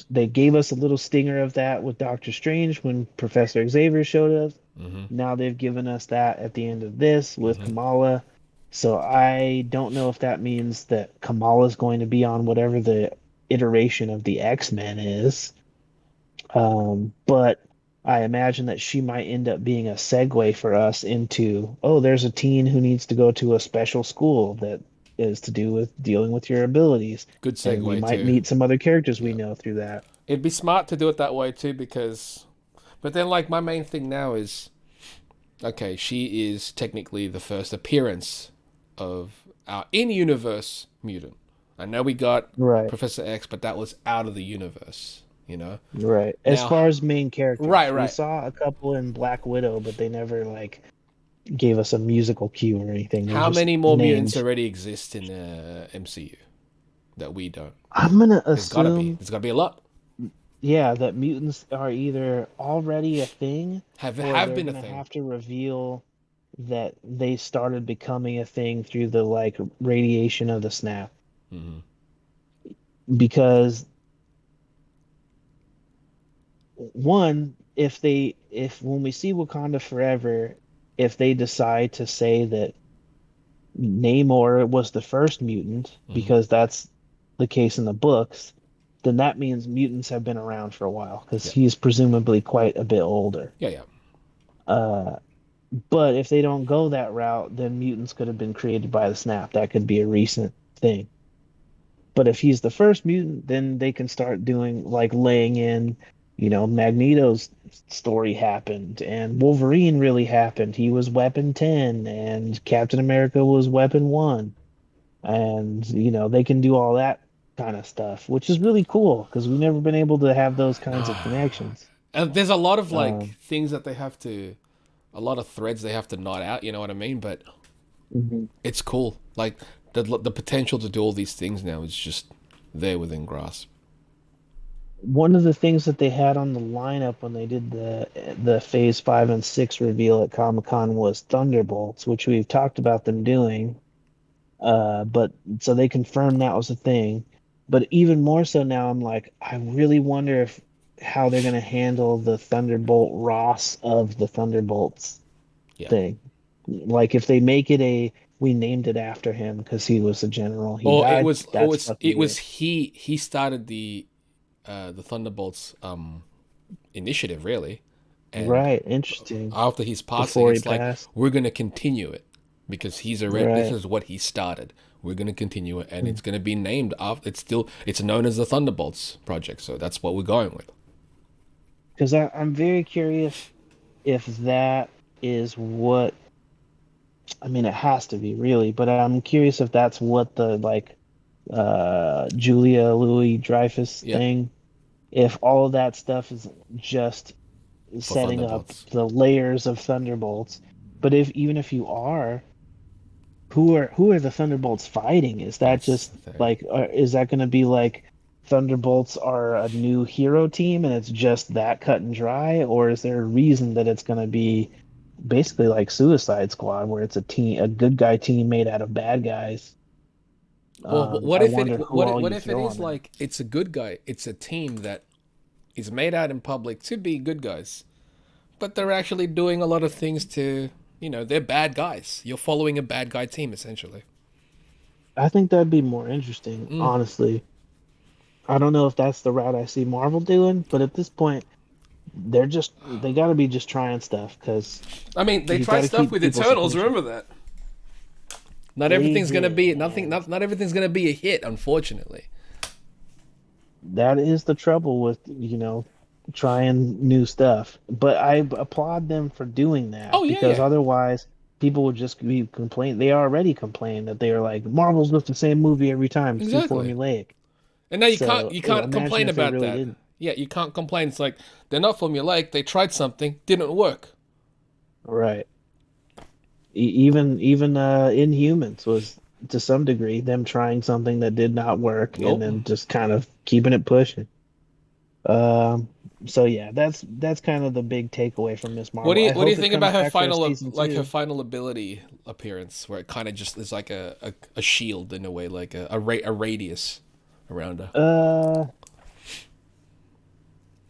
[SPEAKER 2] they gave us a little stinger of that with Doctor Strange when Professor Xavier showed us.
[SPEAKER 3] Mm-hmm.
[SPEAKER 2] Now they've given us that at the end of this with
[SPEAKER 3] Mm-hmm.
[SPEAKER 2] Kamala. So I don't know if that means that Kamala is going to be on whatever the iteration of the X-Men is. But I imagine that she might end up being a segue for us into, oh, there's a teen who needs to go to a special school that is to do with dealing with your abilities.
[SPEAKER 3] Good
[SPEAKER 2] And we
[SPEAKER 3] segue
[SPEAKER 2] might
[SPEAKER 3] too.
[SPEAKER 2] meet some other characters we
[SPEAKER 3] Yeah.
[SPEAKER 2] know through that.
[SPEAKER 3] It'd be smart to do it that way too, because. But then, like, my main thing now is, okay, she is technically the first appearance of our in-universe mutant. I know we got
[SPEAKER 2] Right,
[SPEAKER 3] Professor X, but that was out of the universe. You know.
[SPEAKER 2] right. As
[SPEAKER 3] Now,
[SPEAKER 2] far as main
[SPEAKER 3] right,
[SPEAKER 2] characters, we
[SPEAKER 3] right.
[SPEAKER 2] saw a couple in Black Widow, but they never like gave us a musical cue or anything. They're
[SPEAKER 3] How
[SPEAKER 2] just
[SPEAKER 3] many more mutants
[SPEAKER 2] named.
[SPEAKER 3] already exist in the MCU that we don't?
[SPEAKER 2] I'm gonna
[SPEAKER 3] There's gotta be.
[SPEAKER 2] assume,
[SPEAKER 3] There's gotta be a lot.
[SPEAKER 2] yeah, that mutants are either already a thing or
[SPEAKER 3] Have
[SPEAKER 2] they're
[SPEAKER 3] been a
[SPEAKER 2] gonna
[SPEAKER 3] thing.
[SPEAKER 2] have to reveal that they started becoming a thing through the like radiation of the snap.
[SPEAKER 3] Hmm.
[SPEAKER 2] Because one, if when we see Wakanda Forever, if they decide to say that Namor was the first mutant,
[SPEAKER 3] Hmm.
[SPEAKER 2] because that's the case in the books, then that means mutants have been around for a while because
[SPEAKER 3] Yeah.
[SPEAKER 2] he's presumably quite a bit older.
[SPEAKER 3] Yeah. Yeah.
[SPEAKER 2] Uh, but if they don't go that route, then mutants could have been created by the snap. That could be a recent thing. But if he's the first mutant, then they can start doing like laying in, Magneto's story happened and Wolverine really happened. He was Weapon 10 and Captain America was Weapon 1. And, they can do all that kind of stuff, which is really cool because we've never been able to have those kinds of connections.
[SPEAKER 3] And there's a lot of like
[SPEAKER 2] Um,
[SPEAKER 3] things that they have to, a lot of threads they have to knot out. You know what I mean? But
[SPEAKER 2] mhm.
[SPEAKER 3] it's cool. Like the potential to do all these things now is just there within grasp.
[SPEAKER 2] One of the things that they had on the lineup when they did the Phase 5 and 6 reveal at Comic-Con was Thunderbolts, which we've talked about them doing. But so they confirmed that was a thing. But even more so now, I'm like, I really wonder if how they're going to handle the Thunderbolt Ross of the Thunderbolts
[SPEAKER 3] Yeah.
[SPEAKER 2] thing. Like if they make it we named it after him because he was a general. He
[SPEAKER 3] Or
[SPEAKER 2] died. That's
[SPEAKER 3] it
[SPEAKER 2] fucking
[SPEAKER 3] was
[SPEAKER 2] weird.
[SPEAKER 3] he started the Thunderbolts initiative really, and
[SPEAKER 2] Right. Interesting.
[SPEAKER 3] after his passing,
[SPEAKER 2] Before he
[SPEAKER 3] it's like
[SPEAKER 2] passed.
[SPEAKER 3] we're gonna continue it because he's already this
[SPEAKER 2] Right.
[SPEAKER 3] is what he started. We're gonna continue it, and it's gonna be named after. It's known as the Thunderbolts project, so that's what we're going with.
[SPEAKER 2] Because I'm very curious if that is what, I mean, it has to be really, but I'm curious if that's what the like Julia Louis Dreyfus
[SPEAKER 3] Yeah,
[SPEAKER 2] thing, if all of that stuff is just
[SPEAKER 3] for
[SPEAKER 2] setting up
[SPEAKER 3] Thunderbolts.
[SPEAKER 2] the layers of Thunderbolts. But if even if you are, who are the Thunderbolts fighting? Is that
[SPEAKER 3] That's
[SPEAKER 2] just
[SPEAKER 3] the thing.
[SPEAKER 2] like, is that going to be like Thunderbolts are a new hero team and it's just that cut and dry, or is there a reason that it's going to be basically like Suicide Squad, where it's a good guy team made out of bad guys?
[SPEAKER 3] Well,
[SPEAKER 2] I wonder who all
[SPEAKER 3] what
[SPEAKER 2] you
[SPEAKER 3] if it
[SPEAKER 2] throw
[SPEAKER 3] is
[SPEAKER 2] on there.
[SPEAKER 3] like it's a good guy? It's a team that is made out in public to be good guys, but they're actually doing a lot of things to, they're bad guys. You're following a bad guy team essentially.
[SPEAKER 2] I think that'd be more interesting,
[SPEAKER 3] Mm.
[SPEAKER 2] honestly. I don't know if that's the route I see Marvel doing, but at this point, they got to be just trying stuff because
[SPEAKER 3] I mean, they
[SPEAKER 2] you got
[SPEAKER 3] tried
[SPEAKER 2] to
[SPEAKER 3] stuff
[SPEAKER 2] keep
[SPEAKER 3] with
[SPEAKER 2] people's
[SPEAKER 3] Eternals.
[SPEAKER 2] attention.
[SPEAKER 3] Remember that? Not
[SPEAKER 2] They
[SPEAKER 3] everything's gonna
[SPEAKER 2] did,
[SPEAKER 3] be nothing.
[SPEAKER 2] and
[SPEAKER 3] Not everything's gonna be a hit, unfortunately.
[SPEAKER 2] that is the trouble with, trying new stuff. But I applaud them for doing
[SPEAKER 3] Oh
[SPEAKER 2] that
[SPEAKER 3] yeah,
[SPEAKER 2] because
[SPEAKER 3] yeah,
[SPEAKER 2] otherwise people would just be complaining. They already complain that they are like Marvel's just the same movie every time. It's too
[SPEAKER 3] exactly.
[SPEAKER 2] formulaic.
[SPEAKER 3] And now
[SPEAKER 2] So,
[SPEAKER 3] you can't
[SPEAKER 2] imagine
[SPEAKER 3] complain
[SPEAKER 2] if they
[SPEAKER 3] about
[SPEAKER 2] really
[SPEAKER 3] that.
[SPEAKER 2] didn't.
[SPEAKER 3] Yeah, you can't complain. It's like they're not formulaic. They tried something, didn't work.
[SPEAKER 2] Right. Even Inhumans was to some degree them trying something that did not work and
[SPEAKER 3] Nope.
[SPEAKER 2] then just kind of keeping it pushing. Um, so yeah, that's kind of the big takeaway from Miss Marvel. I
[SPEAKER 3] What do you
[SPEAKER 2] hope it
[SPEAKER 3] think
[SPEAKER 2] comes
[SPEAKER 3] about her
[SPEAKER 2] back for a
[SPEAKER 3] final
[SPEAKER 2] season
[SPEAKER 3] like her
[SPEAKER 2] two.
[SPEAKER 3] final ability appearance, where it kind of just is like a shield in a way, like a radius around her.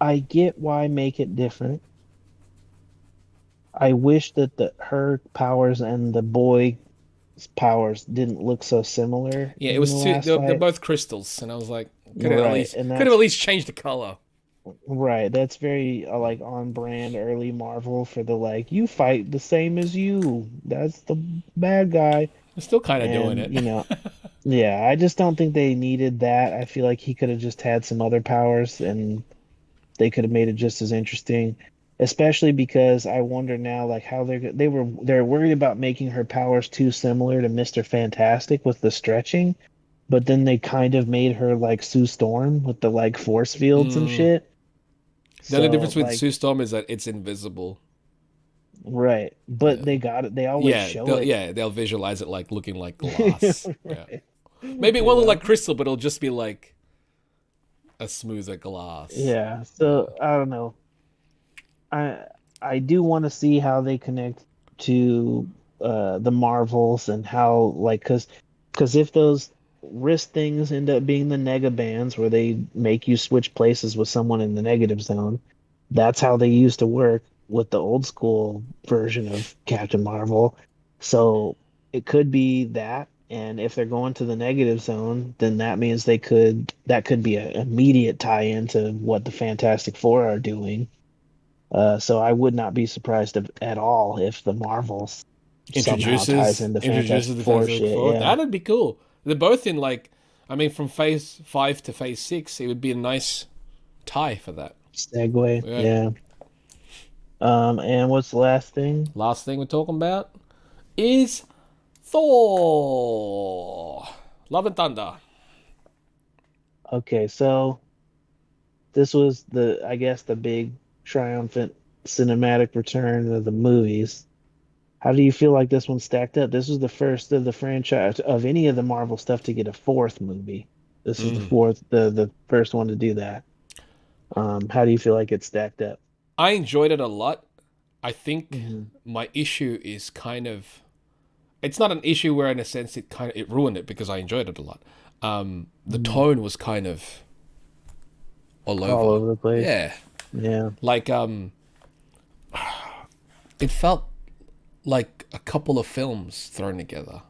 [SPEAKER 2] I get why make it different. I wish that the her powers and the boy's powers didn't look so similar
[SPEAKER 3] Yeah, it
[SPEAKER 2] in the
[SPEAKER 3] was two.
[SPEAKER 2] last
[SPEAKER 3] They're
[SPEAKER 2] fight.
[SPEAKER 3] both crystals, and I was like,
[SPEAKER 2] Right, and
[SPEAKER 3] could have at
[SPEAKER 2] that's
[SPEAKER 3] least changed the color.
[SPEAKER 2] right. That's very like on brand early Marvel for the like you fight the same as you. That's the bad guy.
[SPEAKER 3] They're still kind of doing
[SPEAKER 2] And
[SPEAKER 3] it.
[SPEAKER 2] yeah, I just don't think they needed that. I feel like he could have just had some other powers and they could have made it just as interesting. Especially because I wonder now like how they're worried about making her powers too similar to Mr. Fantastic with the stretching, but then they kind of made her like Sue Storm with the like force fields and
[SPEAKER 3] Mm.
[SPEAKER 2] shit.
[SPEAKER 3] The only
[SPEAKER 2] So
[SPEAKER 3] difference with
[SPEAKER 2] like
[SPEAKER 3] Sue Storm is that it's invisible.
[SPEAKER 2] right, but
[SPEAKER 3] Yeah.
[SPEAKER 2] they got it. They always show it.
[SPEAKER 3] They'll visualize it like looking like glass. Yeah.
[SPEAKER 2] Right.
[SPEAKER 3] Maybe it
[SPEAKER 2] You
[SPEAKER 3] won't look
[SPEAKER 2] know?
[SPEAKER 3] like crystal, but it'll just be like a smoother glass.
[SPEAKER 2] Yeah.
[SPEAKER 3] Yeah.
[SPEAKER 2] So I don't know. I I do want to see how they connect to the Marvels and how like because if those wrist things end up being the nega bands where they make you switch places with someone in the negative zone, that's how they used to work with the old school version of Captain Marvel. So it could be that. And if they're going to the negative zone, then that means that could be an immediate tie into what the Fantastic Four are doing. So I would not be surprised at all if the Marvels somehow ties into
[SPEAKER 3] Introduces
[SPEAKER 2] Fantastic
[SPEAKER 3] the
[SPEAKER 2] Four
[SPEAKER 3] Fantastic
[SPEAKER 2] shit.
[SPEAKER 3] Four.
[SPEAKER 2] Yeah.
[SPEAKER 3] That'd be cool. They're both in like I mean, from phase 5 to phase 6, it would be a nice tie for that.
[SPEAKER 2] Segue.
[SPEAKER 3] Yeah.
[SPEAKER 2] Yeah. And what's the last thing?
[SPEAKER 3] Last thing we're talking about is Thor. Love and Thunder.
[SPEAKER 2] Okay, so this was I guess, the big triumphant cinematic return of the movies. How do you feel like this one stacked up? This was the first of the franchise of any of the Marvel stuff to get a fourth movie. This is the fourth, the first one to do that. How do you feel like it stacked up?
[SPEAKER 3] I enjoyed it a lot. I think
[SPEAKER 2] Hmm.
[SPEAKER 3] my issue is kind of, it's not an issue where in a sense it ruined it because I enjoyed it a lot. The tone was kind of all over.
[SPEAKER 2] All over the place.
[SPEAKER 3] Yeah.
[SPEAKER 2] Yeah.
[SPEAKER 3] Like it felt like a couple of films thrown together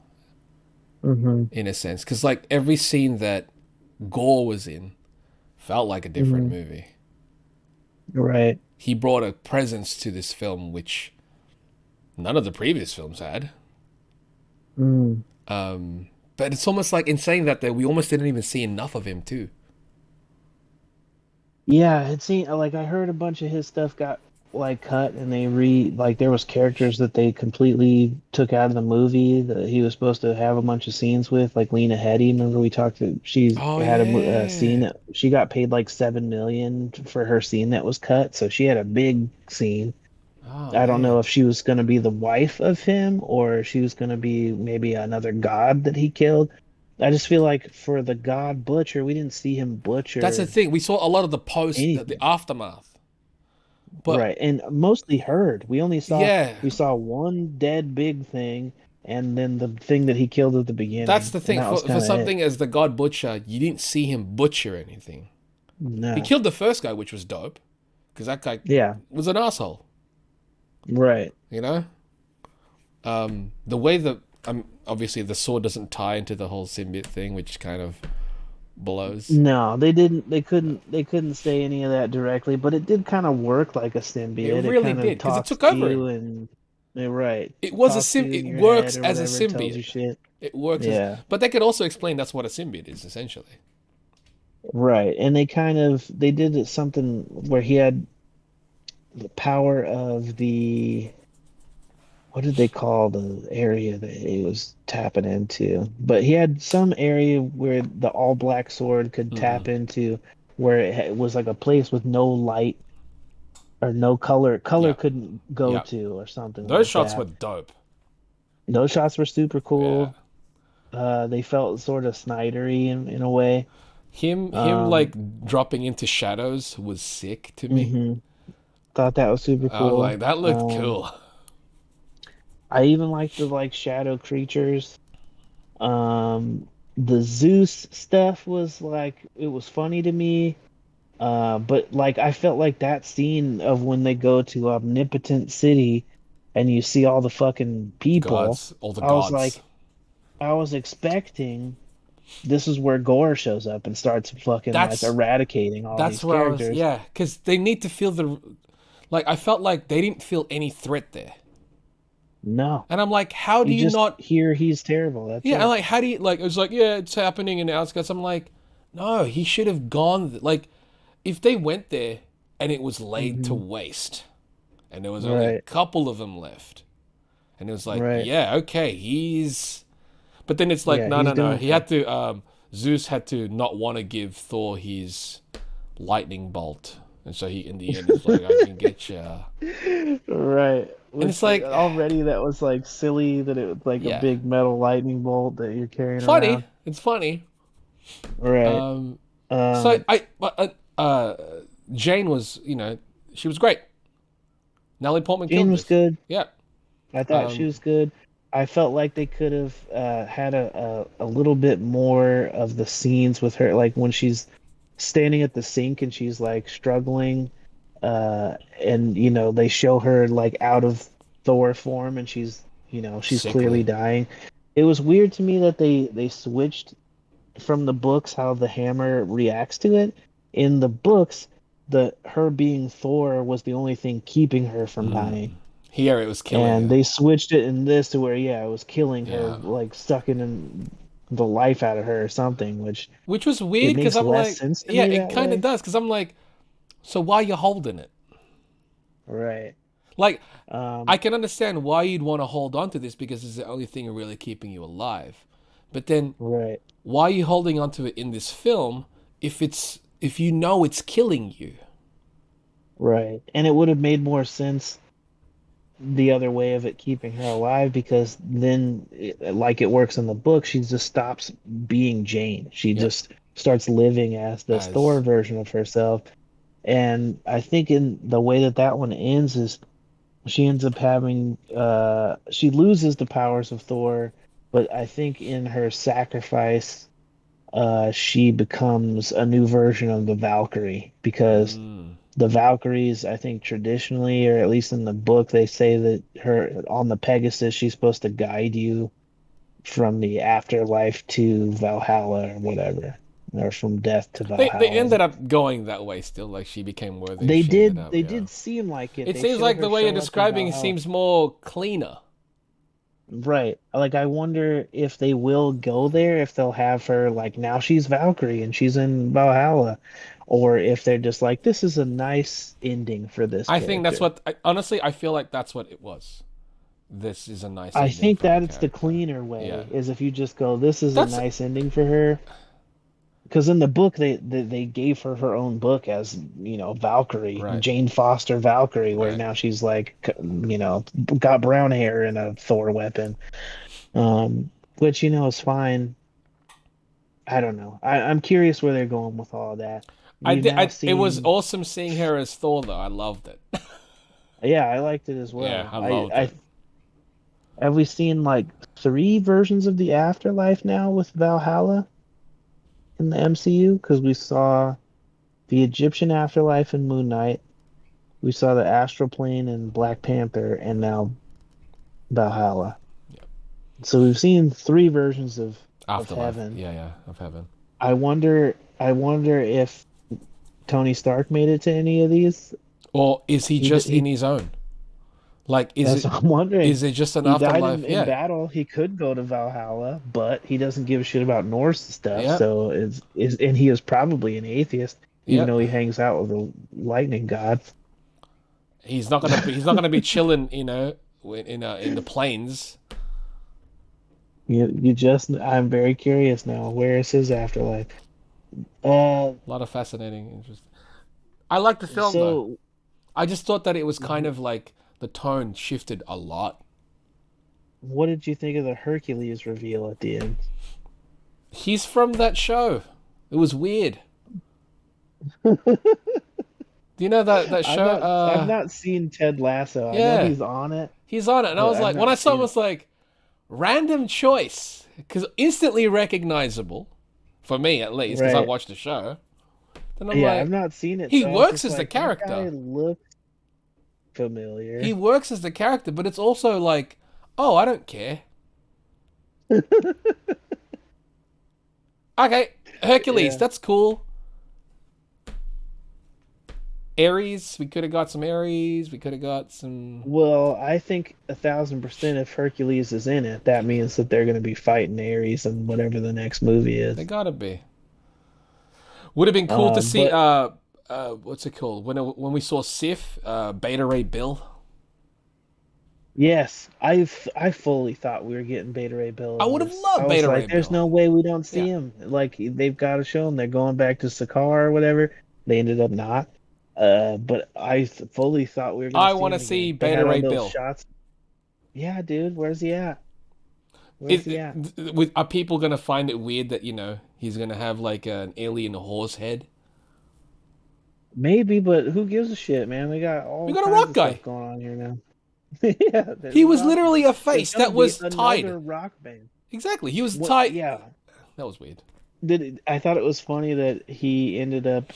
[SPEAKER 2] Hmm.
[SPEAKER 3] in a sense, because like every scene that Gore was in felt like a different movie.
[SPEAKER 2] Right.
[SPEAKER 3] He brought a presence to this film which none of the previous films had.
[SPEAKER 2] Mm.
[SPEAKER 3] But it's almost like in saying that we almost didn't even see enough of him too.
[SPEAKER 2] Yeah, it seemed like I heard a bunch of his stuff got like cut, and like there was characters that they completely took out of the movie that he was supposed to have a bunch of scenes with, like Lena Headey. Remember we talked to she
[SPEAKER 3] Oh
[SPEAKER 2] had a scene
[SPEAKER 3] yeah.
[SPEAKER 2] that she got paid like 7 million for her scene that was cut, so she had a big scene.
[SPEAKER 3] Oh
[SPEAKER 2] I don't know
[SPEAKER 3] man.
[SPEAKER 2] if she was going to be the wife of him or she was going to be maybe another god that he killed. I just feel like for the god butcher, we didn't see him
[SPEAKER 3] That's the
[SPEAKER 2] butcher
[SPEAKER 3] thing. We saw a lot of the post, the
[SPEAKER 2] anything.
[SPEAKER 3] aftermath. But
[SPEAKER 2] Right, and mostly heard.
[SPEAKER 3] yeah,
[SPEAKER 2] We saw one dead big thing, and then the thing that he killed at the
[SPEAKER 3] that's
[SPEAKER 2] beginning,
[SPEAKER 3] the
[SPEAKER 2] and
[SPEAKER 3] thing.
[SPEAKER 2] that was
[SPEAKER 3] For
[SPEAKER 2] kind of it.
[SPEAKER 3] something as the God Butcher, you didn't see him butcher anything. He
[SPEAKER 2] No,
[SPEAKER 3] killed the first guy, which was dope, because that guy
[SPEAKER 2] yeah,
[SPEAKER 3] was an asshole.
[SPEAKER 2] right.
[SPEAKER 3] You know, the way that obviously the sword doesn't tie into the whole symbiote thing, which kind of blows.
[SPEAKER 2] No, they didn't. They couldn't say any of that directly, but it did kind of work like a
[SPEAKER 3] It
[SPEAKER 2] symbiote. It
[SPEAKER 3] really
[SPEAKER 2] kind of
[SPEAKER 3] did, because it
[SPEAKER 2] talks
[SPEAKER 3] took
[SPEAKER 2] to
[SPEAKER 3] over
[SPEAKER 2] you,
[SPEAKER 3] him.
[SPEAKER 2] and right,
[SPEAKER 3] It was a
[SPEAKER 2] talks to
[SPEAKER 3] sim.
[SPEAKER 2] you in
[SPEAKER 3] It
[SPEAKER 2] your head
[SPEAKER 3] works
[SPEAKER 2] or
[SPEAKER 3] as a
[SPEAKER 2] whatever. It tells you
[SPEAKER 3] symbiote.
[SPEAKER 2] shit.
[SPEAKER 3] It works as,
[SPEAKER 2] Yeah,
[SPEAKER 3] but they could also explain that's what a symbiote is essentially.
[SPEAKER 2] right. And they did it something where he had the power of the what did they call the area that he was tapping into? But he had some area where the all black sword could tap into, where was like a place with no light or no color. Color
[SPEAKER 3] Yeah,
[SPEAKER 2] couldn't go
[SPEAKER 3] yeah.
[SPEAKER 2] to or something
[SPEAKER 3] Those
[SPEAKER 2] like
[SPEAKER 3] shots were
[SPEAKER 2] that.
[SPEAKER 3] dope.
[SPEAKER 2] Those shots were super
[SPEAKER 3] Yeah.
[SPEAKER 2] cool. They felt sort of Snydery in a way.
[SPEAKER 3] Him
[SPEAKER 2] Um,
[SPEAKER 3] like dropping into shadows was sick to me.
[SPEAKER 2] hmm Thought that was super
[SPEAKER 3] I was
[SPEAKER 2] cool.
[SPEAKER 3] like, that looked cool.
[SPEAKER 2] I even liked the like shadow creatures. The Zeus stuff was like it was funny to me. But like I felt like that scene of when they go to Omnipotent City and you see all the fucking people,
[SPEAKER 3] Gods, all the
[SPEAKER 2] I was
[SPEAKER 3] gods.
[SPEAKER 2] like, I was expecting this is where Gore shows up and starts fucking like
[SPEAKER 3] That's
[SPEAKER 2] eradicating all
[SPEAKER 3] that's
[SPEAKER 2] these
[SPEAKER 3] where I was.
[SPEAKER 2] characters.
[SPEAKER 3] Yeah, because they need to feel the, like I felt like they didn't feel any threat there,
[SPEAKER 2] No,
[SPEAKER 3] and I'm like, how do
[SPEAKER 2] you
[SPEAKER 3] you
[SPEAKER 2] just
[SPEAKER 3] not?
[SPEAKER 2] hear he's terrible. That's
[SPEAKER 3] Yeah, and
[SPEAKER 2] it.
[SPEAKER 3] like how do you like? It was like yeah, it's happening in the outskirts. I'm like, no, he should have gone. Like, if they went there and it was laid to
[SPEAKER 2] Hmm.
[SPEAKER 3] waste, and there was only a
[SPEAKER 2] Right,
[SPEAKER 3] couple of them left, and it was like,
[SPEAKER 2] right.
[SPEAKER 3] yeah, okay, he's. But then it's like,
[SPEAKER 2] Yeah,
[SPEAKER 3] no,
[SPEAKER 2] he's
[SPEAKER 3] no, no.
[SPEAKER 2] doing
[SPEAKER 3] He had to. Zeus had to not want to give Thor his lightning bolt, and so he, in the end, is like, I can get you.
[SPEAKER 2] Right.
[SPEAKER 3] And it's
[SPEAKER 2] Which
[SPEAKER 3] like,
[SPEAKER 2] already that was like silly that it was like a
[SPEAKER 3] yeah,
[SPEAKER 2] big metal lightning bolt that you're carrying
[SPEAKER 3] funny.
[SPEAKER 2] around.
[SPEAKER 3] It's funny.
[SPEAKER 2] Right.
[SPEAKER 3] So
[SPEAKER 2] Um,
[SPEAKER 3] Jane was, she was great. Natalie Portman
[SPEAKER 2] Jane
[SPEAKER 3] killed
[SPEAKER 2] was
[SPEAKER 3] this.
[SPEAKER 2] good.
[SPEAKER 3] Yeah.
[SPEAKER 2] I thought she
[SPEAKER 3] Um,
[SPEAKER 2] was good. I felt like they could have had a little bit more of the scenes with her, like when she's standing at the sink and she's like struggling, and they show her like out of Thor form and she's clearly
[SPEAKER 3] sickly.
[SPEAKER 2] dying. It was weird to me that they switched from the books how the hammer reacts to it. In the books, the her being Thor was the only thing keeping her from dying.
[SPEAKER 3] Here it was killing
[SPEAKER 2] And
[SPEAKER 3] her.
[SPEAKER 2] they switched it in this to where, yeah, it was killing her,
[SPEAKER 3] Yeah.
[SPEAKER 2] like sucking and the life out of her or something, which
[SPEAKER 3] Which was
[SPEAKER 2] it
[SPEAKER 3] weird because
[SPEAKER 2] makes
[SPEAKER 3] I'm
[SPEAKER 2] less
[SPEAKER 3] like,
[SPEAKER 2] sense to
[SPEAKER 3] yeah,
[SPEAKER 2] me
[SPEAKER 3] it
[SPEAKER 2] that
[SPEAKER 3] kind of
[SPEAKER 2] way.
[SPEAKER 3] does because I'm like, so why are you holding it?
[SPEAKER 2] Right.
[SPEAKER 3] Like, I
[SPEAKER 2] Um,
[SPEAKER 3] can understand why you'd want to hold on to this because it's the only thing really keeping you alive. But then
[SPEAKER 2] right.
[SPEAKER 3] why are you holding on to it in this film if you know it's killing you?
[SPEAKER 2] Right. And it would have made more sense the other way of it keeping her alive because then like it works in the book, she just stops being Jane. She
[SPEAKER 3] Yep.
[SPEAKER 2] just starts living as this Thor
[SPEAKER 3] As
[SPEAKER 2] version of herself. And I think in the way that that one ends is she ends up having she loses the powers of Thor, but I think in her sacrifice she becomes a new version of the Valkyrie because
[SPEAKER 3] mm,
[SPEAKER 2] the Valkyries, I think traditionally, or at least in the book, they say that her on the Pegasus, she's supposed to guide you from the afterlife to Valhalla or whatever, or from death to
[SPEAKER 3] they
[SPEAKER 2] Valhalla.
[SPEAKER 3] ended up going that way still. Like she became worthy. She ended up,
[SPEAKER 2] They
[SPEAKER 3] yeah.
[SPEAKER 2] did seem like it.
[SPEAKER 3] It
[SPEAKER 2] They
[SPEAKER 3] seems
[SPEAKER 2] show
[SPEAKER 3] like
[SPEAKER 2] her
[SPEAKER 3] the way you're
[SPEAKER 2] show up in
[SPEAKER 3] describing it
[SPEAKER 2] Valhalla.
[SPEAKER 3] seems more cleaner.
[SPEAKER 2] Right. Like I wonder if they will go there, if they'll have her like now she's Valkyrie and she's in Valhalla, or if they're just like, this is a nice ending for this
[SPEAKER 3] I think that's
[SPEAKER 2] character.
[SPEAKER 3] what honestly I feel like that's what it was. This is a nice
[SPEAKER 2] I
[SPEAKER 3] ending
[SPEAKER 2] think
[SPEAKER 3] for the
[SPEAKER 2] that it's the
[SPEAKER 3] character.
[SPEAKER 2] cleaner
[SPEAKER 3] Yeah.
[SPEAKER 2] way, is if you just go, this is a
[SPEAKER 3] That's
[SPEAKER 2] nice ending for her. Because in the book, they gave her her own book as, Valkyrie,
[SPEAKER 3] right.
[SPEAKER 2] Jane Foster Valkyrie, where
[SPEAKER 3] Right.
[SPEAKER 2] now she's like, got brown hair and a Thor weapon. Um, which, is fine. I don't know. I'm curious where they're going with all of that. We've now
[SPEAKER 3] It was
[SPEAKER 2] seen,
[SPEAKER 3] awesome seeing her as Thor though. I loved it.
[SPEAKER 2] yeah, I liked it as
[SPEAKER 3] Yeah,
[SPEAKER 2] well.
[SPEAKER 3] I loved
[SPEAKER 2] I
[SPEAKER 3] it.
[SPEAKER 2] have we seen like three versions of the afterlife now with Valhalla in the MCU? Because we saw the Egyptian afterlife in Moon Knight, we saw the astral plane in Black Panther, and now Valhalla.
[SPEAKER 3] Yeah.
[SPEAKER 2] So we've seen three versions of
[SPEAKER 3] Afterlife.
[SPEAKER 2] heaven.
[SPEAKER 3] Yeah, yeah, of heaven.
[SPEAKER 2] I wonder if Tony Stark made it to any of these.
[SPEAKER 3] Or is he
[SPEAKER 2] He
[SPEAKER 3] just in
[SPEAKER 2] he
[SPEAKER 3] his own? Like
[SPEAKER 2] That's what I'm wondering.
[SPEAKER 3] is it just an
[SPEAKER 2] He died
[SPEAKER 3] afterlife?
[SPEAKER 2] in
[SPEAKER 3] Yeah.
[SPEAKER 2] battle. He could go to Valhalla, but he doesn't give a shit about Norse stuff.
[SPEAKER 3] Yeah.
[SPEAKER 2] So is and he is probably an atheist, even
[SPEAKER 3] Yeah.
[SPEAKER 2] though he hangs out with the lightning god.
[SPEAKER 3] He's not gonna be chilling, in the plains.
[SPEAKER 2] You just I'm very curious now. Where is his afterlife? Uh,
[SPEAKER 3] A lot of fascinating interest. I like the film though.
[SPEAKER 2] so
[SPEAKER 3] I just thought that it was kind of like the tone shifted a lot.
[SPEAKER 2] what did you think of the Hercules reveal at the end?
[SPEAKER 3] He's from that show. It was weird. Do you know that show?
[SPEAKER 2] I've not seen Ted Lasso. I know
[SPEAKER 3] Yeah,
[SPEAKER 2] he's on it,
[SPEAKER 3] he's on it, and I
[SPEAKER 2] but
[SPEAKER 3] was
[SPEAKER 2] I've
[SPEAKER 3] like, when I
[SPEAKER 2] not
[SPEAKER 3] saw him, I
[SPEAKER 2] seen
[SPEAKER 3] was
[SPEAKER 2] it.
[SPEAKER 3] like, random choice, because instantly recognizable, for me at least, because I
[SPEAKER 2] Right.
[SPEAKER 3] watched the show. Then I'm
[SPEAKER 2] Yeah, I've
[SPEAKER 3] like,
[SPEAKER 2] not seen it,
[SPEAKER 3] he
[SPEAKER 2] so I was
[SPEAKER 3] works
[SPEAKER 2] just
[SPEAKER 3] as the
[SPEAKER 2] like, that guy
[SPEAKER 3] character.
[SPEAKER 2] looks
[SPEAKER 3] He
[SPEAKER 2] familiar.
[SPEAKER 3] works as the character, but it's also like, oh, I don't care. Okay, Hercules,
[SPEAKER 2] Yeah.
[SPEAKER 3] that's cool. Ares, we could have got some Ares. We could have got some.
[SPEAKER 2] Well, I think 1,000% if Hercules is in it, that means that they're going to be fighting Ares in whatever the next movie
[SPEAKER 3] They
[SPEAKER 2] is.
[SPEAKER 3] gotta be. Would have been cool to see.
[SPEAKER 2] But
[SPEAKER 3] What's it called? When we saw Sif, Beta Ray Bill.
[SPEAKER 2] yes, I fully thought we were getting Beta Ray Bill
[SPEAKER 3] I
[SPEAKER 2] in
[SPEAKER 3] would have
[SPEAKER 2] this. I
[SPEAKER 3] loved
[SPEAKER 2] was
[SPEAKER 3] Beta Ray
[SPEAKER 2] like, there's
[SPEAKER 3] Bill.
[SPEAKER 2] no way we don't see
[SPEAKER 3] Yeah,
[SPEAKER 2] him. Like they've got to show him. They're going back to Sakaar or whatever. They ended up not. But fully thought we were going
[SPEAKER 3] I
[SPEAKER 2] to see
[SPEAKER 3] want to
[SPEAKER 2] him
[SPEAKER 3] see
[SPEAKER 2] again. They
[SPEAKER 3] Beta
[SPEAKER 2] had all
[SPEAKER 3] Ray
[SPEAKER 2] those
[SPEAKER 3] Bill.
[SPEAKER 2] shots. Yeah, dude, where's he at? Where's he at?
[SPEAKER 3] Are people gonna find it weird that he's gonna have like an alien horse head?
[SPEAKER 2] Maybe, but who gives a shit, man? We got
[SPEAKER 3] We
[SPEAKER 2] all
[SPEAKER 3] got a
[SPEAKER 2] kinds
[SPEAKER 3] rock
[SPEAKER 2] of stuff
[SPEAKER 3] guy.
[SPEAKER 2] going on here now. Yeah,
[SPEAKER 3] He
[SPEAKER 2] there's
[SPEAKER 3] was
[SPEAKER 2] rock.
[SPEAKER 3] literally a
[SPEAKER 2] There's
[SPEAKER 3] face
[SPEAKER 2] gonna
[SPEAKER 3] that
[SPEAKER 2] be
[SPEAKER 3] was tied.
[SPEAKER 2] another rock band.
[SPEAKER 3] Exactly, he was
[SPEAKER 2] What?
[SPEAKER 3] tied.
[SPEAKER 2] Yeah.
[SPEAKER 3] That was weird.
[SPEAKER 2] I thought it was funny that he ended up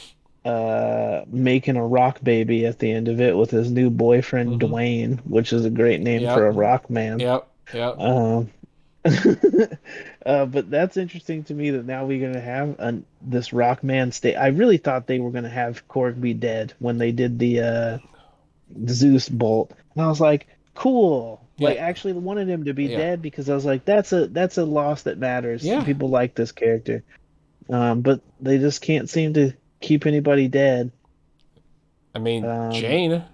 [SPEAKER 2] making a rock baby at the end of it with his new boyfriend
[SPEAKER 3] Mm-hmm.
[SPEAKER 2] Dwayne, which is a great name for
[SPEAKER 3] Yep.
[SPEAKER 2] a rock man.
[SPEAKER 3] Yep. Yep.
[SPEAKER 2] Um, but that's interesting to me that now we're gonna have this Rockman state. I really thought they were gonna have Korg be dead when they did the Zeus bolt, and I was like, cool.
[SPEAKER 3] Yeah,
[SPEAKER 2] Like actually wanted him to be
[SPEAKER 3] yeah,
[SPEAKER 2] dead because I was like, that's a loss that matters.
[SPEAKER 3] yeah.
[SPEAKER 2] People like this character. But they just can't seem to keep anybody dead.
[SPEAKER 3] I mean,
[SPEAKER 2] Um,
[SPEAKER 3] Jane.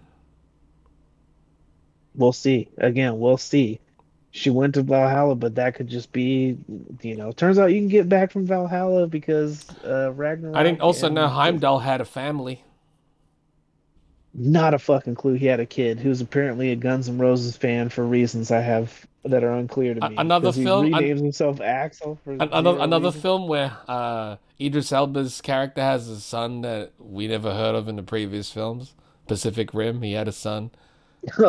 [SPEAKER 2] we'll see. Again, we'll see. She went to Valhalla, but that could just be, turns out you can get back from Valhalla because
[SPEAKER 3] I didn't
[SPEAKER 2] Ragnarok
[SPEAKER 3] also know
[SPEAKER 2] and
[SPEAKER 3] Heimdall had a family.
[SPEAKER 2] not a fucking clue he had a kid who's apparently a Guns N' Roses fan for reasons I have that are unclear to me
[SPEAKER 3] Another
[SPEAKER 2] because he
[SPEAKER 3] film,
[SPEAKER 2] renames himself Axel for zero
[SPEAKER 3] another
[SPEAKER 2] reason.
[SPEAKER 3] film where Idris Elba's character has a son that we never heard of in the previous films. Pacific Rim, he had a son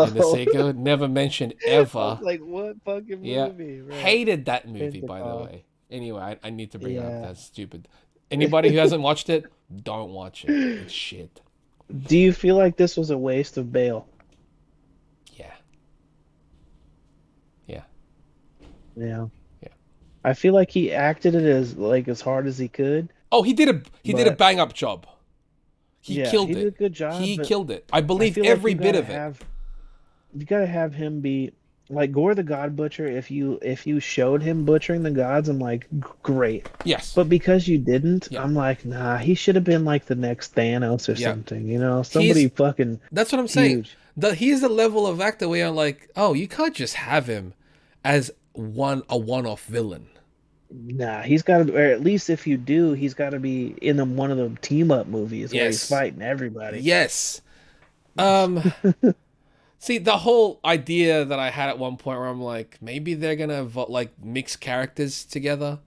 [SPEAKER 3] in the
[SPEAKER 2] Oh,
[SPEAKER 3] sequel, never mentioned
[SPEAKER 2] I was
[SPEAKER 3] ever.
[SPEAKER 2] like, what fucking
[SPEAKER 3] Yeah,
[SPEAKER 2] movie? Right.
[SPEAKER 3] hated that movie by the
[SPEAKER 2] Pentecost.
[SPEAKER 3] way. Anyway, I need to bring it up.
[SPEAKER 2] Yeah.
[SPEAKER 3] That's stupid. Anybody who hasn't watched it, don't watch it. It's shit.
[SPEAKER 2] Do you feel like this was a waste of Bale?
[SPEAKER 3] Yeah, yeah,
[SPEAKER 2] Yeah.
[SPEAKER 3] yeah.
[SPEAKER 2] I feel like he acted it as hard as he could,
[SPEAKER 3] Oh, he did a
[SPEAKER 2] but
[SPEAKER 3] bang up job. He
[SPEAKER 2] yeah,
[SPEAKER 3] killed
[SPEAKER 2] he did a
[SPEAKER 3] it.
[SPEAKER 2] good job,
[SPEAKER 3] He
[SPEAKER 2] but
[SPEAKER 3] killed it. I
[SPEAKER 2] I
[SPEAKER 3] believe
[SPEAKER 2] feel like
[SPEAKER 3] every bit of it.
[SPEAKER 2] you gotta have him be like Gore the God Butcher. If you showed him butchering the gods, I'm like, great.
[SPEAKER 3] Yes.
[SPEAKER 2] But because you didn't,
[SPEAKER 3] Yeah.
[SPEAKER 2] I'm like, nah, he should have been like the next Thanos or
[SPEAKER 3] Yeah.
[SPEAKER 2] something, somebody
[SPEAKER 3] He's
[SPEAKER 2] fucking
[SPEAKER 3] That's what I'm saying.
[SPEAKER 2] huge.
[SPEAKER 3] He's the level of actor where I'm like, oh, you can't just have him as a one-off villain.
[SPEAKER 2] Nah, he's got to, or at least if you do, he's got to be in one of the team up movies where he's
[SPEAKER 3] Yes.
[SPEAKER 2] fighting everybody.
[SPEAKER 3] Yes. Um See, the whole idea that I had at one point where I'm like, maybe they're gonna like mix characters together.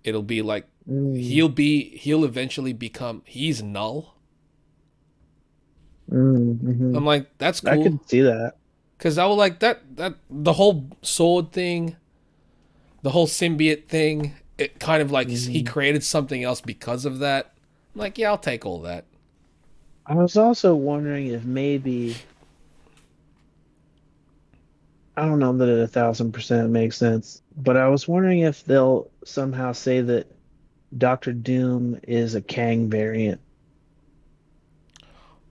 [SPEAKER 3] It'll be like
[SPEAKER 2] Mm,
[SPEAKER 3] he'll eventually become he's Null.
[SPEAKER 2] hmm.
[SPEAKER 3] I'm like, that's
[SPEAKER 2] I
[SPEAKER 3] cool.
[SPEAKER 2] could see that.
[SPEAKER 3] Cause I was like that the whole sword thing, the whole symbiote thing, it kind of like he
[SPEAKER 2] Hmm.
[SPEAKER 3] created something else because of that. I'm like, yeah, I'll take all that.
[SPEAKER 2] I was also wondering if maybe, I don't know that it 1,000% makes sense, but I was wondering if they'll somehow say that Doctor Doom is a Kang variant.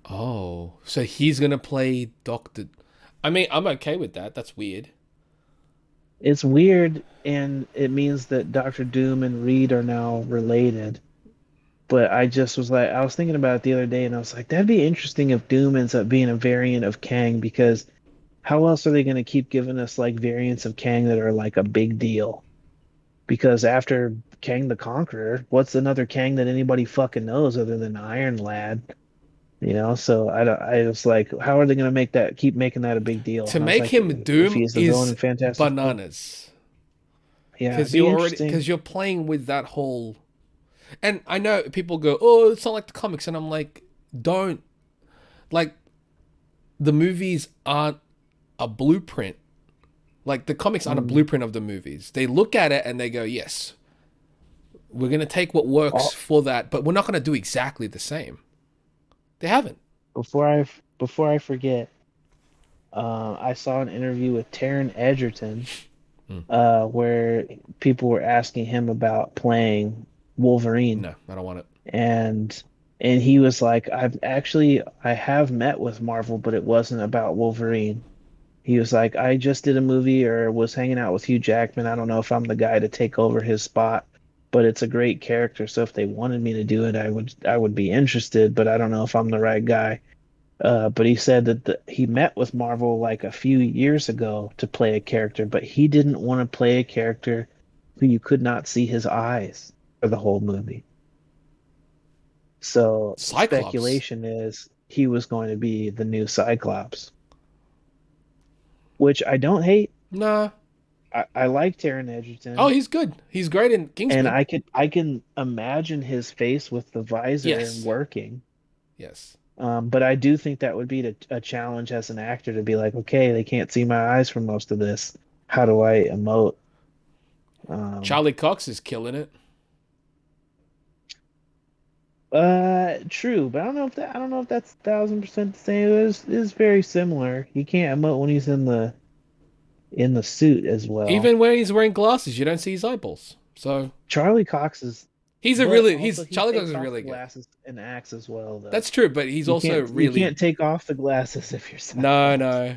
[SPEAKER 3] Oh, so he's gonna play Doctor. I mean, I'm okay with that. That's weird.
[SPEAKER 2] It's weird, and it means that Doctor Doom and Reed are now related. But I just was like, I was thinking about it the other day, and I was like, that'd be interesting if Doom ends up being a variant of Kang, because how else are they going to keep giving us like variants of Kang that are like a big deal? Because after Kang the Conqueror, what's another Kang that anybody fucking knows other than Iron Lad? So I don't, I was like, how are they going to keep making that a big deal?
[SPEAKER 3] To
[SPEAKER 2] And I was
[SPEAKER 3] make
[SPEAKER 2] like,
[SPEAKER 3] him
[SPEAKER 2] if
[SPEAKER 3] Doom
[SPEAKER 2] he's the villain
[SPEAKER 3] is
[SPEAKER 2] in Fantastic Four,
[SPEAKER 3] bananas.
[SPEAKER 2] yeah, it'd be interesting.
[SPEAKER 3] Because you're playing with that whole. And I know people go, oh, it's not like the comics, and I'm like, don't like the movies aren't a blueprint. Like the comics aren't a
[SPEAKER 2] Mm.
[SPEAKER 3] blueprint of the movies. They look at it and they go, yes, we're gonna take what works
[SPEAKER 2] All,
[SPEAKER 3] for that, but we're not gonna do exactly the same. They haven't.
[SPEAKER 2] before I forget, I saw an interview with Taron Egerton,
[SPEAKER 3] Hmm.
[SPEAKER 2] where people were asking him about playing Wolverine,
[SPEAKER 3] No, I don't want it.
[SPEAKER 2] and he was like, I have met with Marvel, but it wasn't about Wolverine. He was like, I just did a movie or was hanging out with Hugh Jackman. I don't know if I'm the guy to take over his spot, but it's a great character. So if they wanted me to do it, I would be interested, but I don't know if I'm the right guy. But he said that he met with Marvel like a few years ago to play a character, but he didn't want to play a character who you could not see his eyes for the whole movie. So
[SPEAKER 3] Cyclops.
[SPEAKER 2] speculation is he was going to be the new Cyclops, which I don't hate.
[SPEAKER 3] Nah.
[SPEAKER 2] I like Taron
[SPEAKER 3] Oh,
[SPEAKER 2] Egerton,
[SPEAKER 3] he's good. He's great in
[SPEAKER 2] and
[SPEAKER 3] Kingsman.
[SPEAKER 2] I can imagine his face with the visor and
[SPEAKER 3] Yes.
[SPEAKER 2] working.
[SPEAKER 3] Yes.
[SPEAKER 2] But I do think that would be a challenge as an actor to be like, okay, they can't see my eyes for most of this. How do I emote? Um,
[SPEAKER 3] Charlie Cox is killing it.
[SPEAKER 2] true, but I don't know if that's 1,000% the same. It is very similar. He can't emote when he's in the suit as well.
[SPEAKER 3] Even when he's wearing glasses, you don't see his eyeballs. So
[SPEAKER 2] Charlie Cox is,
[SPEAKER 3] he's a
[SPEAKER 2] but
[SPEAKER 3] really
[SPEAKER 2] also he
[SPEAKER 3] Charlie Cox
[SPEAKER 2] takes
[SPEAKER 3] is
[SPEAKER 2] off
[SPEAKER 3] really
[SPEAKER 2] the
[SPEAKER 3] good.
[SPEAKER 2] glasses and acts as well, though.
[SPEAKER 3] That's true, but he's
[SPEAKER 2] You
[SPEAKER 3] also
[SPEAKER 2] can't you
[SPEAKER 3] really
[SPEAKER 2] can't take off the glasses if you're
[SPEAKER 3] no,
[SPEAKER 2] Cyclops.
[SPEAKER 3] no.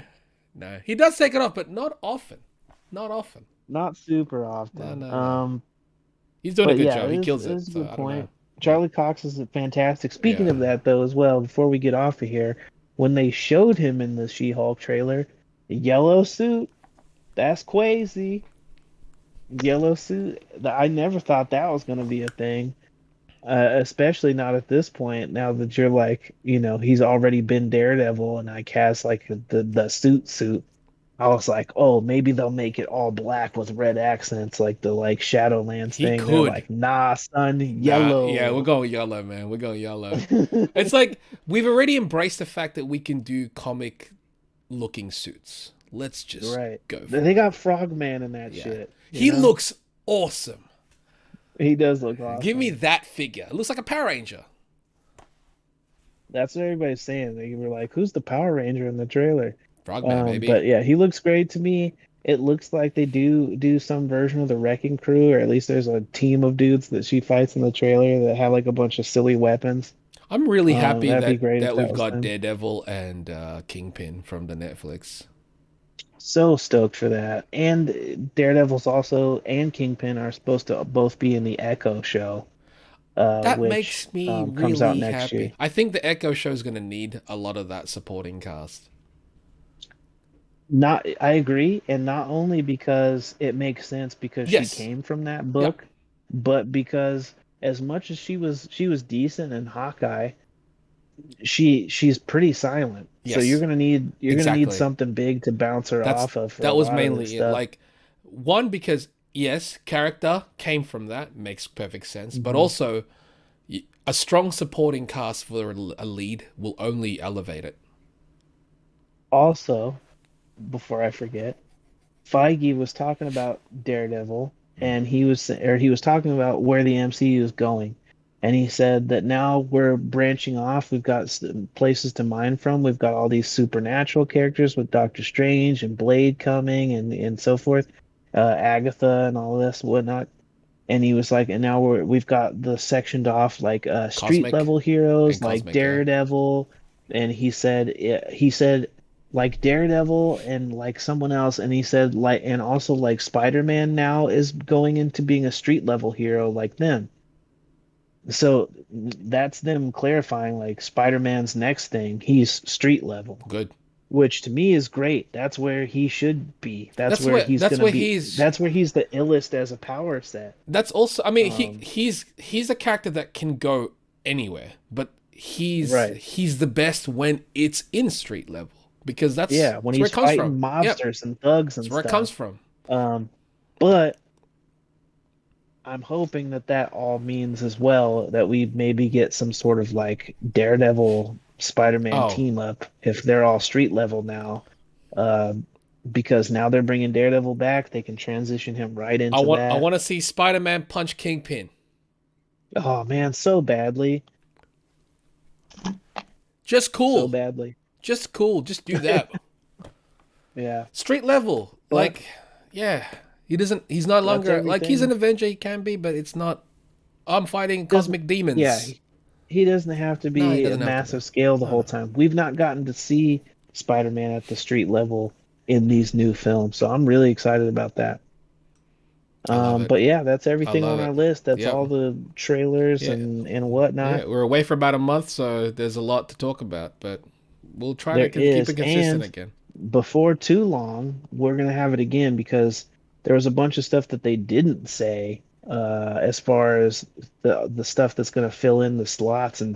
[SPEAKER 3] No. He does take it off, but not often. Not often.
[SPEAKER 2] Not super often.
[SPEAKER 3] No. He's doing a
[SPEAKER 2] But
[SPEAKER 3] good
[SPEAKER 2] yeah,
[SPEAKER 3] job. He kills
[SPEAKER 2] it
[SPEAKER 3] it.
[SPEAKER 2] is a
[SPEAKER 3] So
[SPEAKER 2] good
[SPEAKER 3] I don't know.
[SPEAKER 2] point. Charlie Cox is fantastic. Speaking
[SPEAKER 3] Yeah.
[SPEAKER 2] of that, though, as well, before we get off of here, when they showed him in the She-Hulk trailer, the yellow suit, that's crazy. Yellow suit, I never thought that was going to be a thing, especially not at this point. Now that you're like, he's already been Daredevil, and I cast like the suit. I was like, oh, maybe they'll make it all black with red accents, like the like Shadowlands
[SPEAKER 3] He
[SPEAKER 2] thing. They're
[SPEAKER 3] could.
[SPEAKER 2] like, nah, son,
[SPEAKER 3] Nah, yeah, we're
[SPEAKER 2] yellow.
[SPEAKER 3] going yellow, man. We're going yellow. It's like we've already embraced the fact that we can do comic looking suits. Let's just
[SPEAKER 2] Right.
[SPEAKER 3] go for
[SPEAKER 2] They
[SPEAKER 3] it.
[SPEAKER 2] got Frogman in that
[SPEAKER 3] Yeah.
[SPEAKER 2] shit.
[SPEAKER 3] He looks awesome.
[SPEAKER 2] He does look
[SPEAKER 3] Give me
[SPEAKER 2] awesome.
[SPEAKER 3] that figure. It looks like a Power Ranger.
[SPEAKER 2] That's what everybody's saying. They were like, who's the Power Ranger in the trailer?
[SPEAKER 3] Frogman, baby.
[SPEAKER 2] But yeah, he looks great to me. It looks like they do some version of the Wrecking Crew, or at least there's a team of dudes that she fights in the trailer that have like a bunch of silly weapons.
[SPEAKER 3] I'm really happy
[SPEAKER 2] That'd be
[SPEAKER 3] that
[SPEAKER 2] great if that
[SPEAKER 3] we've
[SPEAKER 2] was
[SPEAKER 3] got
[SPEAKER 2] them.
[SPEAKER 3] Daredevil and Kingpin from the Netflix.
[SPEAKER 2] So stoked for that. And Daredevil's also and Kingpin are supposed to both be in the Echo show,
[SPEAKER 3] That
[SPEAKER 2] which
[SPEAKER 3] makes me
[SPEAKER 2] comes out
[SPEAKER 3] really
[SPEAKER 2] next year.
[SPEAKER 3] happy. I think the Echo show is going to need a lot of that supporting cast.
[SPEAKER 2] Not, I agree, and not only because it makes sense because she
[SPEAKER 3] Yes.
[SPEAKER 2] came from that
[SPEAKER 3] Yeah.
[SPEAKER 2] book, but because as much as she was decent in Hawkeye, she's pretty silent. So
[SPEAKER 3] Yes.
[SPEAKER 2] you're gonna need
[SPEAKER 3] Exactly.
[SPEAKER 2] something big to bounce her off of for a
[SPEAKER 3] That was
[SPEAKER 2] lot of this
[SPEAKER 3] mainly it.
[SPEAKER 2] stuff.
[SPEAKER 3] Like, one, because yes, character came from that, makes perfect sense, but
[SPEAKER 2] Mhm.
[SPEAKER 3] also a strong supporting cast for a lead will only elevate it.
[SPEAKER 2] Also, before I forget, Feige was talking about Daredevil, and he was talking about where the MCU is going, and he said that now we're branching off. We've got places to mine from. We've got all these supernatural characters with Doctor Strange and Blade coming, and so forth, Agatha and all this whatnot. And he was like, and now we've got the sectioned off like street
[SPEAKER 3] Cosmic
[SPEAKER 2] level heroes
[SPEAKER 3] and
[SPEAKER 2] like
[SPEAKER 3] Cosmic, yeah.
[SPEAKER 2] Daredevil, and he said like Daredevil and like someone else, and he said like and also like Spider-Man now is going into being a street level hero like them. So that's them clarifying like Spider-Man's next thing, he's street level,
[SPEAKER 3] Good.
[SPEAKER 2] which to me is great. That's where he should be. That's
[SPEAKER 3] That's
[SPEAKER 2] where
[SPEAKER 3] where
[SPEAKER 2] he's
[SPEAKER 3] that's
[SPEAKER 2] gonna
[SPEAKER 3] where
[SPEAKER 2] be.
[SPEAKER 3] he's
[SPEAKER 2] That's where he's the illest as a power set.
[SPEAKER 3] that's also, I mean,
[SPEAKER 2] Um,
[SPEAKER 3] he's a character that can go anywhere, but
[SPEAKER 2] right.
[SPEAKER 3] he's the best when it's in street level because
[SPEAKER 2] Yeah, when
[SPEAKER 3] that's where
[SPEAKER 2] he's
[SPEAKER 3] it comes from.
[SPEAKER 2] fighting
[SPEAKER 3] Yep.
[SPEAKER 2] mobsters and thugs
[SPEAKER 3] That's
[SPEAKER 2] and
[SPEAKER 3] where it comes
[SPEAKER 2] stuff.
[SPEAKER 3] from.
[SPEAKER 2] Um, but I'm hoping that that all means as well that we maybe get some sort of like Daredevil Spider-Man
[SPEAKER 3] Oh,
[SPEAKER 2] team up if they're all street level now. Um, because now they're bringing Daredevil back, they can transition him right into
[SPEAKER 3] I
[SPEAKER 2] that.
[SPEAKER 3] want to see Spider-Man punch Kingpin.
[SPEAKER 2] Oh man, so badly,
[SPEAKER 3] Just
[SPEAKER 2] so
[SPEAKER 3] cool.
[SPEAKER 2] badly.
[SPEAKER 3] Just cool. Just do that.
[SPEAKER 2] Yeah,
[SPEAKER 3] Street level.
[SPEAKER 2] but
[SPEAKER 3] Like, yeah. He's no
[SPEAKER 2] that's
[SPEAKER 3] longer like he's an
[SPEAKER 2] everything.
[SPEAKER 3] Avenger, he can be, but it's not I'm fighting
[SPEAKER 2] Doesn't
[SPEAKER 3] cosmic
[SPEAKER 2] Yeah,
[SPEAKER 3] demons.
[SPEAKER 2] he doesn't have to
[SPEAKER 3] No, he
[SPEAKER 2] be a
[SPEAKER 3] doesn't have to be.
[SPEAKER 2] massive scale the
[SPEAKER 3] No,
[SPEAKER 2] whole
[SPEAKER 3] no.
[SPEAKER 2] time. We've not gotten to see Spider-Man at the street level in these new films, so I'm really excited about that.
[SPEAKER 3] I love it.
[SPEAKER 2] But yeah, that's
[SPEAKER 3] I
[SPEAKER 2] everything
[SPEAKER 3] love
[SPEAKER 2] on our
[SPEAKER 3] it.
[SPEAKER 2] list. That's
[SPEAKER 3] Yep.
[SPEAKER 2] all the trailers
[SPEAKER 3] Yeah.
[SPEAKER 2] and whatnot.
[SPEAKER 3] Yeah. We're away for about a month, so there's a lot to talk about, but we'll try to
[SPEAKER 2] There
[SPEAKER 3] keep
[SPEAKER 2] is,
[SPEAKER 3] it consistent
[SPEAKER 2] and
[SPEAKER 3] again.
[SPEAKER 2] before too long, we're gonna have it again because there was a bunch of stuff that they didn't say as far as the stuff that's gonna fill in the slots in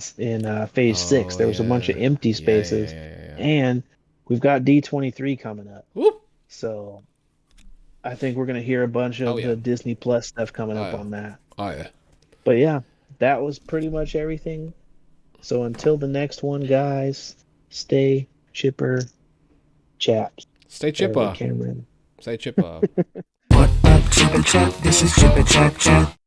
[SPEAKER 2] Phase Six.
[SPEAKER 3] Oh
[SPEAKER 2] There was a bunch of
[SPEAKER 3] yeah.
[SPEAKER 2] empty
[SPEAKER 3] Yeah.
[SPEAKER 2] spaces, and we've got D23 coming up.
[SPEAKER 3] Whoop.
[SPEAKER 2] So I think we're gonna hear a bunch
[SPEAKER 3] Oh
[SPEAKER 2] of
[SPEAKER 3] yeah.
[SPEAKER 2] the Disney Plus stuff coming
[SPEAKER 3] Oh
[SPEAKER 2] up
[SPEAKER 3] yeah.
[SPEAKER 2] on that.
[SPEAKER 3] Oh yeah.
[SPEAKER 2] But yeah, that was pretty much everything. So until the next one, guys, stay chipper, chaps.
[SPEAKER 3] Stay
[SPEAKER 2] There,
[SPEAKER 3] chipper.
[SPEAKER 2] Cameron.
[SPEAKER 3] Stay chipper.
[SPEAKER 1] What up, Chip and Chat? This is Chip and Chat Chat.